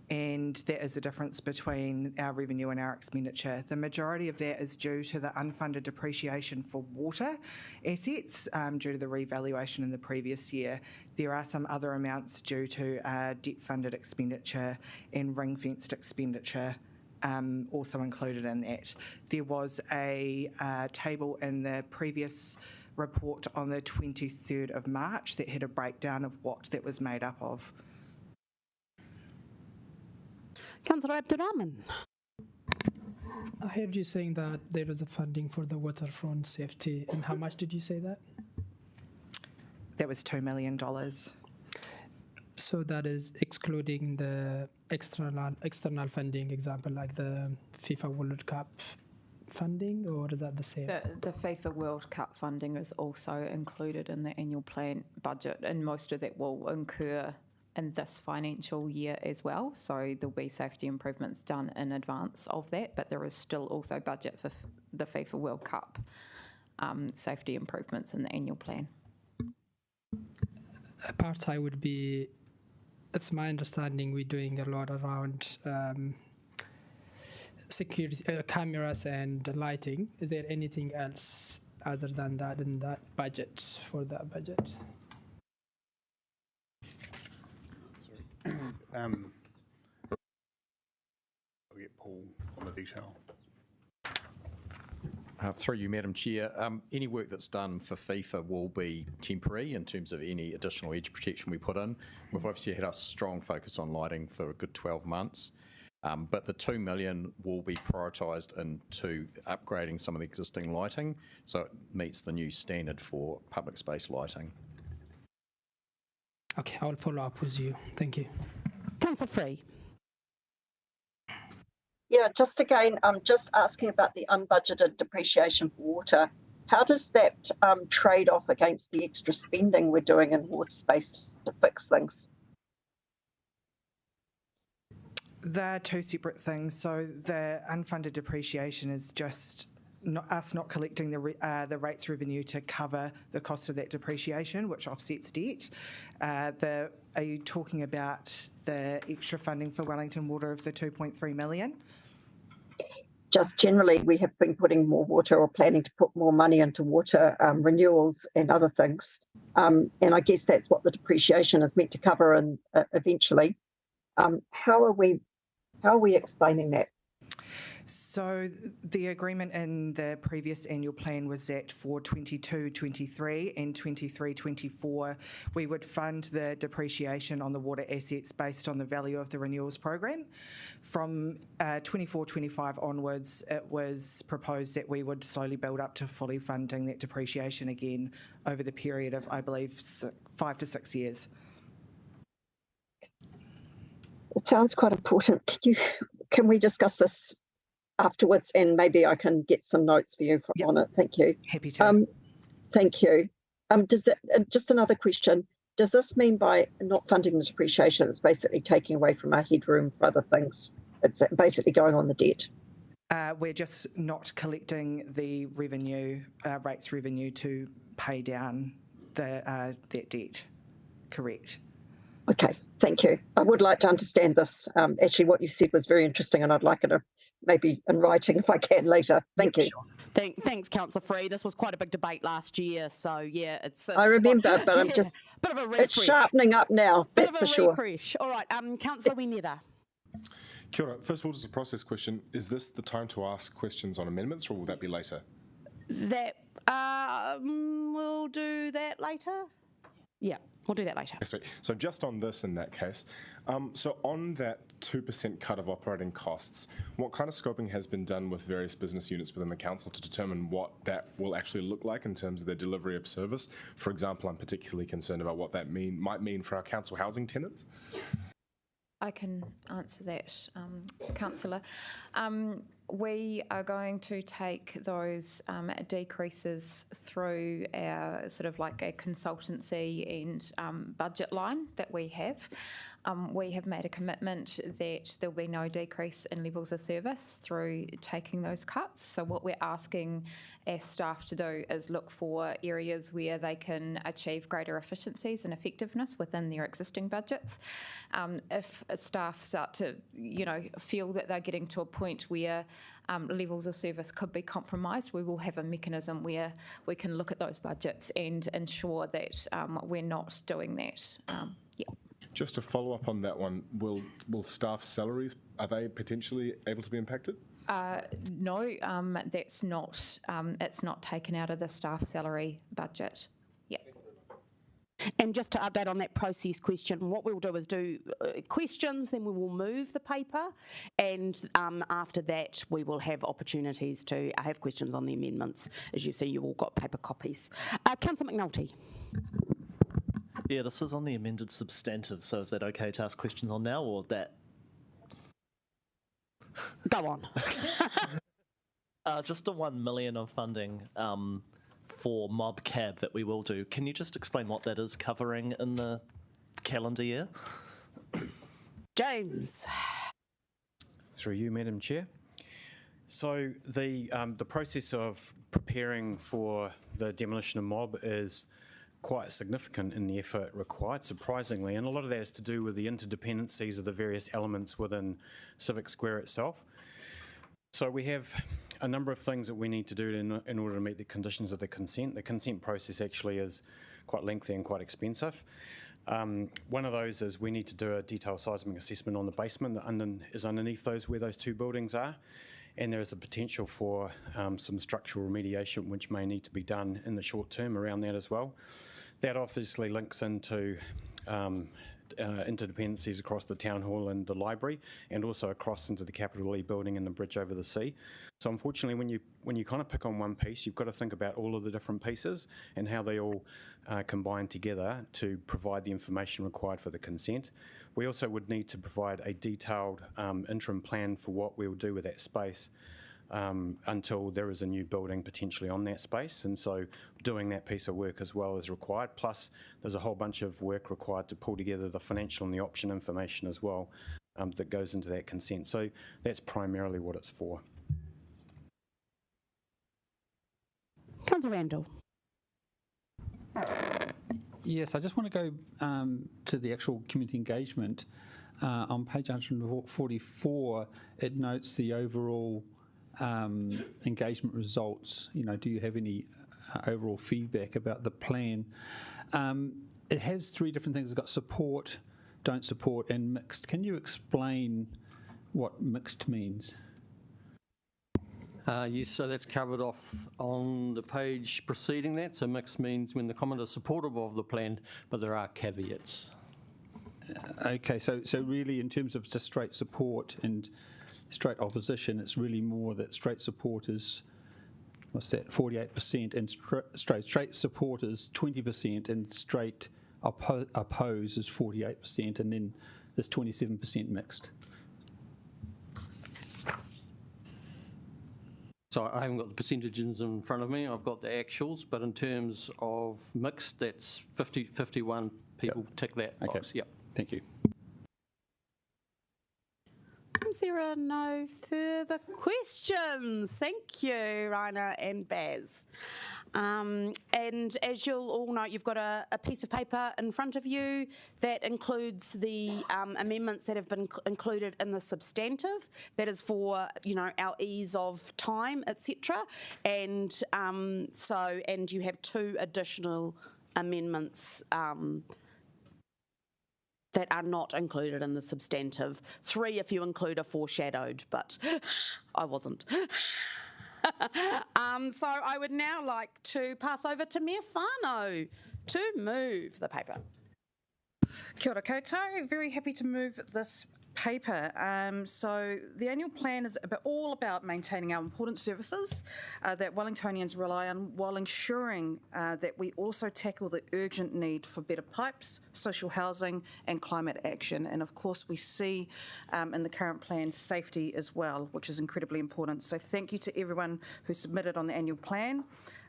and that is the difference between our revenue and our expenditure. The majority of that is due to the unfunded depreciation for water assets due to the revaluation in the previous year. There are some other amounts due to debt-funded expenditure and ring-fenced expenditure also included in that. There was a table in the previous report on the 23rd of March that had a breakdown of what that was made up of. Councillor Abdurrahman. I heard you saying that there was a funding for the waterfront safety, and how much did you say that? That was $2 million. So that is excluding the external funding, example like the FIFA World Cup funding, or is that the same? The FIFA World Cup funding is also included in the annual plan budget, and most of that will incur in this financial year as well. So there'll be safety improvements done in advance of that, but there is still also budget for the FIFA World Cup safety improvements in the annual plan. A part I would be, it's my understanding we're doing a lot around security cameras and lighting. Is there anything else other than that in that budget, for that budget? I'll get Paul on the detail. Through you, Madam Chair, any work that's done for FIFA will be temporary in terms of any additional edge protection we put in. We've obviously had a strong focus on lighting for a good 12 months, but the $2 million will be prioritised into upgrading some of the existing lighting so it meets the new standard for public space lighting. Okay, I'll follow up with you. Thank you. Councillor Free. Yeah, just again, I'm just asking about the unbudgeted depreciation for water. How does that trade off against the extra spending we're doing in water space to fix things? They're two separate things. So the unfunded depreciation is just us not collecting the rates revenue to cover the cost of that depreciation, which offsets debt. Are you talking about the extra funding for Wellington Water of the $2.3 million? Just generally, we have been putting more water or planning to put more money into water renewals and other things. And I guess that's what the depreciation is meant to cover eventually. How are we explaining that? So the agreement in the previous annual plan was that for 22-23 and 23-24, we would fund the depreciation on the water assets based on the value of the renewals program. From 24-25 onwards, it was proposed that we would slowly build up to fully funding that depreciation again over the period of, I believe, 5 to 6 years. It sounds quite important. Can we discuss this afterwards, and maybe I can get some notes for you on it? Thank you. Happy to. Thank you. Just another question. Does this mean by not funding the depreciation, it's basically taking away from our headroom for other things? It's basically going on the debt. We're just not collecting the revenue, rates revenue to pay down that debt. Correct. Okay, thank you. I would like to understand this. Actually, what you said was very interesting, and I'd like it maybe in writing if I can later. Thank you. Sure. Thanks, Councillor Free. This was quite a big debate last year, so yeah, it's I remember, but I'm just bit of a refresh. It's sharpening up now. That's for sure. Refresh. All right, Councillor Wineta. Kia ora. First of all, just a process question. Is this the time to ask questions on amendments, or will that be later? That we'll do that later. Yeah, we'll do that later. Yes, sweet. So just on this in that case, so on that 2% cut of operating costs, what kind of scoping has been done with various business units within the council to determine what that will actually look like in terms of their delivery of service? For example, I'm particularly concerned about what that might mean for our council housing tenants. I can answer that, Councillor. We are going to take those decreases through our sort of like a consultancy and budget line that we have. We have made a commitment that there'll be no decrease in levels of service through taking those cuts. So what we're asking our staff to do is look for areas where they can achieve greater efficiencies and effectiveness within their existing budgets. If staff start to, feel that they're getting to a point where levels of service could be compromised, we will have a mechanism where we can look at those budgets and ensure that we're not doing that. Just to follow up on that one, will staff salaries, are they potentially able to be impacted? No, that's not. It's not taken out of the staff salary budget. Yeah. And just to update on that process question, what we'll do is do questions, then we will move the paper, and after that we will have opportunities to have questions on the amendments. As you see, you've all got paper copies. Councillor McNulty. Yeah, this is on the amended substantive, so is that okay to ask questions on now, or that? Go on. Just the 1 million of funding for mob cab that we will do. Can you just explain what that is covering in the calendar year? James. Through you, Madam Chair. So the process of preparing for the demolition of mob is quite significant in the effort required, surprisingly, and a lot of that is to do with the interdependencies of the various elements within Civic Square itself. So we have a number of things that we need to do in order to meet the conditions of the consent. The consent process actually is quite lengthy and quite expensive. One of those is we need to do a detailed seismic assessment on the basement that is underneath where those two buildings are, and there is a potential for some structural remediation which may need to be done in the short term around that as well. That obviously links into interdependencies across the town hall and the library, and also across into the Capitol E building and the bridge over the sea. So unfortunately, when you kind of pick on one piece, you've got to think about all of the different pieces and how they all combine together to provide the information required for the consent. We also would need to provide a detailed interim plan for what we will do with that space until there is a new building potentially on that space, and so doing that piece of work as well is required. Plus there's a whole bunch of work required to pull together the financial and the option information as well that goes into that consent. So that's primarily what it's for. Councillor Randall. Yes, I just want to go to the actual community engagement. On page 144, it notes the overall engagement results. Do you have any overall feedback about the plan? It has 3 different things. It's got support, don't support, and mixed. Can you explain what mixed means? Yes, so that's covered off on the page preceding that. So mixed means when the comment is supportive of the plan, but there are caveats. Okay, so really in terms of just straight support and straight opposition, it's really more that straight support is, what's that, 48%, and straight support is 20%, and straight oppose is 48%, and then there's 27% mixed. So I haven't got the percentages in front of me, I've got the actuals, but in terms of mixed, that's 51 people tick that box. Yep. Thank you. Seems there are no further questions. Thank you, Raina and Baz. And as you'll all know, you've got a piece of paper in front of you that includes the amendments that have been included in the substantive. That is for, you know, our ease of time, etc. And and you have 2 additional amendments that are not included in the substantive. 3 if you include a foreshadowed, but I wasn't. So I would now like to pass over to Mayor Whānau to move the paper. Kia ora koutou, very happy to move this paper. So the annual plan is all about maintaining our important services that Wellingtonians rely on, while ensuring that we also tackle the urgent need for better pipes, social housing and climate action. And of course we see in the current plan safety as well, which is incredibly important. So thank you to everyone who submitted on the annual plan.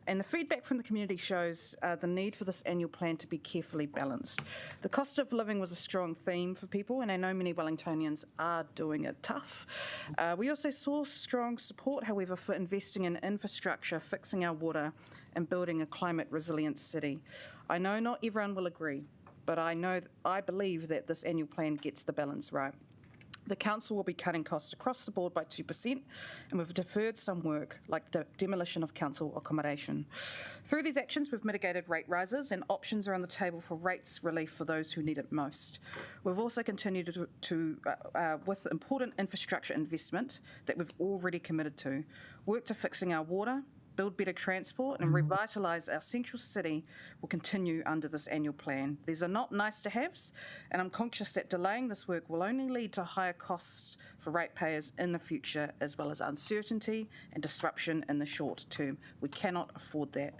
And the feedback from the community shows the need for this annual plan to be carefully balanced. The cost of living was a strong theme for people, and I know many Wellingtonians are doing it tough. We also saw strong support, however, for investing in infrastructure, fixing our water, and building a climate resilient city. I know not everyone will agree, but I believe that this annual plan gets the balance right. The council will be cutting costs across the board by 2%, and we've deferred some work like the demolition of council accommodation. Through these actions, we've mitigated rate rises, and options are on the table for rates relief for those who need it most. We've also continued with important infrastructure investment that we've already committed to, work to fixing our water, build better transport and revitalise our central city will continue under this annual plan. These are not nice to haves, and I'm conscious that delaying this work will only lead to higher costs for ratepayers in the future, as well as uncertainty and disruption in the short term. We cannot afford that.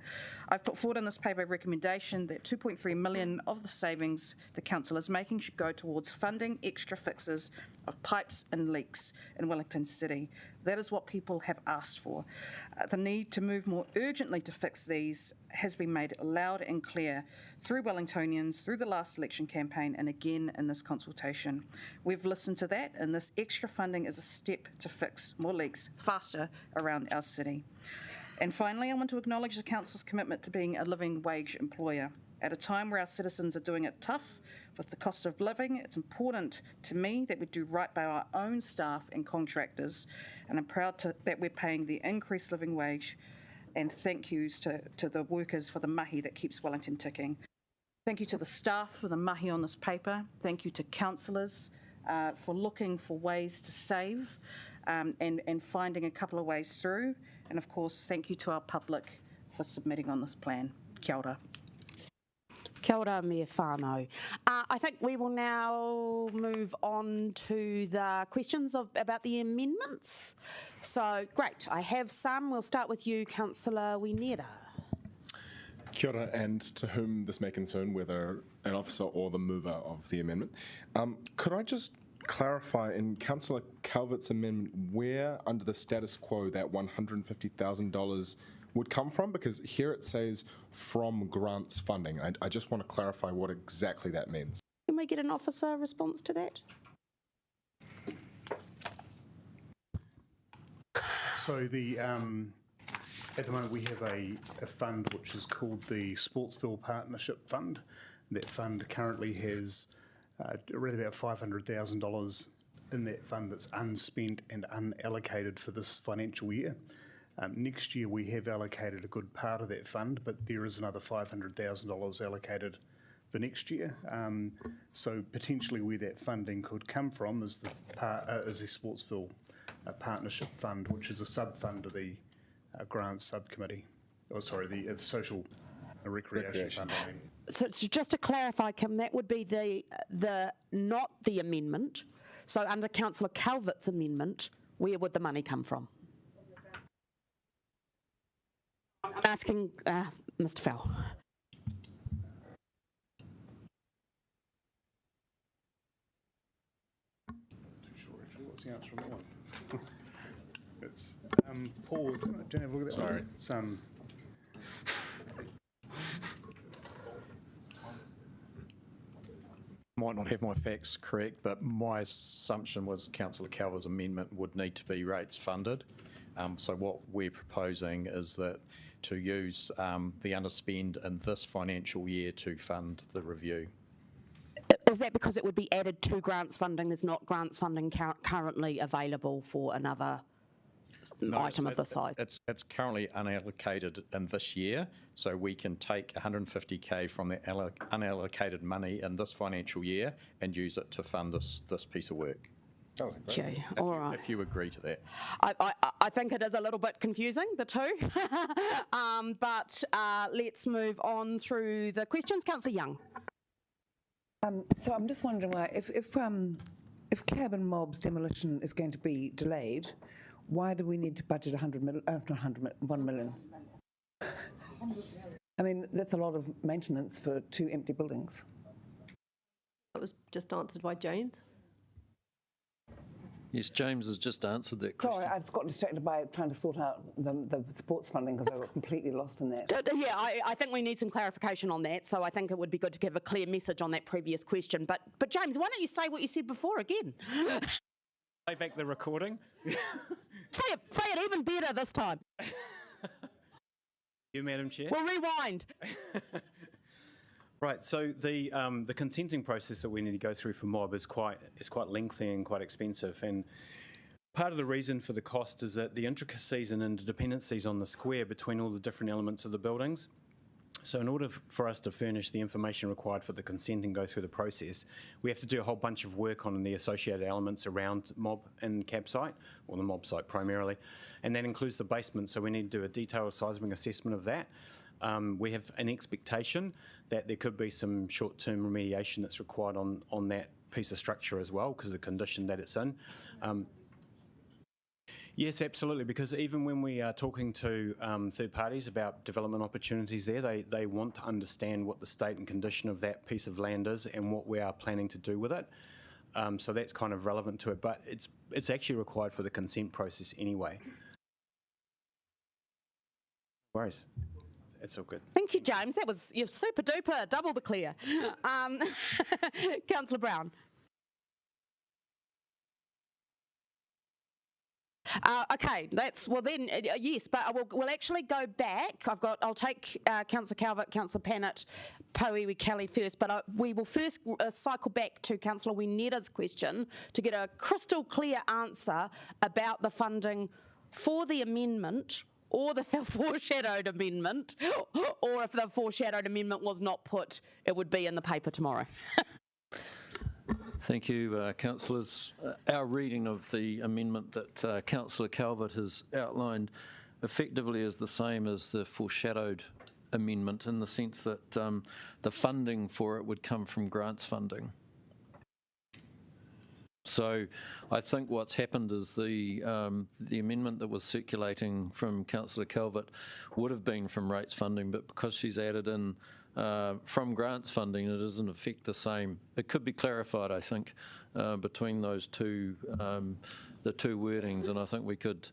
I've put forward in this paper a recommendation that 2.3 million of the savings the council is making should go towards funding extra fixes of pipes and leaks in Wellington City. That is what people have asked for. The need to move more urgently to fix these has been made loud and clear through Wellingtonians, through the last election campaign, and again in this consultation. We've listened to that, and this extra funding is a step to fix more leaks faster around our city. And finally, I want to acknowledge the council's commitment to being a living wage employer. At a time where our citizens are doing it tough with the cost of living, it's important to me that we do right by our own staff and contractors, and I'm proud that we're paying the increased living wage, and thank yous to the workers for the mahi that keeps Wellington ticking. Thank you to the staff for the mahi on this paper. Thank you to councillors for looking for ways to save and finding a couple of ways through. And of course, thank you to our public for submitting on this plan. Kia ora. Kia ora, Mayor Whānau. I think we will now move on to the questions about the amendments. So, great, I have some. We'll start with you, Councillor Winera. Kia ora, and to whom this may concern, whether an officer or the mover of the amendment. Could I just clarify in Councillor Calvert's amendment where under the status quo that $150,000 would come from? Because here it says from grants funding. I just want to clarify what exactly that means. Can we get an officer response to that? So at the moment we have a fund which is called the Sportsville Partnership Fund. That fund currently has around about $500,000 in that fund that's unspent and unallocated for this financial year. Next year we have allocated a good part of that fund, but there is another $500,000 allocated for next year. So potentially where that funding could come from is the Sportsville partnership fund, which is a sub-fund of the grants subcommittee. Oh, sorry, the social recreation fund. I mean. So just to clarify, Kim, that would be the not the amendment. So under Councillor Calvert's amendment, where would the money come from? I'm asking Mr. Fell. Too sure, actually. What's the answer on that one? It's Paul. Do you have a look at that? Sorry. One? It's might not have my facts correct, but my assumption was Councillor Calvert's amendment would need to be rates funded. So what we're proposing is that to use the underspend in this financial year to fund the review. Is that because it would be added to grants funding? There's not grants funding currently available for another item of this size? It's currently unallocated in this year, so we can take 150k from the unallocated money in this financial year and use it to fund this piece of work. Okay, all right. If you agree to that. I think it is a little bit confusing, the two. But let's move on through the questions. Councillor Young. So I'm just wondering why, if Cab and Mob's demolition is going to be delayed, why do we need to budget 1 million? I mean, that's a lot of maintenance for 2 empty buildings. That was just answered by James. Yes, James has just answered that question. Sorry, I just got distracted by trying to sort out the sports funding because I got completely lost in that. Yeah, I think we need some clarification on that, so I think it would be good to give a clear message on that previous question. But James, why don't you say what you said before again? Play back the recording. Say it even better this time. You, Madam Chair. We'll rewind. Right, so the consenting process that we need to go through for MOB is quite lengthy and quite expensive, and part of the reason for the cost is that the intricacies and interdependencies on the square between all the different elements of the buildings. So in order for us to furnish the information required for the consent and go through the process, we have to do a whole bunch of work on the associated elements around MOB and CAB site, or the MOB site primarily, and that includes the basement, so we need to do a detailed seismic assessment of that. We have an expectation that there could be some short-term remediation that's required on that piece of structure as well, because of the condition that it's in. Yes, absolutely, because even when we are talking to third parties about development opportunities there, they want to understand what the state and condition of that piece of land is and what we are planning to do with it. So that's kind of relevant to it, but it's actually required for the consent process anyway. No worries. It's all good. Thank you, James. That was super duper, double the clear. Councillor Brown. Okay, yes, but we'll actually go back. I'll take Councillor Calvert, Councillor Pannett, Pauiwi Kelly first, but we will first cycle back to Councillor Winetta's question to get a crystal clear answer about the funding for the amendment or the foreshadowed amendment, or if the foreshadowed amendment was not put, it would be in the paper tomorrow. Thank you, councillors. Our reading of the amendment that Councillor Calvert has outlined effectively is the same as the foreshadowed amendment, in the sense that the funding for it would come from grants funding. So I think what's happened is the amendment that was circulating from Councillor Calvert would have been from rates funding, but because she's added in from grants funding, it is in effect the same. It could be clarified, I think, between those two, the two wordings, and I think we could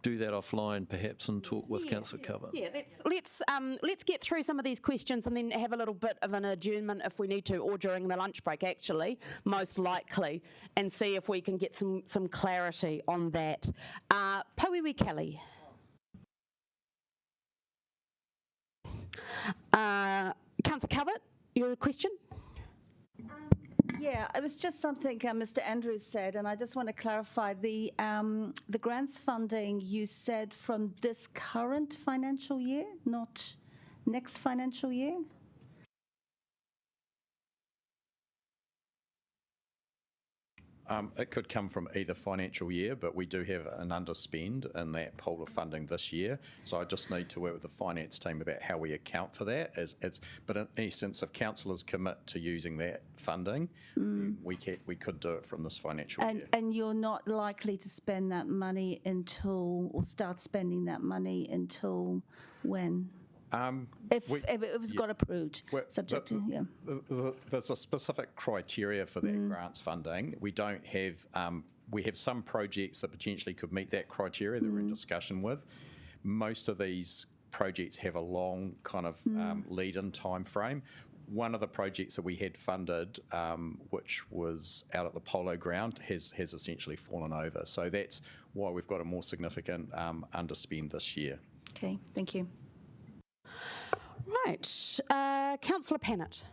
do that offline perhaps and talk with Councillor Calvert. Yeah, let's get through some of these questions and then have a little bit of an adjournment if we need to, or during the lunch break actually, most likely, and see if we can get some clarity on that. Pauiwi Kelly. Councillor Calvert, your question? Yeah, it was just something Mr. Andrews said, and I just want to clarify the grants funding. You said from this current financial year, not next financial year. It could come from either financial year, but we do have an underspend in that pool of funding this year. So I just need to work with the finance team about how we account for that. But in any sense, if councillors commit to using that funding, we could do it from this financial year. And you're not likely to spend that money until, or start spending that money until when? If it was got approved, subject to, There's a specific criteria for that grants funding. We don't have, we have some projects that potentially could meet that criteria that we're in discussion with. Most of these projects have a long kind of lead-in time frame. One of the projects that we had funded, which was out at the polo ground, has essentially fallen over. So that's why we've got a more significant underspend this year. Okay, thank you. Right, Councillor Pennant.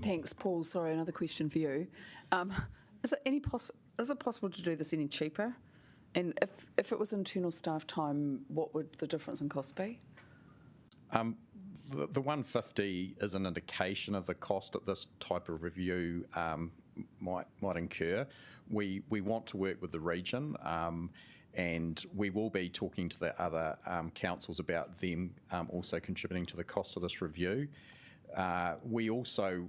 Thanks, Paul. Sorry, another question for you. Is it possible to do this any cheaper? And if it was internal staff time, what would the difference in cost be? The 150 is an indication of the cost that this type of review might incur. We want to work with the region. And we will be talking to the other councils about them also contributing to the cost of this review. We also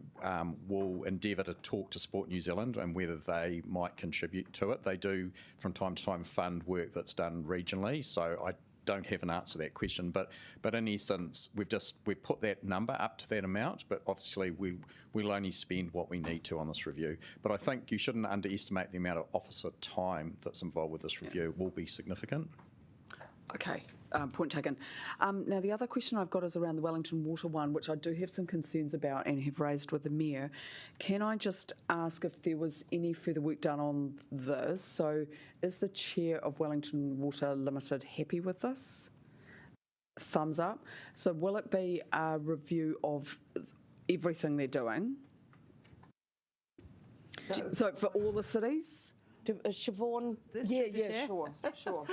will endeavour to talk to Sport New Zealand and whether they might contribute to it. They do from time to time fund work that's done regionally, so I don't have an answer to that question. But in essence, we've put that number up to that amount, but obviously we'll only spend what we need to on this review. But I think you shouldn't underestimate the amount of officer time that's involved with this review. It will be significant. Okay, point taken. Now, the other question I've got is around the Wellington Water one, which I do have some concerns about and have raised with the Mayor. Can I just ask if there was any further work done on this? So is the Chair of Wellington Water Limited happy with this? Thumbs up. So will it be a review of everything they're doing? No. So for all the cities? Siobhan? Yeah, sure.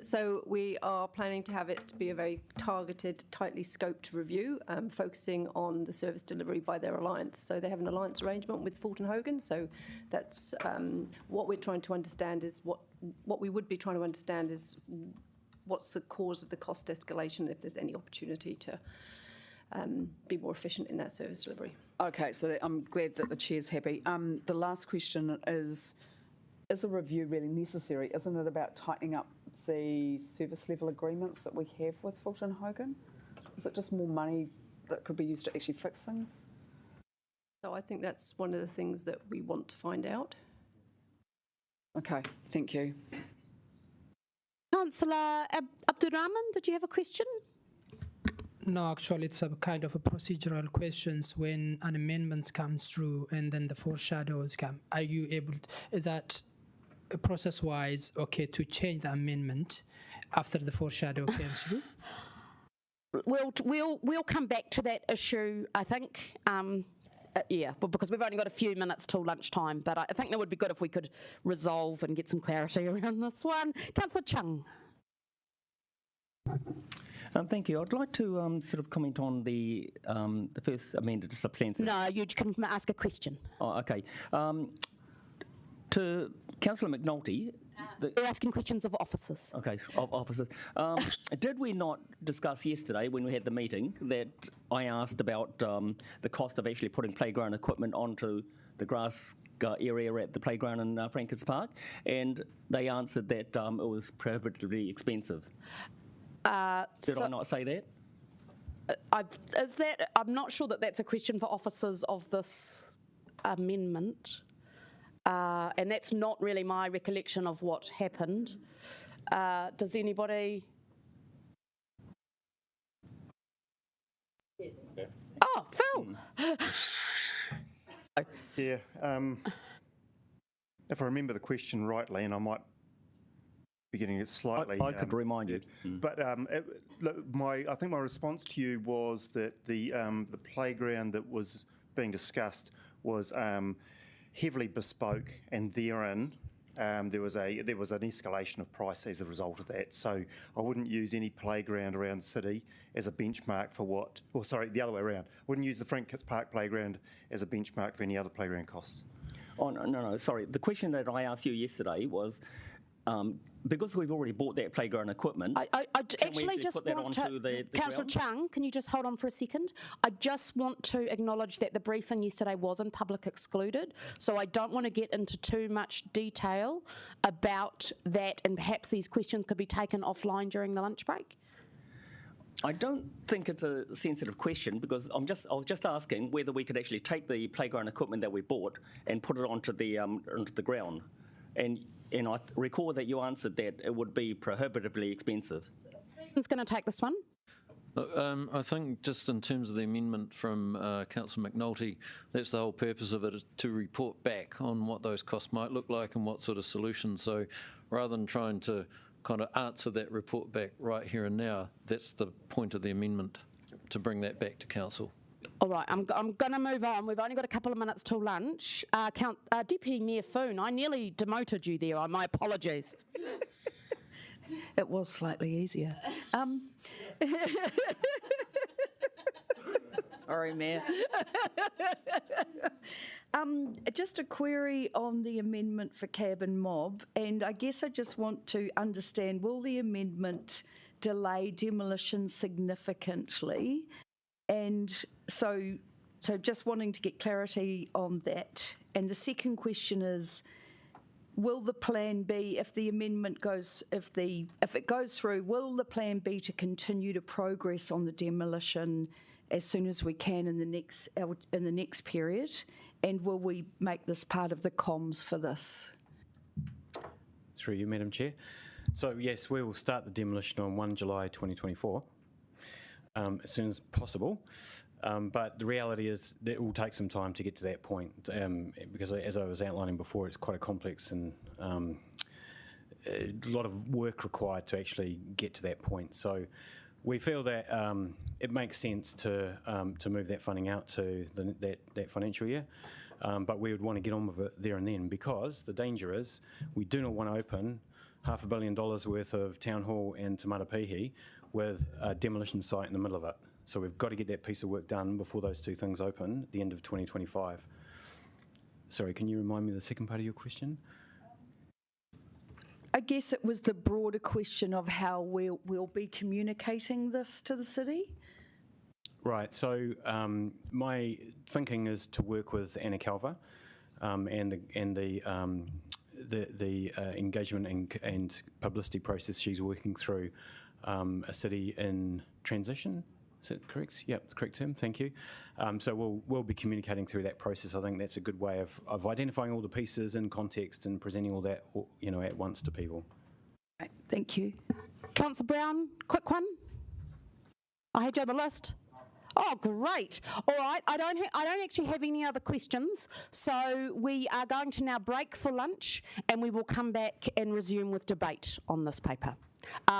So we are planning to have it to be a very targeted, tightly scoped review, focusing on the service delivery by their alliance. So they have an alliance arrangement with Fulton Hogan. So that's what we're trying to understand is what we would be trying to understand is what's the cause of the cost escalation, if there's any opportunity to be more efficient in that service delivery. Okay, so I'm glad that the Chair's happy. The last question is a review really necessary? Isn't it about tightening up the service level agreements that we have with Fulton Hogan? Is it just more money that could be used to actually fix things? So I think that's one of the things that we want to find out. Okay, thank you. Councillor Abdurrahman, did you have a question? No, actually, it's a kind of a procedural questions when an amendment comes through and then the foreshadows come. Are you able? Is that process-wise okay to change the amendment after the foreshadow comes through? We'll come back to that issue, I think. Because we've only got a few minutes till lunchtime, but I think that would be good if we could resolve and get some clarity around this one. Councillor Chung. Thank you. I'd like to sort of comment on the first amended substantive. No, you can ask a question. Oh, okay. To Councillor McNulty. We're asking questions of officers. Okay, of officers. Did we not discuss yesterday when we had the meeting that I asked about the cost of actually putting playground equipment onto the grass area at the playground in Frankers Park? And they answered that it was prohibitively expensive. Did I not say that? I'm not sure that that's a question for officers of this amendment. And that's not really my recollection of what happened. Does anybody? Oh, Phil. Yeah. If I remember the question rightly, and I might be getting it slightly. I could remind you. But I think my response to you was that the playground that was being discussed was heavily bespoke, and therein there was an escalation of price as a result of that. So I wouldn't use any playground around the city as a benchmark for what, or sorry, the other way around. I wouldn't use the Frankers Park playground as a benchmark for any other playground costs. Oh, no, sorry. The question that I asked you yesterday was, because we've already bought that playground equipment, I actually just put that want onto to, the Councillor ground? Chung, can you just hold on for a second? I just want to acknowledge that the briefing yesterday wasn't public excluded, so I don't want to get into too much detail about that, and perhaps these questions could be taken offline during the lunch break. I don't think it's a sensitive question because I was just asking whether we could actually take the playground equipment that we bought and put it onto the ground, and I recall that you answered that it would be prohibitively expensive. Who's going to take this one? I think just in terms of the amendment from Councillor McNulty, that's the whole purpose of it, is to report back on what those costs might look like and what sort of solutions. So rather than trying to kind of answer that report back right here and now, that's the point of the amendment, to bring that back to Council. All right, I'm going to move on. We've only got a couple of minutes till lunch. Deputy Mayor Foon, I nearly demoted you there. My apologies. It was slightly easier. Sorry, Mayor. Just a query on the amendment for cab and mob, and I guess I just want to understand, will the amendment delay demolition significantly? And so just wanting to get clarity on that. And the second question is, will the plan be, if the amendment goes, if it goes through, will the plan be to continue to progress on the demolition as soon as we can in the next period? And will we make this part of the comms for this? Through you, Madam Chair. So yes, we will start the demolition on 1 July 2024, as soon as possible. But the reality is that it will take some time to get to that point, because as I was outlining before, it's quite a complex and a lot of work required to actually get to that point. So we feel that it makes sense to move that funding out to that financial year, but we would want to get on with it there and then, because the danger is we do not want to open $500 million worth of Town Hall and Te Matapihi with a demolition site in the middle of it. So we've got to get that piece of work done before those two things open at the end of 2025. Sorry, can you remind me of the second part of your question? I guess it was the broader question of how we'll be communicating this to the city. Right, so my thinking is to work with Anna Calver and the engagement and publicity process she's working through, a city in transition. Is that correct? Yeah, it's correct, Tim. Thank you. So we'll be communicating through that process. I think that's a good way of identifying all the pieces in context and presenting all that, at once to people. Right, thank you. Councillor Brown, quick one. I had you on the list. Oh, great. All right, I don't actually have any other questions, so we are going to now break for lunch, and we will come back and resume with debate on this paper.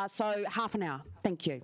So half an hour. Thank you.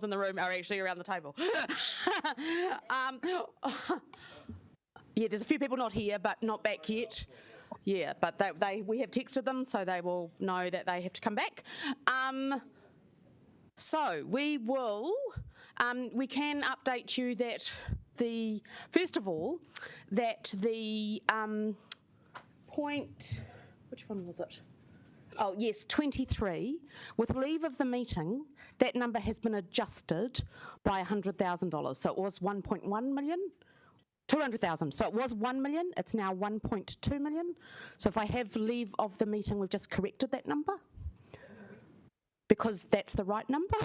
in the room are actually around the table. Yeah, there's a few people not here, but not back yet. Yeah, but we have texted them, so they will know that they have to come back. So we will, we can update you that first of all, that the point, which one was it? Oh, yes, 23. With leave of the meeting, that number has been adjusted by $100,000. So it was 1.1 million, 200,000. So it was 1 million, it's now 1.2 million. So if I have leave of the meeting, we've just corrected that number because that's the right number.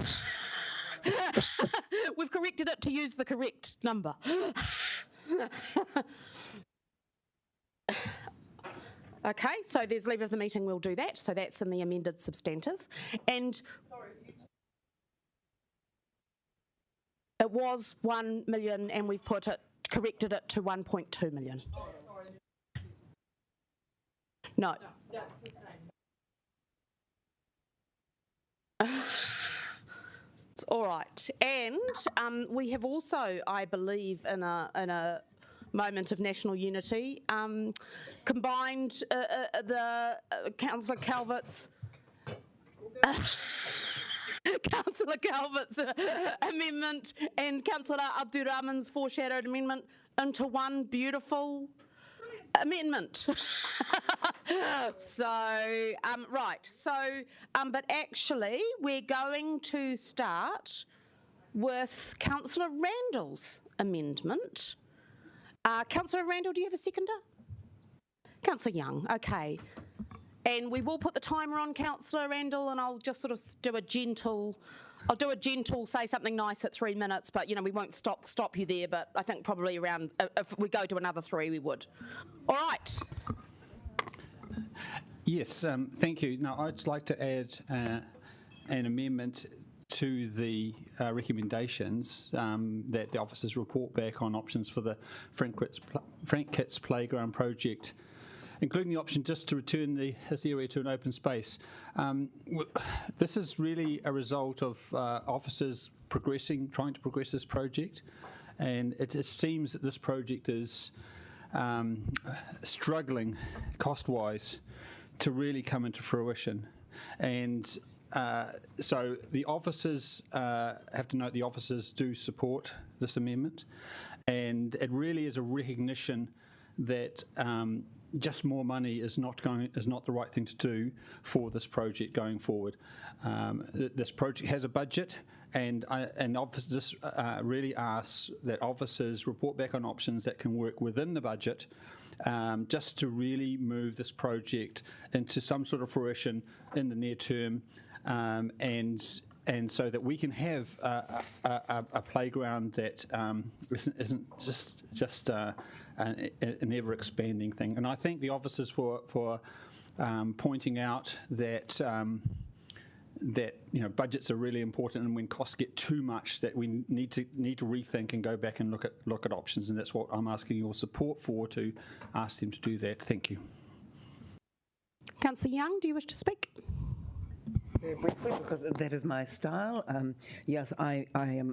We've corrected it to use the correct number. Okay, so there's leave of the meeting, we'll do that. So that's in the amended substantive. And it was 1 million and we've corrected it to 1.2 million. No. That's the same. It's all right. And we have also, I believe, in a moment of national unity, combined the Councillor Calvert's amendment and Councillor Abdurrahman's foreshadowed amendment into one beautiful amendment. So, right, so, but actually we're going to start with Councillor Randall's amendment. Councillor Randall, do you have a seconder? Councillor Young, okay. And we will put the timer on, Councillor Randall, and I'll just sort of do a gentle, say something nice at 3 minutes, but, you know, we won't stop you there, but I think probably around, if we go to another 3, we would. All right. Yes, thank you. Now, I'd like to add an amendment to the recommendations that the officers report back on options for the Frank Kitts Playground project, including the option just to return this area to an open space. This is really a result of officers trying to progress this project, and it seems that this project is struggling cost-wise to really come into fruition. And so the officers, have to note the officers do support this amendment, and it really is a recognition that just more money is not the right thing to do for this project going forward. This project has a budget, and this really asks that officers report back on options that can work within the budget, just to really move this project into some sort of fruition in the near term, and so that we can have a playground that isn't just an ever-expanding thing. And I thank the officers for pointing out that that budgets are really important, and when costs get too much, that we need to rethink and go back and look at options, and that's what I'm asking your support for, to ask them to do that. Thank you. Councillor Young, do you wish to speak? Very briefly, because that is my style. Yes, I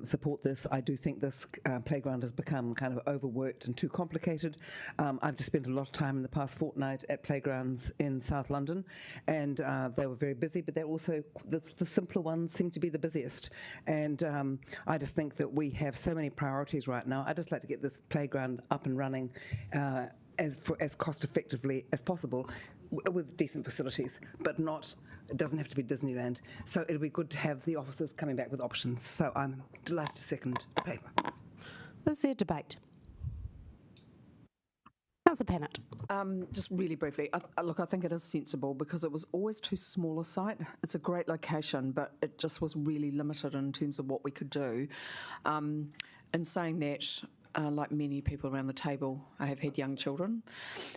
support this. I do think this playground has become kind of overworked and too complicated. I've just spent a lot of time in the past fortnight at playgrounds in South London, and they were very busy, but they're also, the simpler ones seem to be the busiest. And I just think that we have so many priorities right now. I'd just like to get this playground up and running as cost effectively as possible, with decent facilities, but not, it doesn't have to be Disneyland. So it'll be good to have the officers coming back with options. So I'm delighted to second the paper. Is there debate? Councillor Pannett. Just really briefly, look, I think it is sensible because it was always too small a site. It's a great location, but it just was really limited in terms of what we could do. In saying that, like many people around the table, I have had young children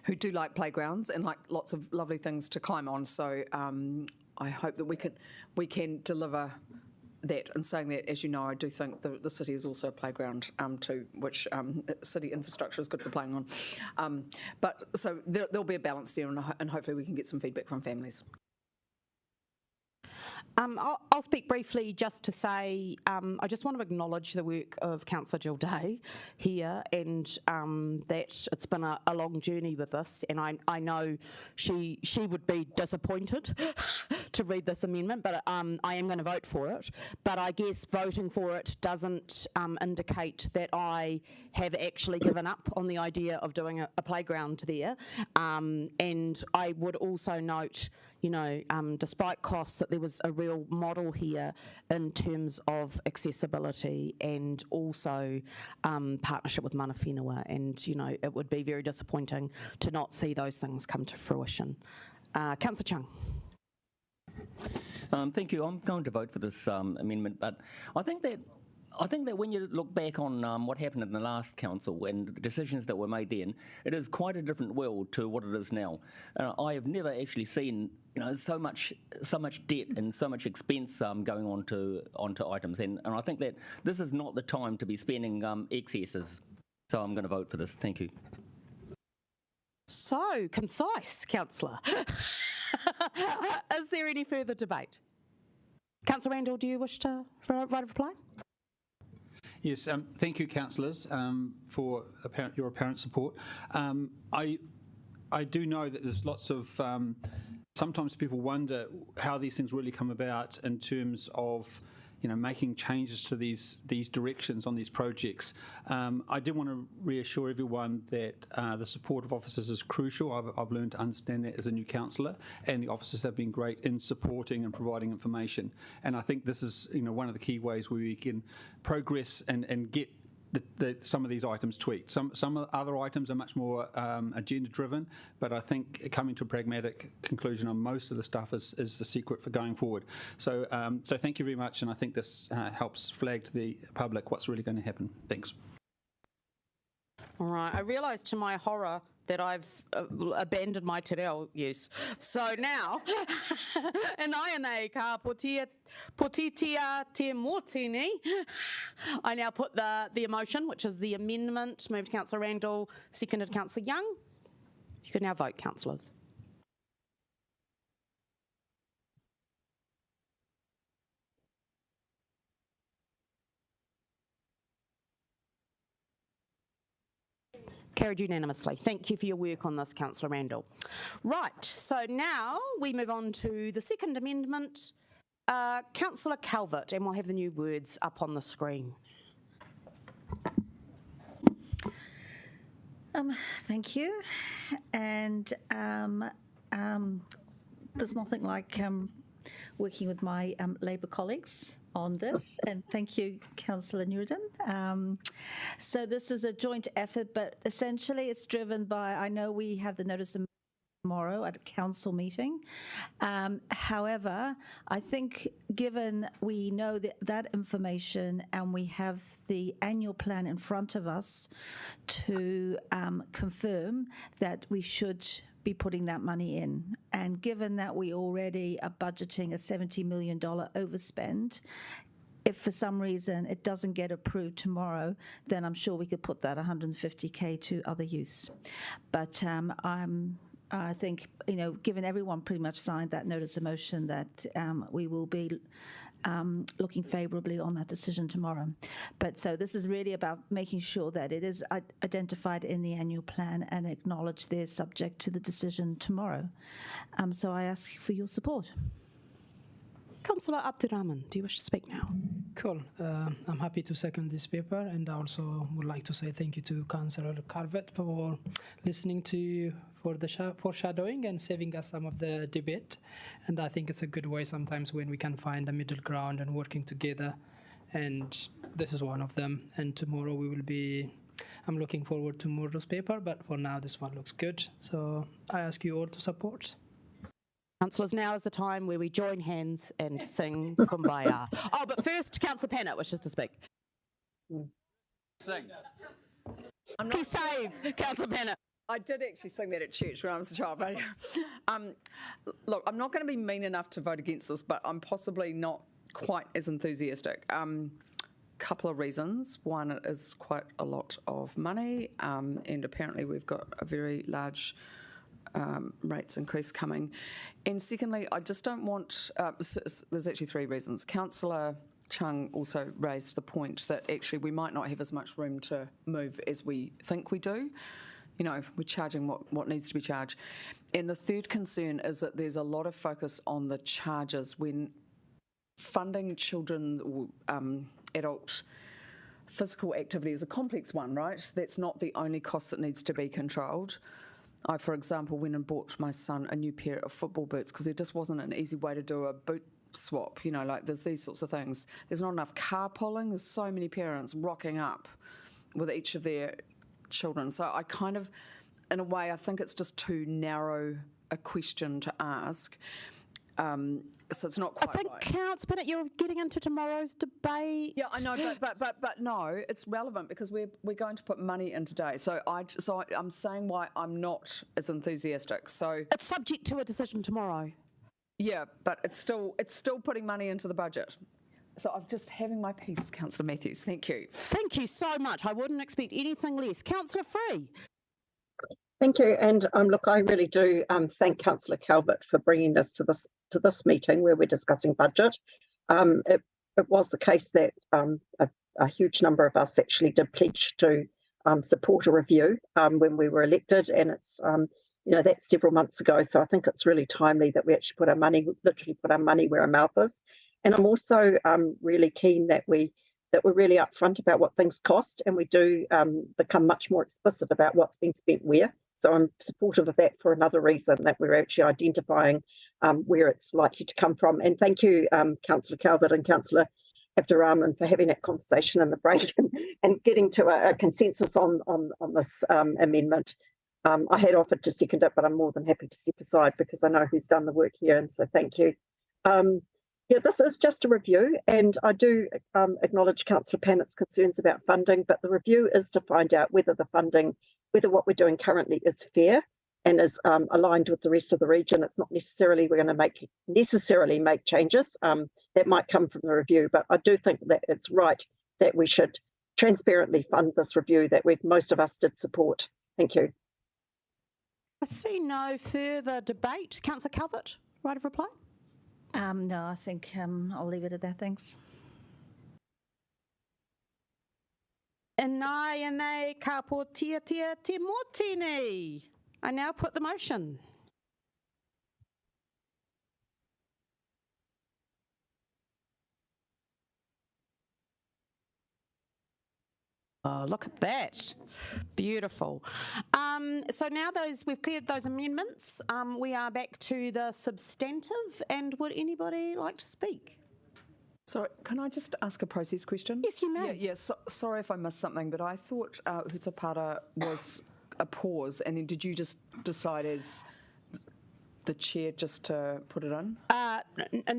who do like playgrounds and like lots of lovely things to climb on. So I hope that we can deliver that. And saying that, as you know, I do think the city is also a playground too, which city infrastructure is good for playing on. But so there'll be a balance there, and hopefully we can get some feedback from families. I'll speak briefly just to say I just want to acknowledge the work of Councillor Jill Day here, and that it's been a long journey with this, and I know she would be disappointed to read this amendment, but I am going to vote for it. But I guess voting for it doesn't indicate that I have actually given up on the idea of doing a playground there, and I would also note, despite costs, that there was a real model here in terms of accessibility and also partnership with mana whenua, and it would be very disappointing to not see those things come to fruition. Councillor Chung. Thank you. I'm going to vote for this amendment, but I think that when you look back on what happened in the last council and the decisions that were made then, it is quite a different world to what it is now. I have never actually seen so much debt and so much expense going onto items, and I think that this is not the time to be spending excesses. So I'm going to vote for this. Thank you. So concise, Councillor. Is there any further debate? Councillor Randall, do you wish to write a reply? Yes, thank you, councillors, for your apparent support. I do know that there's lots of, sometimes people wonder how these things really come about in terms of making changes to these directions on these projects. I do want to reassure everyone that the support of officers is crucial. I've learned to understand that as a new councillor, and the officers have been great in supporting and providing information. And I think this is one of the key ways where we can progress and get some of these items tweaked. Some other items are much more agenda-driven, but I think coming to a pragmatic conclusion on most of the stuff is the secret for going forward. So thank you very much, and I think this helps flag to the public what's really going to happen. Thanks. All right, I realise to my horror that I've abandoned my te reo use. So now, and I ka potitia te mōtini, I now put the motion, which is the amendment, moved Councillor Randall, seconded Councillor Young. You can now vote, councillors. Carried unanimously. Thank you for your work on this, Councillor Randall. Right, so now we move on to the second amendment. Councillor Calvert, and we'll have the new words up on the screen. Thank you. And there's nothing like working with my Labour colleagues on this, and thank you, Councillor Newton. So this is a joint effort, but essentially it's driven by, I know we have the notice of tomorrow at a council meeting. However, I think given we know that information and we have the annual plan in front of us to confirm that we should be putting that money in. And given that we already are budgeting a $70 million overspend, if for some reason it doesn't get approved tomorrow, then I'm sure we could put that 150K to other use. But I think, given everyone pretty much signed that notice of motion, that we will be looking favourably on that decision tomorrow. But so this is really about making sure that it is identified in the annual plan and acknowledged there subject to the decision tomorrow. So I ask for your support. Councillor Abdurrahman, do you wish to speak now? Cool. I'm happy to second this paper, and I also would like to say thank you to Councillor Calvert for listening to for the foreshadowing and saving us some of the debate. And I think it's a good way sometimes when we can find a middle ground and working together. And this is one of them. And tomorrow we will be. I'm looking forward to tomorrow's paper, but for now this one looks good. So I ask you all to support. Councillors, now is the time where we join hands and sing Kumbaya. Oh, but first, Councillor Pennant wishes to speak. Sing. He saved, Councillor Pennant. I did actually sing that at church when I was a child. But, look, I'm not going to be mean enough to vote against this, but I'm possibly not quite as enthusiastic. Couple of reasons. One, it is quite a lot of money, and apparently we've got a very large rates increase coming. And secondly, I just don't want, there's actually three reasons. Councillor Chung also raised the point that actually we might not have as much room to move as we think we do. You know, we're charging what needs to be charged. And the third concern is that there's a lot of focus on the charges when funding children or adult physical activity is a complex one, right? That's not the only cost that needs to be controlled. I, for example, went and bought my son a new pair of football boots because there just wasn't an easy way to do a boot swap, you know, like there's these sorts of things. There's not enough carpooling. There's so many parents rocking up with each of their children. So I kind of, in a way, I think it's just too narrow a question to ask. So it's not quite I think right. Councillor Bennett, you're getting into tomorrow's debate. Yeah, I know, but no, it's relevant because we're going to put money in today. So I'm saying why I'm not as enthusiastic. So it's subject to a decision tomorrow. Yeah, but it's still putting money into the budget. So I'm just having my piece, Councillor Matthews. Thank you. Thank you so much. I wouldn't expect anything less. Councillor Free. Thank you, and look, I really do thank Councillor Calvert for bringing us to this meeting where we're discussing budget. It was the case that a huge number of us actually did pledge to support a review when we were elected, and it's you know, that's several months ago. So I think it's really timely that we actually literally put our money where our mouth is. And I'm also really keen that we're really upfront about what things cost, and we do become much more explicit about what's being spent where. So I'm supportive of that for another reason, that we're actually identifying where it's likely to come from. And thank you, Councillor Calvert and Councillor Abdurrahman, for having that conversation in the break and getting to a consensus on this amendment. I had offered to second it, but I'm more than happy to step aside because I know who's done the work here, and so thank you. Yeah, this is just a review, and I do acknowledge Councillor Pannett's concerns about funding, but the review is to find out whether what we're doing currently is fair and is aligned with the rest of the region. It's not necessarily we're going to necessarily make changes that might come from the review, but I do think that it's right that we should transparently fund this review that most of us did support. Thank you. I see no further debate. Councillor Calvert, right of reply? No, I think I'll leave it at that, thanks. Inai ka potia tia te motini. I now put the motion. Oh, look at that. Beautiful. So now we've cleared those amendments. We are back to the substantive, and would anybody like to speak? Sorry, can I just ask a process question? Yes, you may. Yeah, sorry if I missed something, but I thought Hutapara was a pause, and then did you just decide as the chair just to put it in?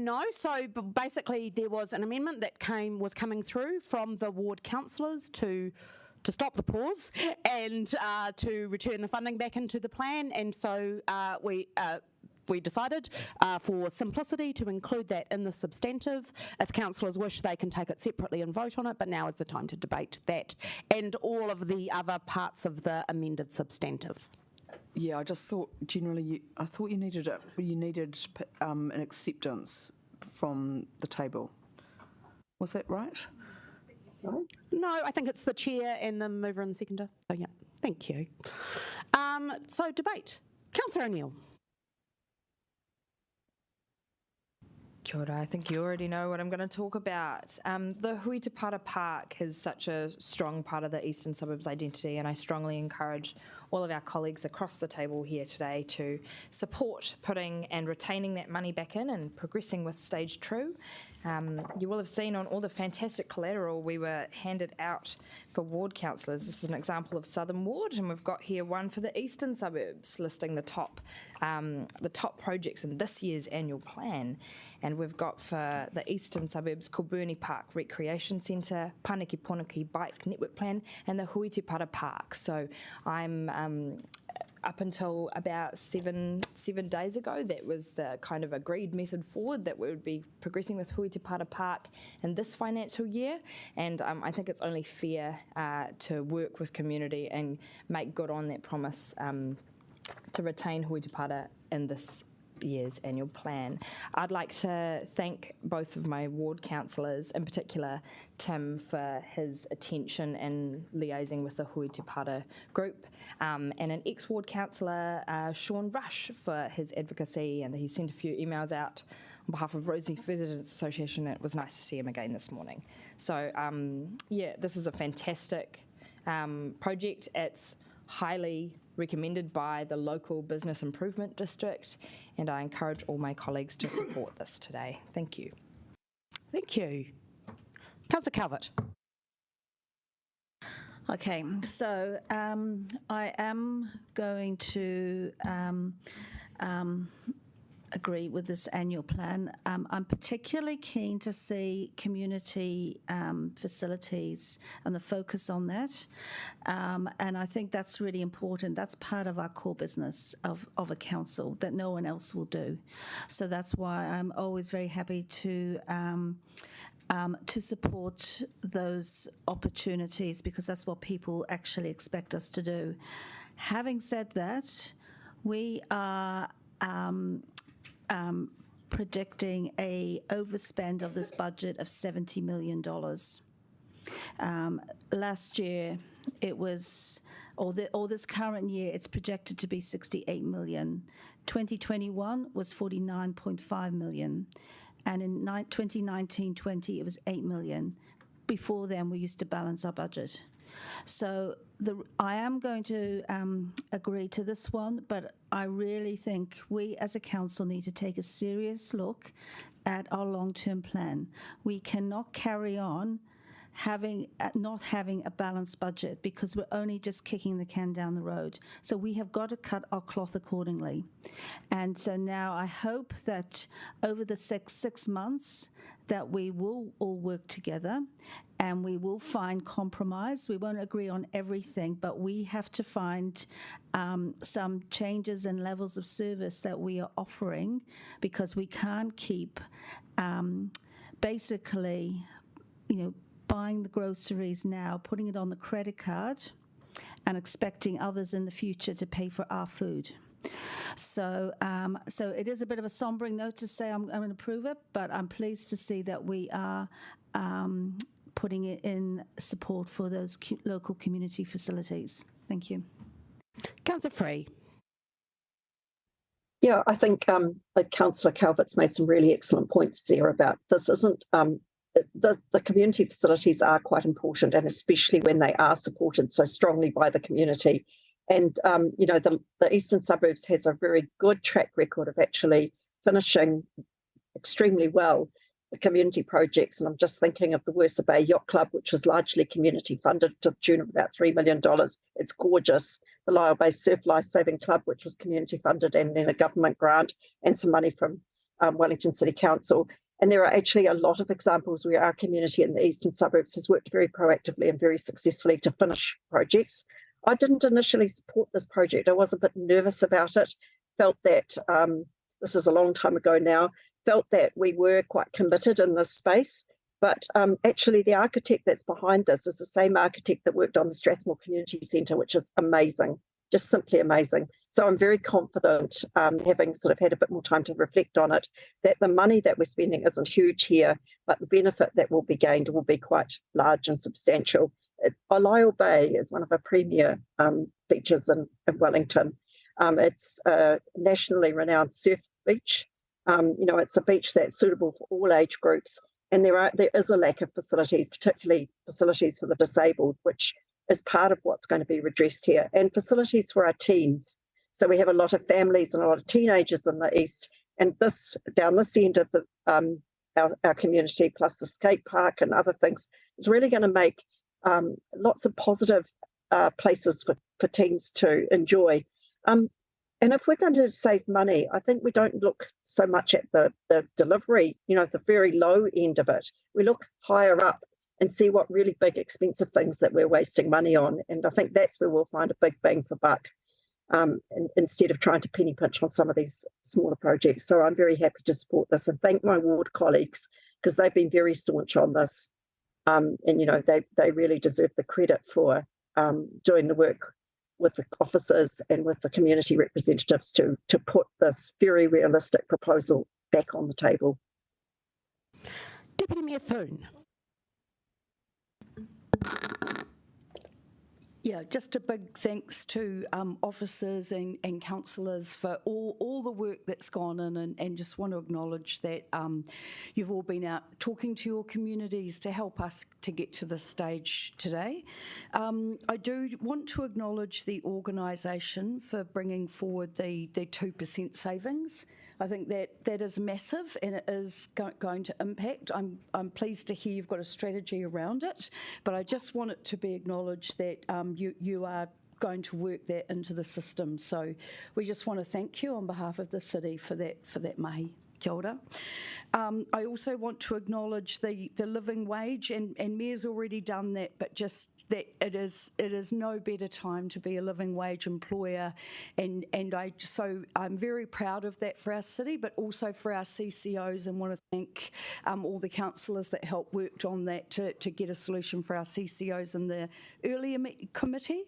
No, so basically there was an amendment that was coming through from the ward councillors to stop the pause and to return the funding back into the plan, and so we decided for simplicity to include that in the substantive. If councillors wish, they can take it separately and vote on it, but now is the time to debate that and all of the other parts of the amended substantive. Yeah, I just thought generally, I thought you needed an acceptance from the table. Was that right? No, I think it's the chair and the mover and the seconder. So yeah, thank you. So debate. Councillor O'Neill. Kia ora, I think you already know what I'm going to talk about. The Huitapara Park is such a strong part of the Eastern Suburbs identity, and I strongly encourage all of our colleagues across the table here today to support putting and retaining that money back in and progressing with Stage 2. You will have seen on all the fantastic collateral we were handed out for ward councillors. This is an example of Southern Ward, and we've got here one for the Eastern Suburbs listing the top projects in this year's annual plan. And we've got for the Eastern Suburbs, Kilburnie Park Recreation Centre, Paniki Poniki Bike Network Plan, and the Huitapara Park. So I'm up until about seven days ago, that was the kind of agreed method forward that we would be progressing with Huitapara Park in this financial year. And I think it's only fair to work with community and make good on that promise to retain hui te para in this year's annual plan. I'd like to thank both of my ward councillors, in particular Tim for his attention and liaising with the hui te para group, and an ex-ward councillor, Sean Rush, for his advocacy, and he sent a few emails out on behalf of Rosie Residents Association. It was nice to see him again this morning. So yeah, this is a fantastic project. It's highly recommended by the local business improvement district, and I encourage all my colleagues to support this today. Thank you. Thank you. Councillor Calvert. Okay, so I am going to agree with this annual plan. I'm particularly keen to see community facilities and the focus on that. And I think that's really important. That's part of our core business of a council that no one else will do. So that's why I'm always very happy to support those opportunities, because that's what people actually expect us to do. Having said that, we are predicting a overspend of this budget of $70 million. Last year, it was, or this current year, it's projected to be 68 million. 2021 was 49.5 million. And in 2019-20, it was 8 million. Before then, we used to balance our budget. So I am going to agree to this one, but I really think we as a council need to take a serious look at our long-term plan. We cannot carry on not having a balanced budget, because we're only just kicking the can down the road. So we have got to cut our cloth accordingly. And so now I hope that over the six months that we will all work together and we will find compromise. We won't agree on everything, but we have to find some changes in levels of service that we are offering, because we can't keep basically, buying the groceries now, putting it on the credit card, and expecting others in the future to pay for our food. So it is a bit of a sombering note to say I'm going to approve it, but I'm pleased to see that we are putting it in support for those local community facilities. Thank you. Councillor Free. Yeah, I think Councillor Calvert's made some really excellent points there about this isn't the community facilities are quite important, and especially when they are supported so strongly by the community. And, the eastern suburbs has a very good track record of actually finishing extremely well the community projects. And I'm just thinking of the Wersa Bay Yacht Club, which was largely community funded to the tune of about $3 million. It's gorgeous. The Lyell Bay Surf Life Saving Club, which was community funded, and then a government grant and some money from Wellington City Council. And there are actually a lot of examples where our community in the eastern suburbs has worked very proactively and very successfully to finish projects. I didn't initially support this project. I was a bit nervous about it, felt that, this is a long time ago now, felt that we were quite committed in this space. But actually the architect that's behind this is the same architect that worked on the Strathmore Community Centre, which is amazing, just simply amazing. So I'm very confident, having sort of had a bit more time to reflect on it, that the money that we're spending isn't huge here, but the benefit that will be gained will be quite large and substantial. Lyell Bay is one of our premier beaches in Wellington. It's a nationally renowned surf beach. It's a beach that's suitable for all age groups, and there is a lack of facilities, particularly facilities for the disabled, which is part of what's going to be redressed here, and facilities for our teens. So we have a lot of families and a lot of teenagers in the east, and this down this end of the our community, plus the skate park and other things, is really going to make lots of positive places for teens to enjoy. And if we're going to save money, I think we don't look so much at the delivery, the very low end of it. We look higher up and see what really big, expensive things that we're wasting money on. And I think that's where we'll find a big bang for buck, instead of trying to penny pinch on some of these smaller projects. So I'm very happy to support this and thank my ward colleagues, because they've been very staunch on this. And, they really deserve the credit for doing the work with the officers and with the community representatives to put this very realistic proposal back on the table. Deputy Mayor Foon. Yeah, just a big thanks to officers and councillors for all the work that's gone in, and just want to acknowledge that you've all been out talking to your communities to help us to get to this stage today. I do want to acknowledge the organisation for bringing forward the 2% savings. I think that is massive, and it is going to impact. I'm pleased to hear you've got a strategy around it, but I just want it to be acknowledged that you are going to work that into the system. So we just want to thank you on behalf of the city for that mahi. Kia ora. I also want to acknowledge the living wage, and Mayor's already done that, but just that it is no better time to be a living wage employer, and I'm very proud of that for our city, but also for our CCOs, and want to thank all the councillors that helped worked on that to get a solution for our CCOs in the earlier committee.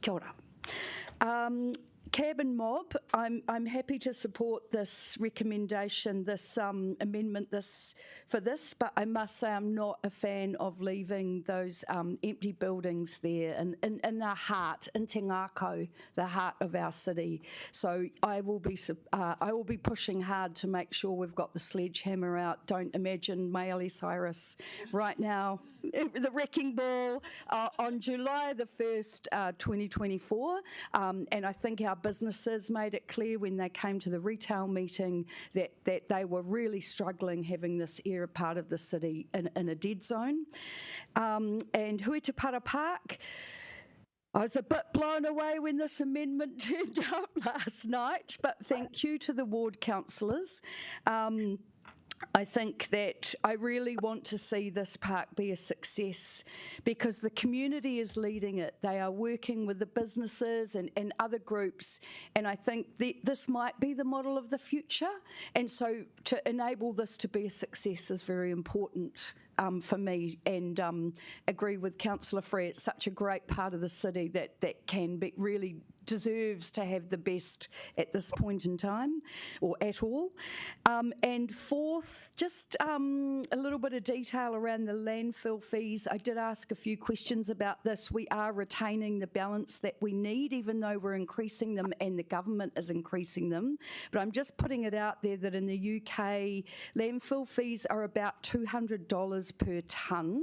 Kia ora. Cab and mob, I'm happy to support this recommendation, this amendment for this, but I must say I'm not a fan of leaving those empty buildings there in the heart, in Te Ngākau, the heart of our city. So I will be pushing hard to make sure we've got the sledgehammer out. Don't imagine Miley Cyrus right now, the wrecking ball on July the 1st, 2024, and I think our businesses made it clear when they came to the retail meeting that they were really struggling having this area part of the city in a dead zone. And Hui Te Para Park, I was a bit blown away when this amendment turned up last night, but thank you to the ward councillors. I think that I really want to see this park be a success because the community is leading it. They are working with the businesses and other groups, and I think this might be the model of the future. And so to enable this to be a success is very important for me, and agree with Councillor Free. It's such a great part of the city that can be really deserves to have the best at this point in time, or at all. And fourth, just a little bit of detail around the landfill fees. I did ask a few questions about this. We are retaining the balance that we need, even though we're increasing them and the government is increasing them. But I'm just putting it out there that in the UK, landfill fees are about $200 per tonne,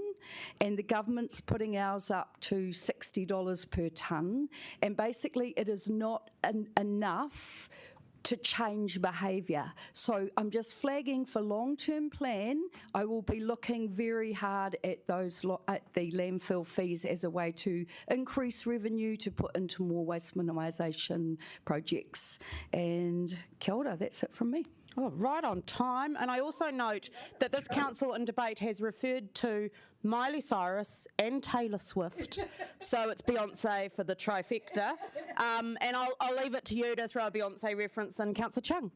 and the government's putting ours up to $60 per tonne. And basically, it is not enough to change behaviour. So I'm just flagging for long-term plan. I will be looking very hard at at the landfill fees as a way to increase revenue to put into more waste minimisation projects. And kia ora, that's it from me. Oh, right on time. And I also note that this council in debate has referred to Miley Cyrus and Taylor Swift. So it's Beyonce for the trifecta. And I'll leave it to you to throw a Beyonce reference in, Councillor Chung.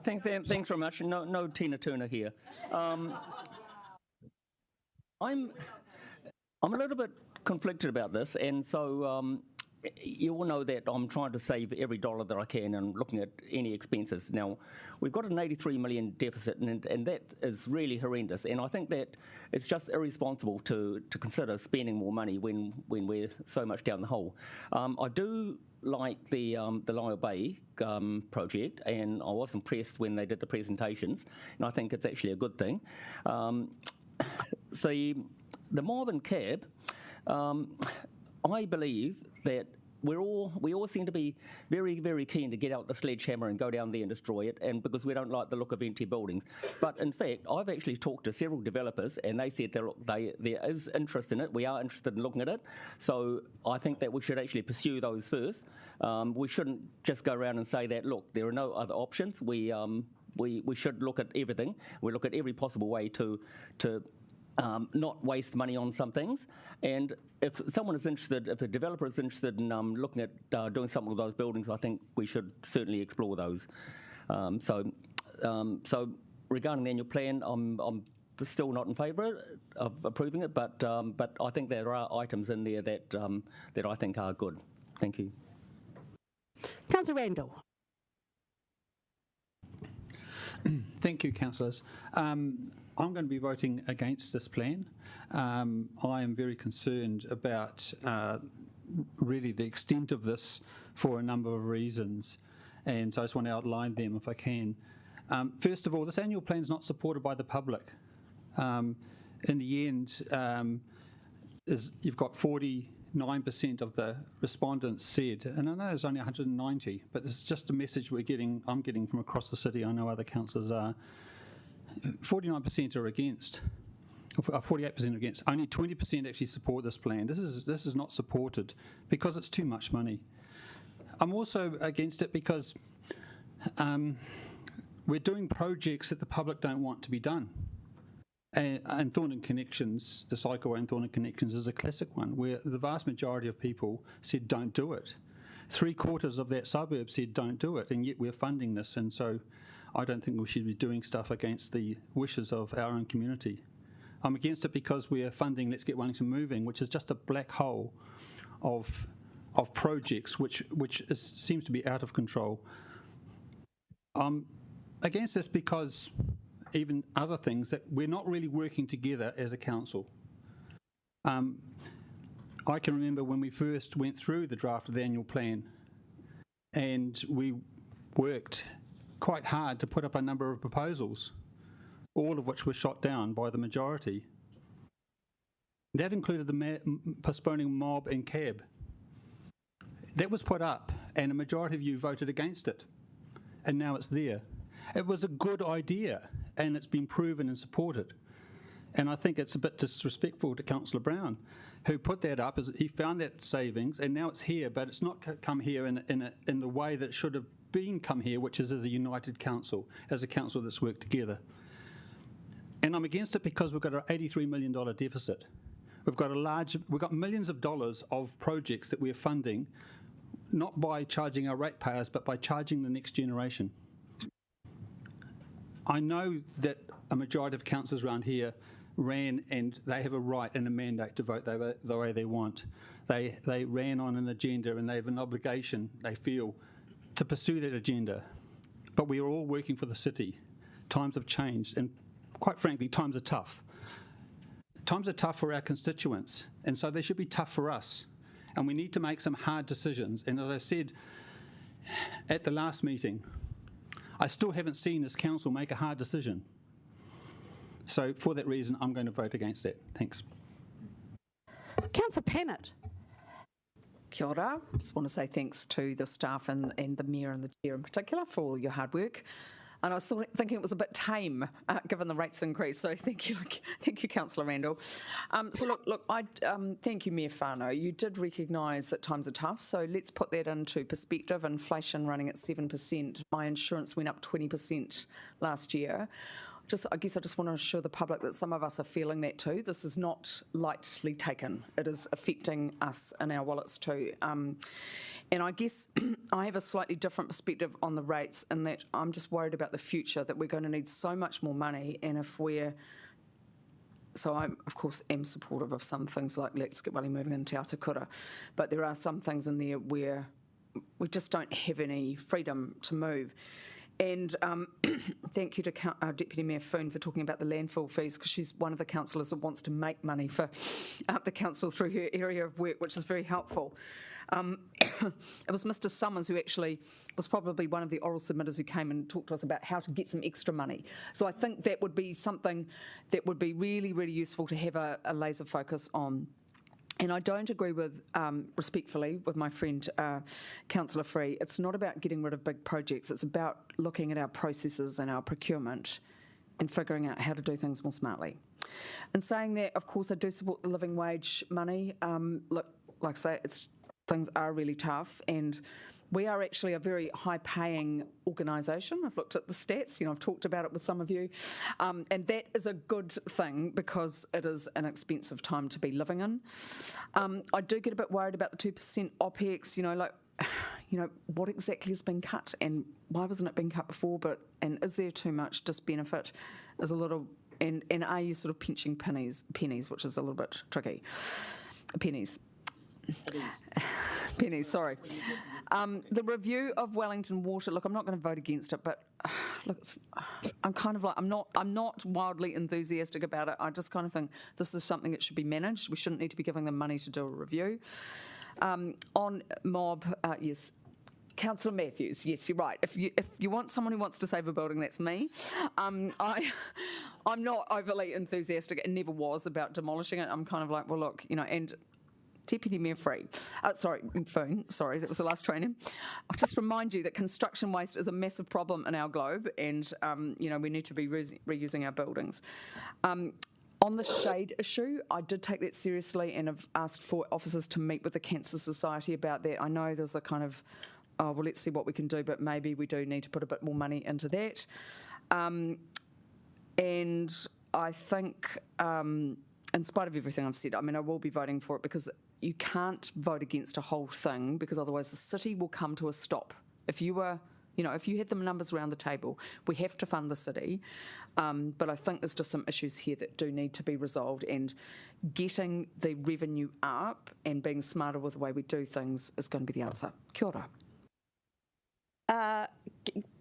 Thanks very much. No Tina Turner here. I'm a little bit conflicted about this, and so you all know that I'm trying to save every dollar that I can and looking at any expenses. Now, we've got an 83 million deficit, and that is really horrendous, and I think that it's just irresponsible to consider spending more money when we're so much down the hole. I do like the Lyell Bay project, and I was impressed when they did the presentations, and I think it's actually a good thing. So the mob and cab, I believe that we all seem to be very, very keen to get out the sledgehammer and go down there and destroy it, and because we don't like the look of empty buildings. But in fact, I've actually talked to several developers, and they said there is interest in it. We are interested in looking at it. So I think that we should actually pursue those first. We shouldn't just go around and say that, look, there are no other options. We should look at everything. We look at every possible way to not waste money on some things. And if someone is interested, if a developer is interested in looking at doing something with those buildings, I think we should certainly explore those. So regarding the annual plan, I'm still not in favour of approving it, but I think there are items in there that that I think are good. Thank you. Councillor Randall. Thank you, councillors. I'm going to be voting against this plan. I am very concerned about really the extent of this for a number of reasons, and so I just want to outline them if I can. First of all, this annual plan is not supported by the public. In the end, you've got 49% of the respondents said, and I know there's only 190, but this is just a message I'm getting from across the city. I know other councillors are. 49% are against. 48% against. Only 20% actually support this plan. This is not supported because it's too much money. I'm also against it because we're doing projects that the public don't want to be done. And Thornton Connections, the cycleway and Thornton Connections is a classic one where the vast majority of people said don't do it. 3/4 of that suburb said don't do it, and yet we're funding this, and so I don't think we should be doing stuff against the wishes of our own community. I'm against it because we're funding Let's Get Wellington Moving, which is just a black hole of projects which seems to be out of control. I'm against this because even other things that we're not really working together as a council. I can remember when we first went through the draft of the annual plan, and we worked quite hard to put up a number of proposals, all of which were shot down by the majority. That included the postponing mob and cab. That was put up, and a majority of you voted against it, and now it's there. It was a good idea, and it's been proven and supported. And I think it's a bit disrespectful to Councillor Brown, who put that up. He found that savings, and now it's here, but it's not come here in the way that it should have been come here, which is as a united council, as a council that's worked together. And I'm against it because we've got an $83 million deficit. We've got millions of dollars of projects that we're funding, not by charging our ratepayers, but by charging the next generation. I know that a majority of councillors around here ran, and they have a right and a mandate to vote the way they want. They ran on an agenda, and they have an obligation, they feel, to pursue that agenda. But we are all working for the city. Times have changed, and quite frankly, times are tough. Times are tough for our constituents, and so they should be tough for us. And we need to make some hard decisions. And as I said at the last meeting, I still haven't seen this council make a hard decision. So for that reason, I'm going to vote against that. Thanks. Councillor Pennant. Kia ora. Just want to say thanks to the staff and the Mayor and the Chair in particular for all your hard work. And I was thinking it was a bit tame given the rates increase. So thank you, Councillor Randall. So look, I thank you, Mayor Whānau. You did recognise that times are tough. So let's put that into perspective. Inflation running at 7%. My insurance went up 20% last year. I guess I just want to assure the public that some of us are feeling that too. This is not lightly taken. It is affecting us and our wallets too. And I guess I have a slightly different perspective on the rates, in that I'm just worried about the future, that we're going to need so much more money. And so I, of course, am supportive of some things like Let's Get Wellington Moving in Te Atakura, but there are some things in there where we just don't have any freedom to move. And thank you to Deputy Mayor Foon for talking about the landfill fees, because she's one of the councillors that wants to make money for the council through her area of work, which is very helpful. It was Mr Summers who actually was probably one of the oral submitters who came and talked to us about how to get some extra money. So I think that would be something that would be really, really useful to have a laser focus on. And I don't agree with, respectfully, with my friend Councillor Free. It's not about getting rid of big projects. It's about looking at our processes and our procurement and figuring out how to do things more smartly. And saying that, of course, I do support the living wage money. Look, like I say, things are really tough, and we are actually a very high-paying organisation. I've looked at the stats, I've talked about it with some of you, and that is a good thing because it is an expensive time to be living in. I do get a bit worried about the 2% OPEX, what exactly has been cut and why wasn't it being cut before? And is there too much disbenefit? Is a little, and are you sort of pinching pennies, which is a little bit tricky. Pennies, sorry. The review of Wellington Water, look, I'm not going to vote against it, but look, I'm kind of like, I'm not wildly enthusiastic about it. I just kind of think this is something that should be managed. We shouldn't need to be giving them money to do a review. On mob, yes. Councillor Matthews, yes, you're right. If you want someone who wants to save a building, that's me. I'm not overly enthusiastic and never was about demolishing it. I'm kind of like, well, look, and Deputy Mayor Foon, sorry, that was the last training. I'll just remind you that construction waste is a massive problem in our globe, and we need to be reusing our buildings. On the shade issue, I did take that seriously and have asked for officers to meet with the Cancer Society about that. I know there's a kind of, well, let's see what we can do, but maybe we do need to put a bit more money into that. And I think, in spite of everything I've said, I will be voting for it because you can't vote against a whole thing because otherwise the city will come to a stop. If you were, if you had the numbers around the table, we have to fund the city. But I think there's just some issues here that do need to be resolved, and getting the revenue up and being smarter with the way we do things is going to be the answer. Kia ora.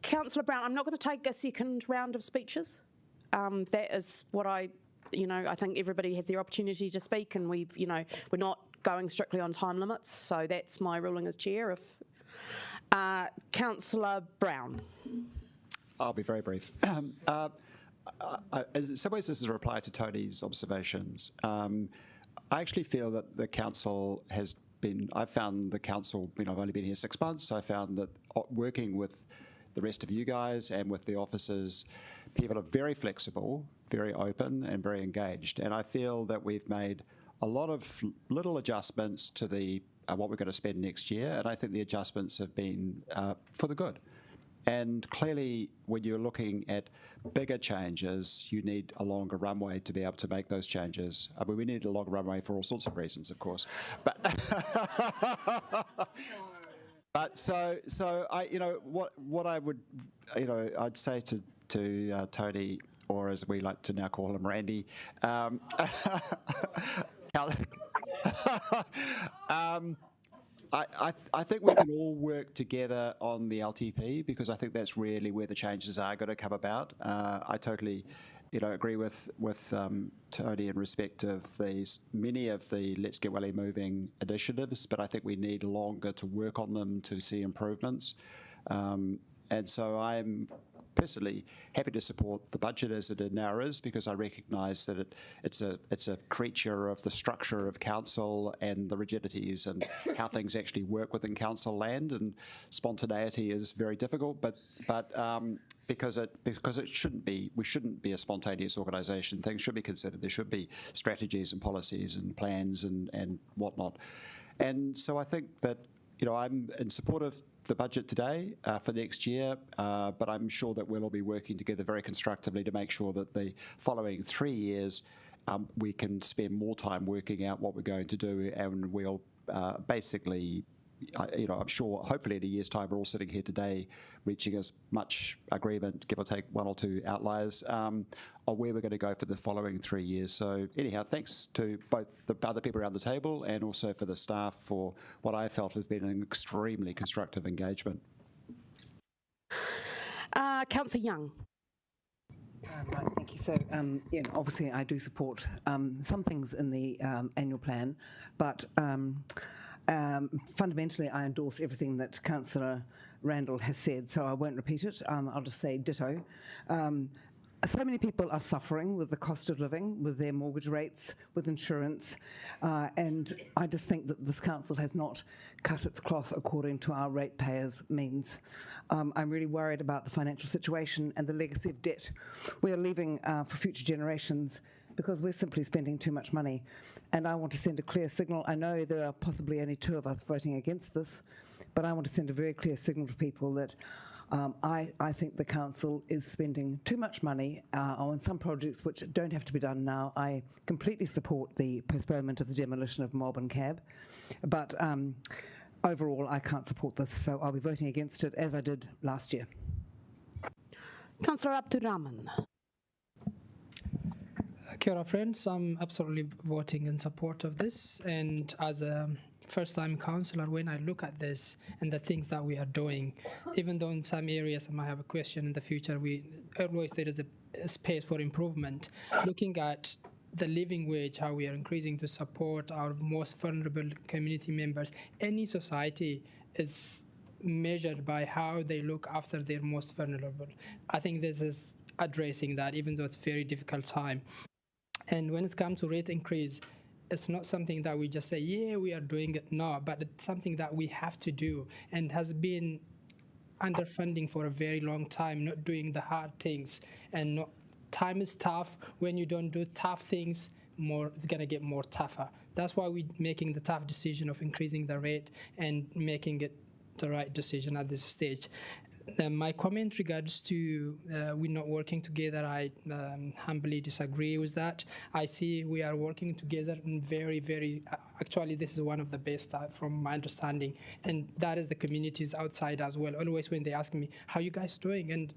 Councillor Brown, I'm not going to take a second round of speeches. That is what I think everybody has their opportunity to speak, and we're not going strictly on time limits, so that's my ruling as chair. Councillor Brown. I'll be very brief. In some ways, this is a reply to Tony's observations. I actually feel that the council has been, I've found the council, I've only been here 6 months, I found that working with the rest of you guys and with the officers, people are very flexible, very open and very engaged. And I feel that we've made a lot of little adjustments to the what we're going to spend next year, and I think the adjustments have been for the good. And clearly, when you're looking at bigger changes, you need a longer runway to be able to make those changes. We need a longer runway for all sorts of reasons, of course. But so I, what I would, I'd say to Tony, or as we like to now call him, Randy. I think we can all work together on the LTP, because I think that's really where the changes are going to come about. I totally, agree with Tony in respect of many of the Let's Get Welly Moving initiatives, but I think we need longer to work on them to see improvements. And so I'm personally happy to support the budget as it now is, because I recognise that it's a creature of the structure of council and the rigidities and how things actually work within council land, and spontaneity is very difficult. But because it shouldn't be, we shouldn't be a spontaneous organisation. Things should be considered. There should be strategies and policies and plans and whatnot. And so I think that I'm in support of the budget today for next year, but I'm sure that we'll all be working together very constructively to make sure that the following 3 years we can spend more time working out what we're going to do, and we'll basically, I'm sure hopefully in a year's time we're all sitting here today reaching as much agreement, give or take one or two outliers, on where we're going to go for the following 3 years. So anyhow, thanks to both the other people around the table and also for the staff for what I felt has been an extremely constructive engagement. Councillor Young. Right, thank you. So, obviously I do support some things in the annual plan, but fundamentally I endorse everything that Councillor Randall has said, so I won't repeat it. I'll just say ditto. So many people are suffering with the cost of living, with their mortgage rates, with insurance, and I just think that this council has not cut its cloth according to our ratepayers' means. I'm really worried about the financial situation and the legacy of debt we are leaving for future generations, because we're simply spending too much money. And I want to send a clear signal. I know there are possibly only 2 of us voting against this, but I want to send a very clear signal to people that I think the council is spending too much money on some projects which don't have to be done now. I completely support the postponement of the demolition of Mob and Cab, but overall, I can't support this, so I'll be voting against it as I did last year. Councillor Abdurrahman. Kia ora, friends. I'm absolutely voting in support of this, and as a first-time councillor, when I look at this and the things that we are doing, even though in some areas I might have a question in the future, always there is a space for improvement. Looking at the living wage, how we are increasing to support our most vulnerable community members. Any society is measured by how they look after their most vulnerable. I think this is addressing that, even though it's a very difficult time. And when it comes to rate increase, it's not something that we just say, yeah, we are doing it. No, but it's something that we have to do and has been underfunding for a very long time, not doing the hard things. And time is tough. When you don't do tough things, it's going to get more tougher. That's why we're making the tough decision of increasing the rate and making it the right decision at this stage. My comment regards to we're not working together, I humbly disagree with that. I see we are working together in actually this is one of the best from my understanding, and that is the communities outside as well. Always when they ask me, how you guys doing? And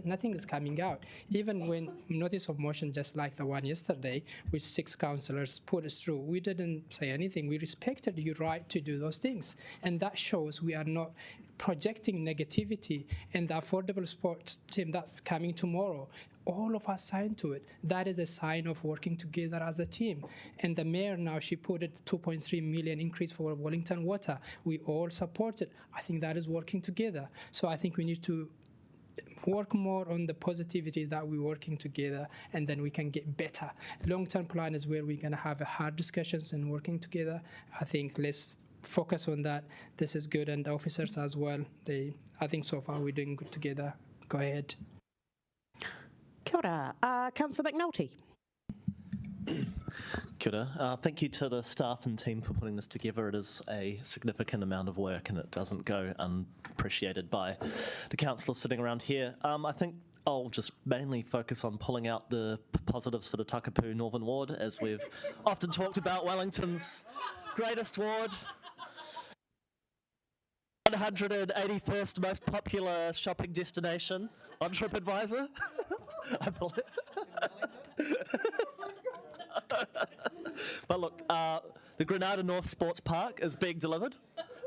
nothing is coming out. Even when notice of motion, just like the one yesterday, which 6 councillors put us through, we didn't say anything. We respected your right to do those things. And that shows we are not projecting negativity. And the affordable sports team that's coming tomorrow, all of us signed to it. That is a sign of working together as a team. And the mayor now, she put it 2.3 million increase for Wellington Water. We all support it. I think that is working together. So I think we need to work more on the positivity that we're working together, and then we can get better. Long-term plan is where we're going to have hard discussions and working together. I think let's focus on that. This is good, and the officers as well. I think so far we're doing good together. Go ahead. Kia ora. Councillor McNulty. Kia ora. Thank you to the staff and team for putting this together. It is a significant amount of work and it doesn't go unappreciated by the councillors sitting around here. I think I'll just mainly focus on pulling out the positives for the Tōtōpū Northern Ward, as we've often talked about Wellington's greatest ward. 181st most popular shopping destination on TripAdvisor. I believe. But look, the Granada North Sports Park is being delivered.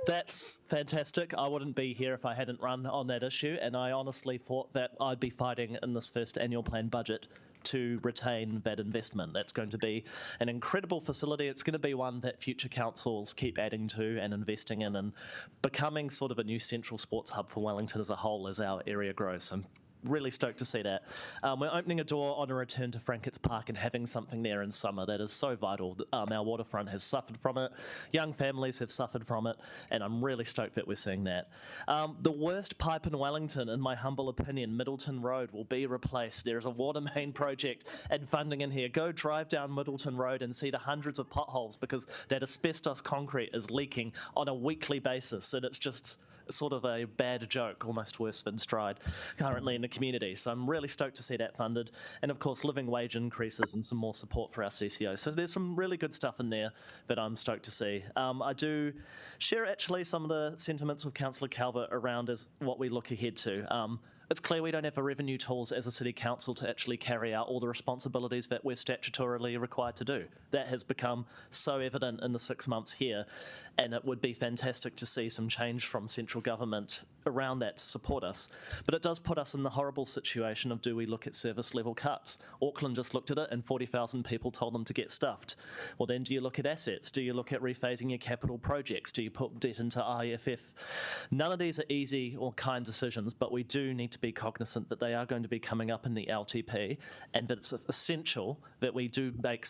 That's fantastic. I wouldn't be here if I hadn't run on that issue, and I honestly thought that I'd be fighting in this first annual plan budget to retain that investment. That's going to be an incredible facility. It's going to be one that future councils keep adding to and investing in, and becoming sort of a new central sports hub for Wellington as a whole as our area grows. So I'm really stoked to see that. We're opening a door on a return to Frankett's Park and having something there in summer that is so vital. Our waterfront has suffered from it, young families have suffered from it, and I'm really stoked that we're seeing that. The worst pipe in Wellington, in my humble opinion, Middleton Road, will be replaced. There is a water main project and funding in here. Go drive down Middleton Road and see the hundreds of potholes because that asbestos concrete is leaking on a weekly basis, and it's just sort of a bad joke, almost worse than Stride, currently in the community. So I'm really stoked to see that funded. And of course, living wage increases and some more support for our CCO. So there's some really good stuff in there that I'm stoked to see. I do share actually some of the sentiments with Councillor Calvert around as what we look ahead to. It's clear we don't have the revenue tools as a city council to actually carry out all the responsibilities that we're statutorily required to do. That has become so evident in the 6 months here, and it would be fantastic to see some change from central government around that to support us. But it does put us in the horrible situation of, do we look at service level cuts? Auckland just looked at it and 40,000 people told them to get stuffed. Well, then do you look at assets? Do you look at rephasing your capital projects? Do you put debt into IFF? None of these are easy or kind decisions, but we do need to be cognizant that they are going to be coming up in the LTP, and that it's essential that we do make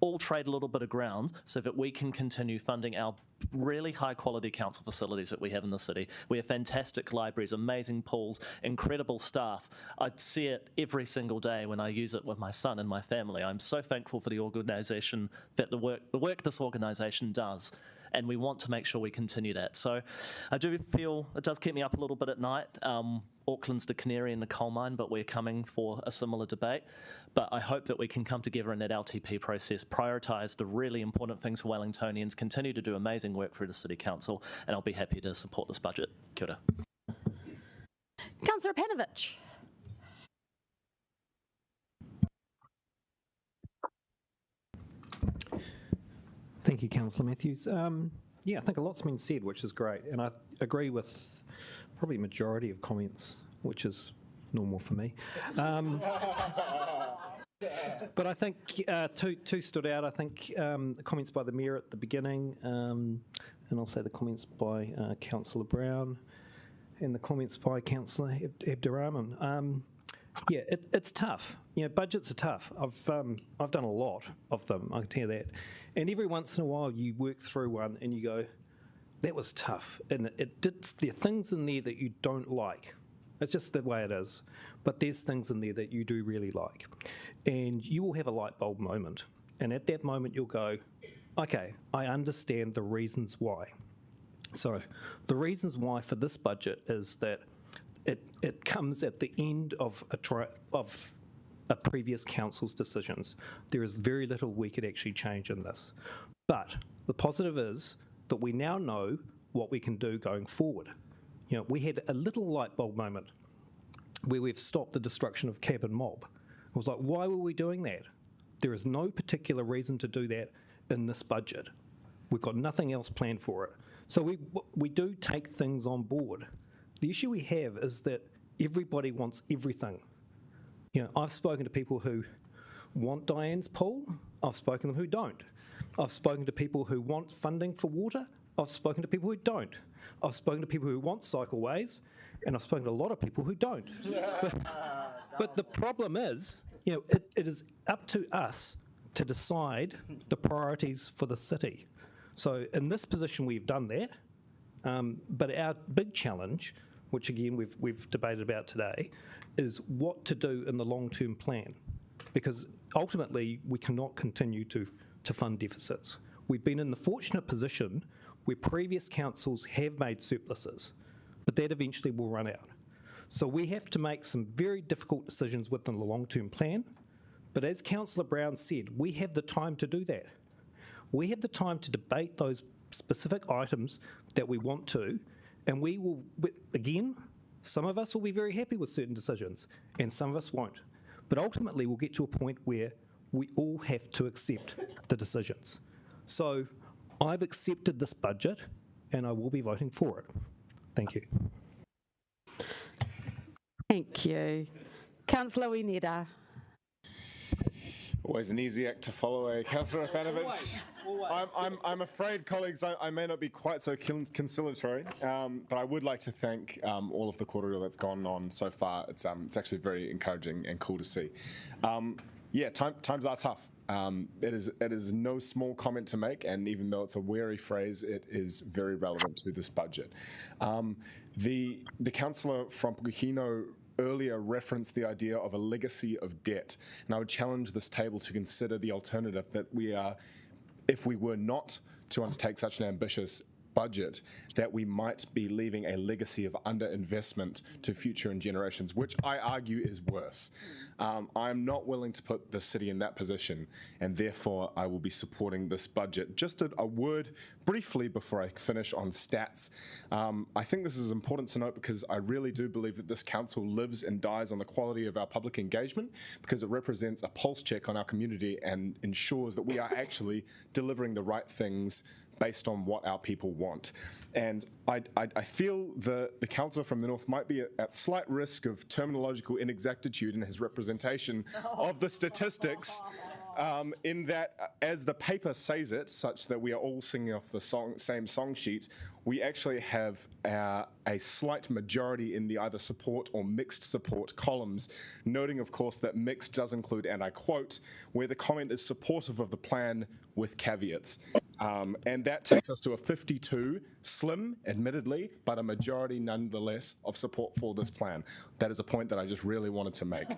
all trade a little bit of ground so that we can continue funding our really high quality council facilities that we have in the city. We have fantastic libraries, amazing pools, incredible staff. I see it every single day when I use it with my son and my family. I'm so thankful for the organisation, that the work this organisation does. and we want to make sure we continue that. So I do feel it does keep me up a little bit at night. Auckland's the canary in the coal mine, but we're coming for a similar debate. But I hope that we can come together in that LTP process, prioritise the really important things for Wellingtonians, continue to do amazing work through the City Council, and I'll be happy to support this budget. Kia ora. Councillor Panovich. Thank you, Councillor Matthews. Yeah, I think a lot's been said, which is great, and I agree with probably majority of comments, which is normal for me. But I think two stood out. I think the comments by the Mayor at the beginning, and also the comments by Councillor Brown, and the comments by Councillor Abdurrahman. Yeah, it's tough. You know, budgets are tough. I've done a lot of them, I can tell you that. And every once in a while you work through one and you go, that was tough. And there are things in there that you don't like. It's just the way it is. But there's things in there that you do really like. And you will have a light bulb moment. And at that moment you'll go, okay, I understand the reasons why. So the reasons why for this budget is that it comes at the end of a previous council's decisions. There is very little we could actually change in this. But the positive is that we now know what we can do going forward. You know, we had a little light bulb moment where we've stopped the destruction of Cabin Mob. It was like, why were we doing that? There is no particular reason to do that in this budget. We've got nothing else planned for it. So we do take things on board. The issue we have is that everybody wants everything. You know, I've spoken to people who want Diane's pool. I've spoken to them who don't. I've spoken to people who want funding for water. I've spoken to people who don't. I've spoken to people who want cycleways, and I've spoken to a lot of people who don't. But the problem is, you know, it is up to us to decide the priorities for the city. So in this position, we've done that. But our big challenge, which again we've debated about today, is what to do in the long-term plan. Because ultimately, we cannot continue to fund deficits. We've been in the fortunate position where previous councils have made surpluses, but that eventually will run out. So we have to make some very difficult decisions within the long-term plan. But as Councillor Brown said, we have the time to do that. We have the time to debate those specific items that we want to, and we will, again, some of us will be very happy with certain decisions, and some of us won't. But ultimately, we'll get to a point where we all have to accept the decisions. So I've accepted this budget, and I will be voting for it. Thank you. Thank you. Councillor Wineta. Always an easy act to follow, Councillor Panovich. I'm afraid, colleagues, I may not be quite so conciliatory, but I would like to thank all of the kōrero that's gone on so far. It's actually very encouraging and cool to see. Yeah, times are tough. It is no small comment to make, and even though it's a wary phrase, it is very relevant to this budget. The councillor from Pukehino earlier referenced the idea of a legacy of debt, and I would challenge this table to consider the alternative that if we were not to undertake such an ambitious budget, that we might be leaving a legacy of underinvestment to future generations, which I argue is worse. I'm not willing to put the city in that position, and therefore I will be supporting this budget. Just a word briefly before I finish on stats. I think this is important to note because I really do believe that this council lives and dies on the quality of our public engagement, because it represents a pulse check on our community and ensures that we are actually delivering the right things based on what our people want. And I feel the councillor from the north might be at slight risk of terminological inexactitude in his representation of the statistics, in that, as the paper says it, such that we are all singing off the same song sheet, we actually have a slight majority in the either support or mixed support columns, noting, of course, that mixed does include, and I quote, where the comment is supportive of the plan with caveats. And that takes us to a 52, slim, admittedly, but a majority nonetheless of support for this plan. That is a point that I just really wanted to make.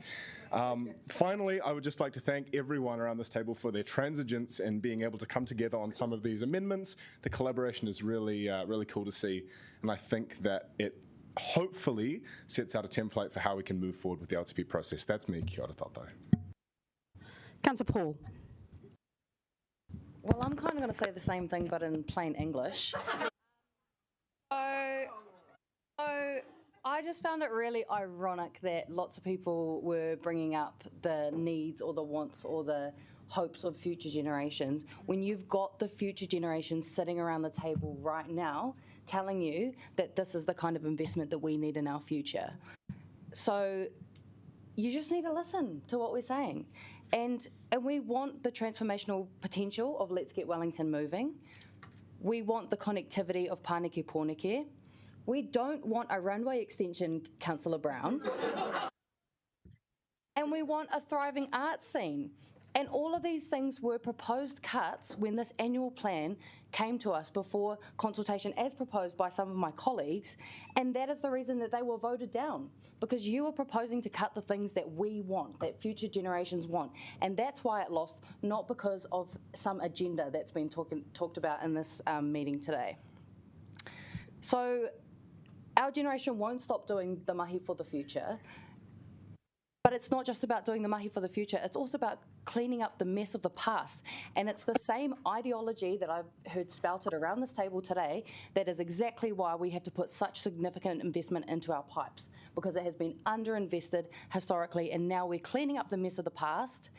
Finally, I would just like to thank everyone around this table for their transigence and being able to come together on some of these amendments. The collaboration is really, really cool to see, and I think that it hopefully sets out a template for how we can move forward with the LTP process. That's me. Kia ora tātou. Councillor Paul. Well, I'm kind of going to say the same thing, but in plain English. So I just found it really ironic that lots of people were bringing up the needs or the wants or the hopes of future generations when you've got the future generations sitting around the table right now telling you that this is the kind of investment that we need in our future. So you just need to listen to what we're saying. And we want the transformational potential of Let's Get Wellington moving. We want the connectivity of Pāneke Pōneke. We don't want a runway extension, Councillor Brown. And we want a thriving arts scene. And all of these things were proposed cuts when this annual plan came to us before consultation as proposed by some of my colleagues, and that is the reason that they were voted down, because you were proposing to cut the things that we want, that future generations want, and that's why it lost, not because of some agenda that's been talked about in this meeting today. So our generation won't stop doing the mahi for the future. But it's not just about doing the mahi for the future, it's also about cleaning up the mess of the past. And it's the same ideology that I've heard spouted around this table today that is exactly why we have to put such significant investment into our pipes, because it has been underinvested historically, and now we're cleaning up the mess of the past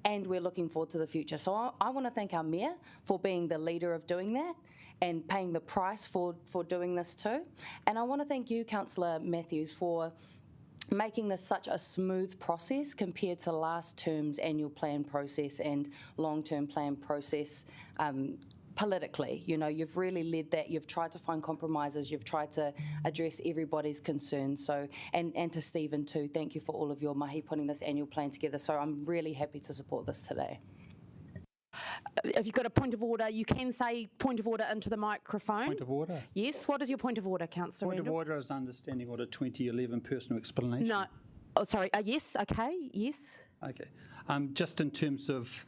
and we're looking forward to the future. So I want to thank our Mayor for being the leader of doing that and paying the price for doing this too. And I want to thank you, Councillor Matthews, for making this such a smooth process compared to last term's annual plan process and long-term plan process politically. You know, you've really led that. You've tried to find compromises. You've tried to address everybody's concerns. So, and to Stephen too, thank you for all of your mahi putting this annual plan together. So I'm really happy to support this today. If you've got a point of order, you can say point of order into the microphone. Point of order? Yes. What is your point of order, Councillor Point of order is understanding what a 2011 personal explanation. No. Oh, sorry. Yes. Okay. Yes. Okay. Just in terms of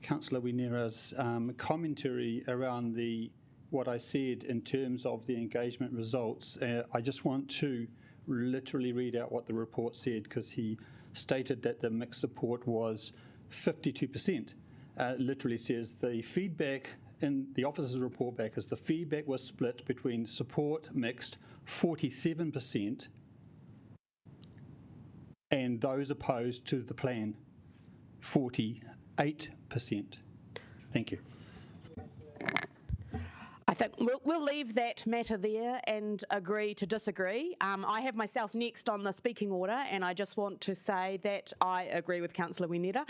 Councillor Winera's commentary around what I said in terms of the engagement results, I just want to literally read out what the report said, because he stated that the mixed support was 52%. Literally says the feedback in the officer's report back is the feedback was split between support mixed 47% and those opposed to the plan 48%. Thank you. I think we'll leave that matter there and agree to disagree. I have myself next on the speaking order, and I just want to say that I agree with Councillor Winera.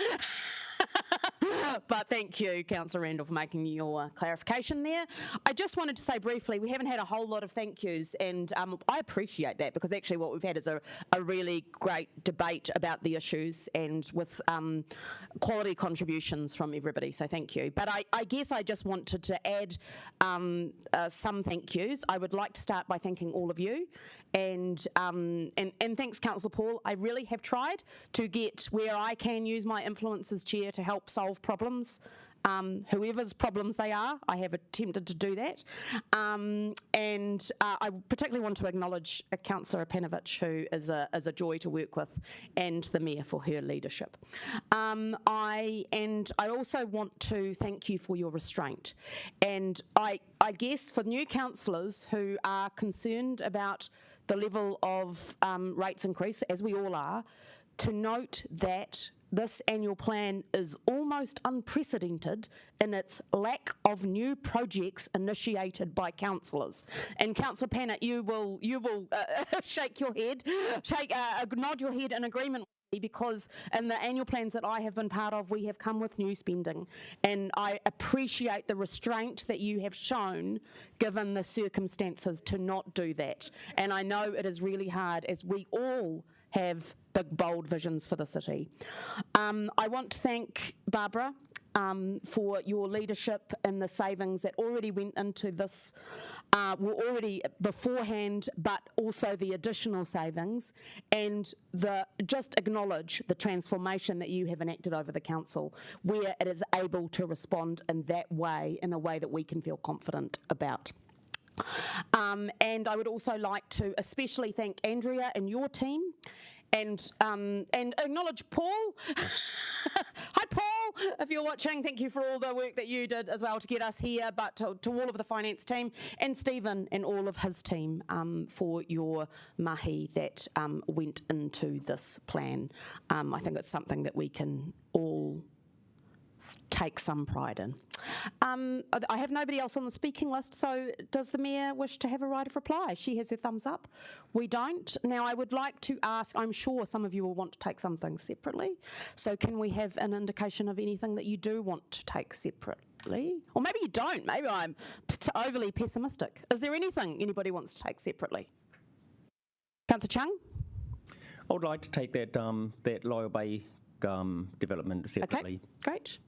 But thank you, Councillor Randall, for making your clarification there. I just wanted to say briefly, we haven't had a whole lot of thank yous, and I appreciate that, because actually what we've had is a really great debate about the issues and with quality contributions from everybody, so thank you. But I guess I just wanted to add some thank yous. I would like to start by thanking all of you. And thanks, Councillor Paul. I really have tried to get where I can use my influence as chair to help solve problems. Whoever's problems they are, I have attempted to do that. And I particularly want to acknowledge Councillor Panovich, who is a joy to work with, and the Mayor for her leadership. I also want to thank you for your restraint. And I guess for new councillors who are concerned about the level of rates increase, as we all are, to note that this annual plan is almost unprecedented in its lack of new projects initiated by councillors. And Councillor Pannett, you will shake your head, nod your head in agreement with me, because in the annual plans that I have been part of, we have come with new spending. And I appreciate the restraint that you have shown, given the circumstances, to not do that. And I know it is really hard, as we all have big, bold visions for the city. I want to thank Barbara for your leadership and the savings that already went into this, were already beforehand, but also the additional savings, and just acknowledge the transformation that you have enacted over the council, where it is able to respond in that way, in a way that we can feel confident about. And I would also like to especially thank Andrea and your team, and acknowledge Paul. Hi, Paul, if you're watching, thank you for all the work that you did as well to get us here, but to all of the finance team, and Stephen and all of his team for your mahi that went into this plan. I think it's something that we can all take some pride in. I have nobody else on the speaking list, so does the Mayor wish to have a right of reply? She has her thumbs up. We don't. Now, I would like to ask, I'm sure some of you will want to take some things separately, so can we have an indication of anything that you do want to take separately? Or maybe you don't. Maybe I'm overly pessimistic. Is there anything anybody wants to take separately? Councillor Chung? I would like to take that that Loyal Bay development separately. Okay, great.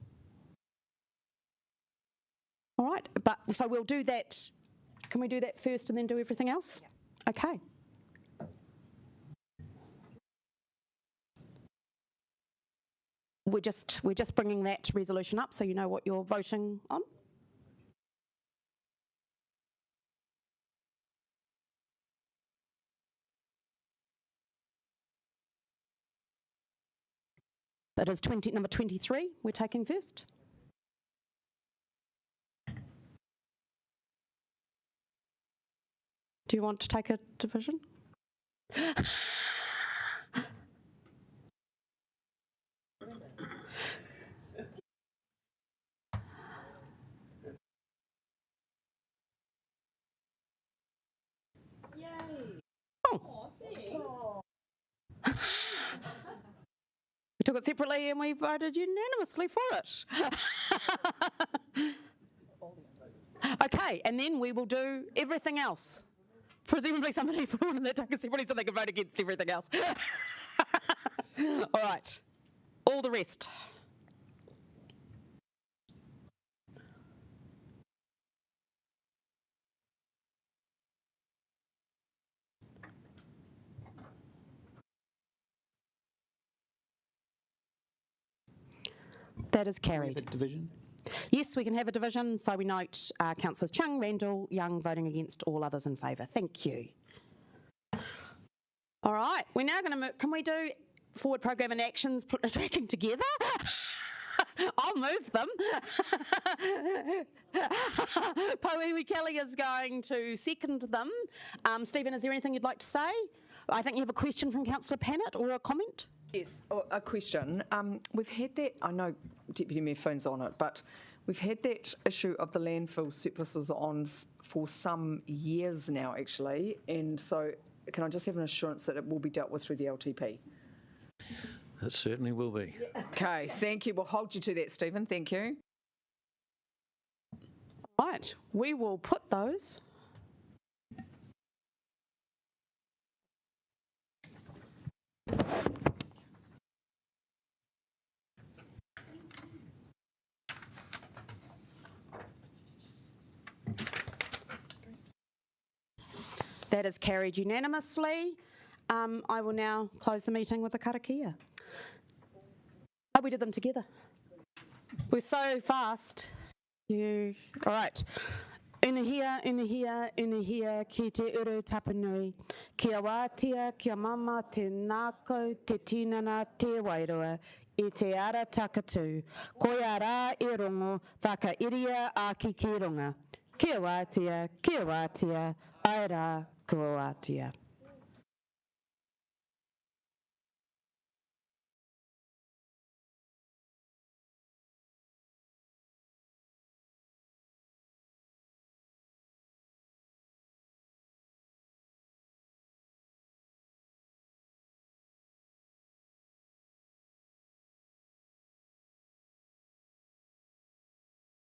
All right, but so we'll do that. Can we do that first and then do everything else? Yeah. Okay. We're just bringing that resolution up so you know what you're voting on. That is number 23 we're taking first. Do you want to take a division? Yay! Oh. We took it separately and we voted unanimously for it. Okay, and then we will do everything else. Presumably somebody wanted to take it separately so they can vote against everything else. All right, all the rest. That is carried. Division? Yes, we can have a division, so we note Councillors Chung, Randall, Young voting against, all others in favour. Thank you. All right, we're now going to move. Can we do forward programme and actions tracking together? I'll move them. Pauiwi Kelly is going to second them. Stephen, is there anything you'd like to say? I think you have a question from Councillor Pannett or a comment? Yes, a question. We've had that, I know Deputy Mayor phone's on it, but we've had that issue of the landfill surpluses on for some years now, actually, and so can I just have an assurance that it will be dealt with through the LTP? It certainly will be. Okay, thank you. We'll hold you to that, Stephen. Thank you. Right, we will put those. That is carried unanimously. I will now close the meeting with a karakia. Oh, we did them together. We're so fast. All right. Unahia, unahia, unahia, ki te uru tapanui. Kia wātia, kia mama, te nākau, te tinana, te wairua, I te ara takatū. Koia rā I rongo, whakairia āki ki runga. Kia wātia, ai rā, kua wātia.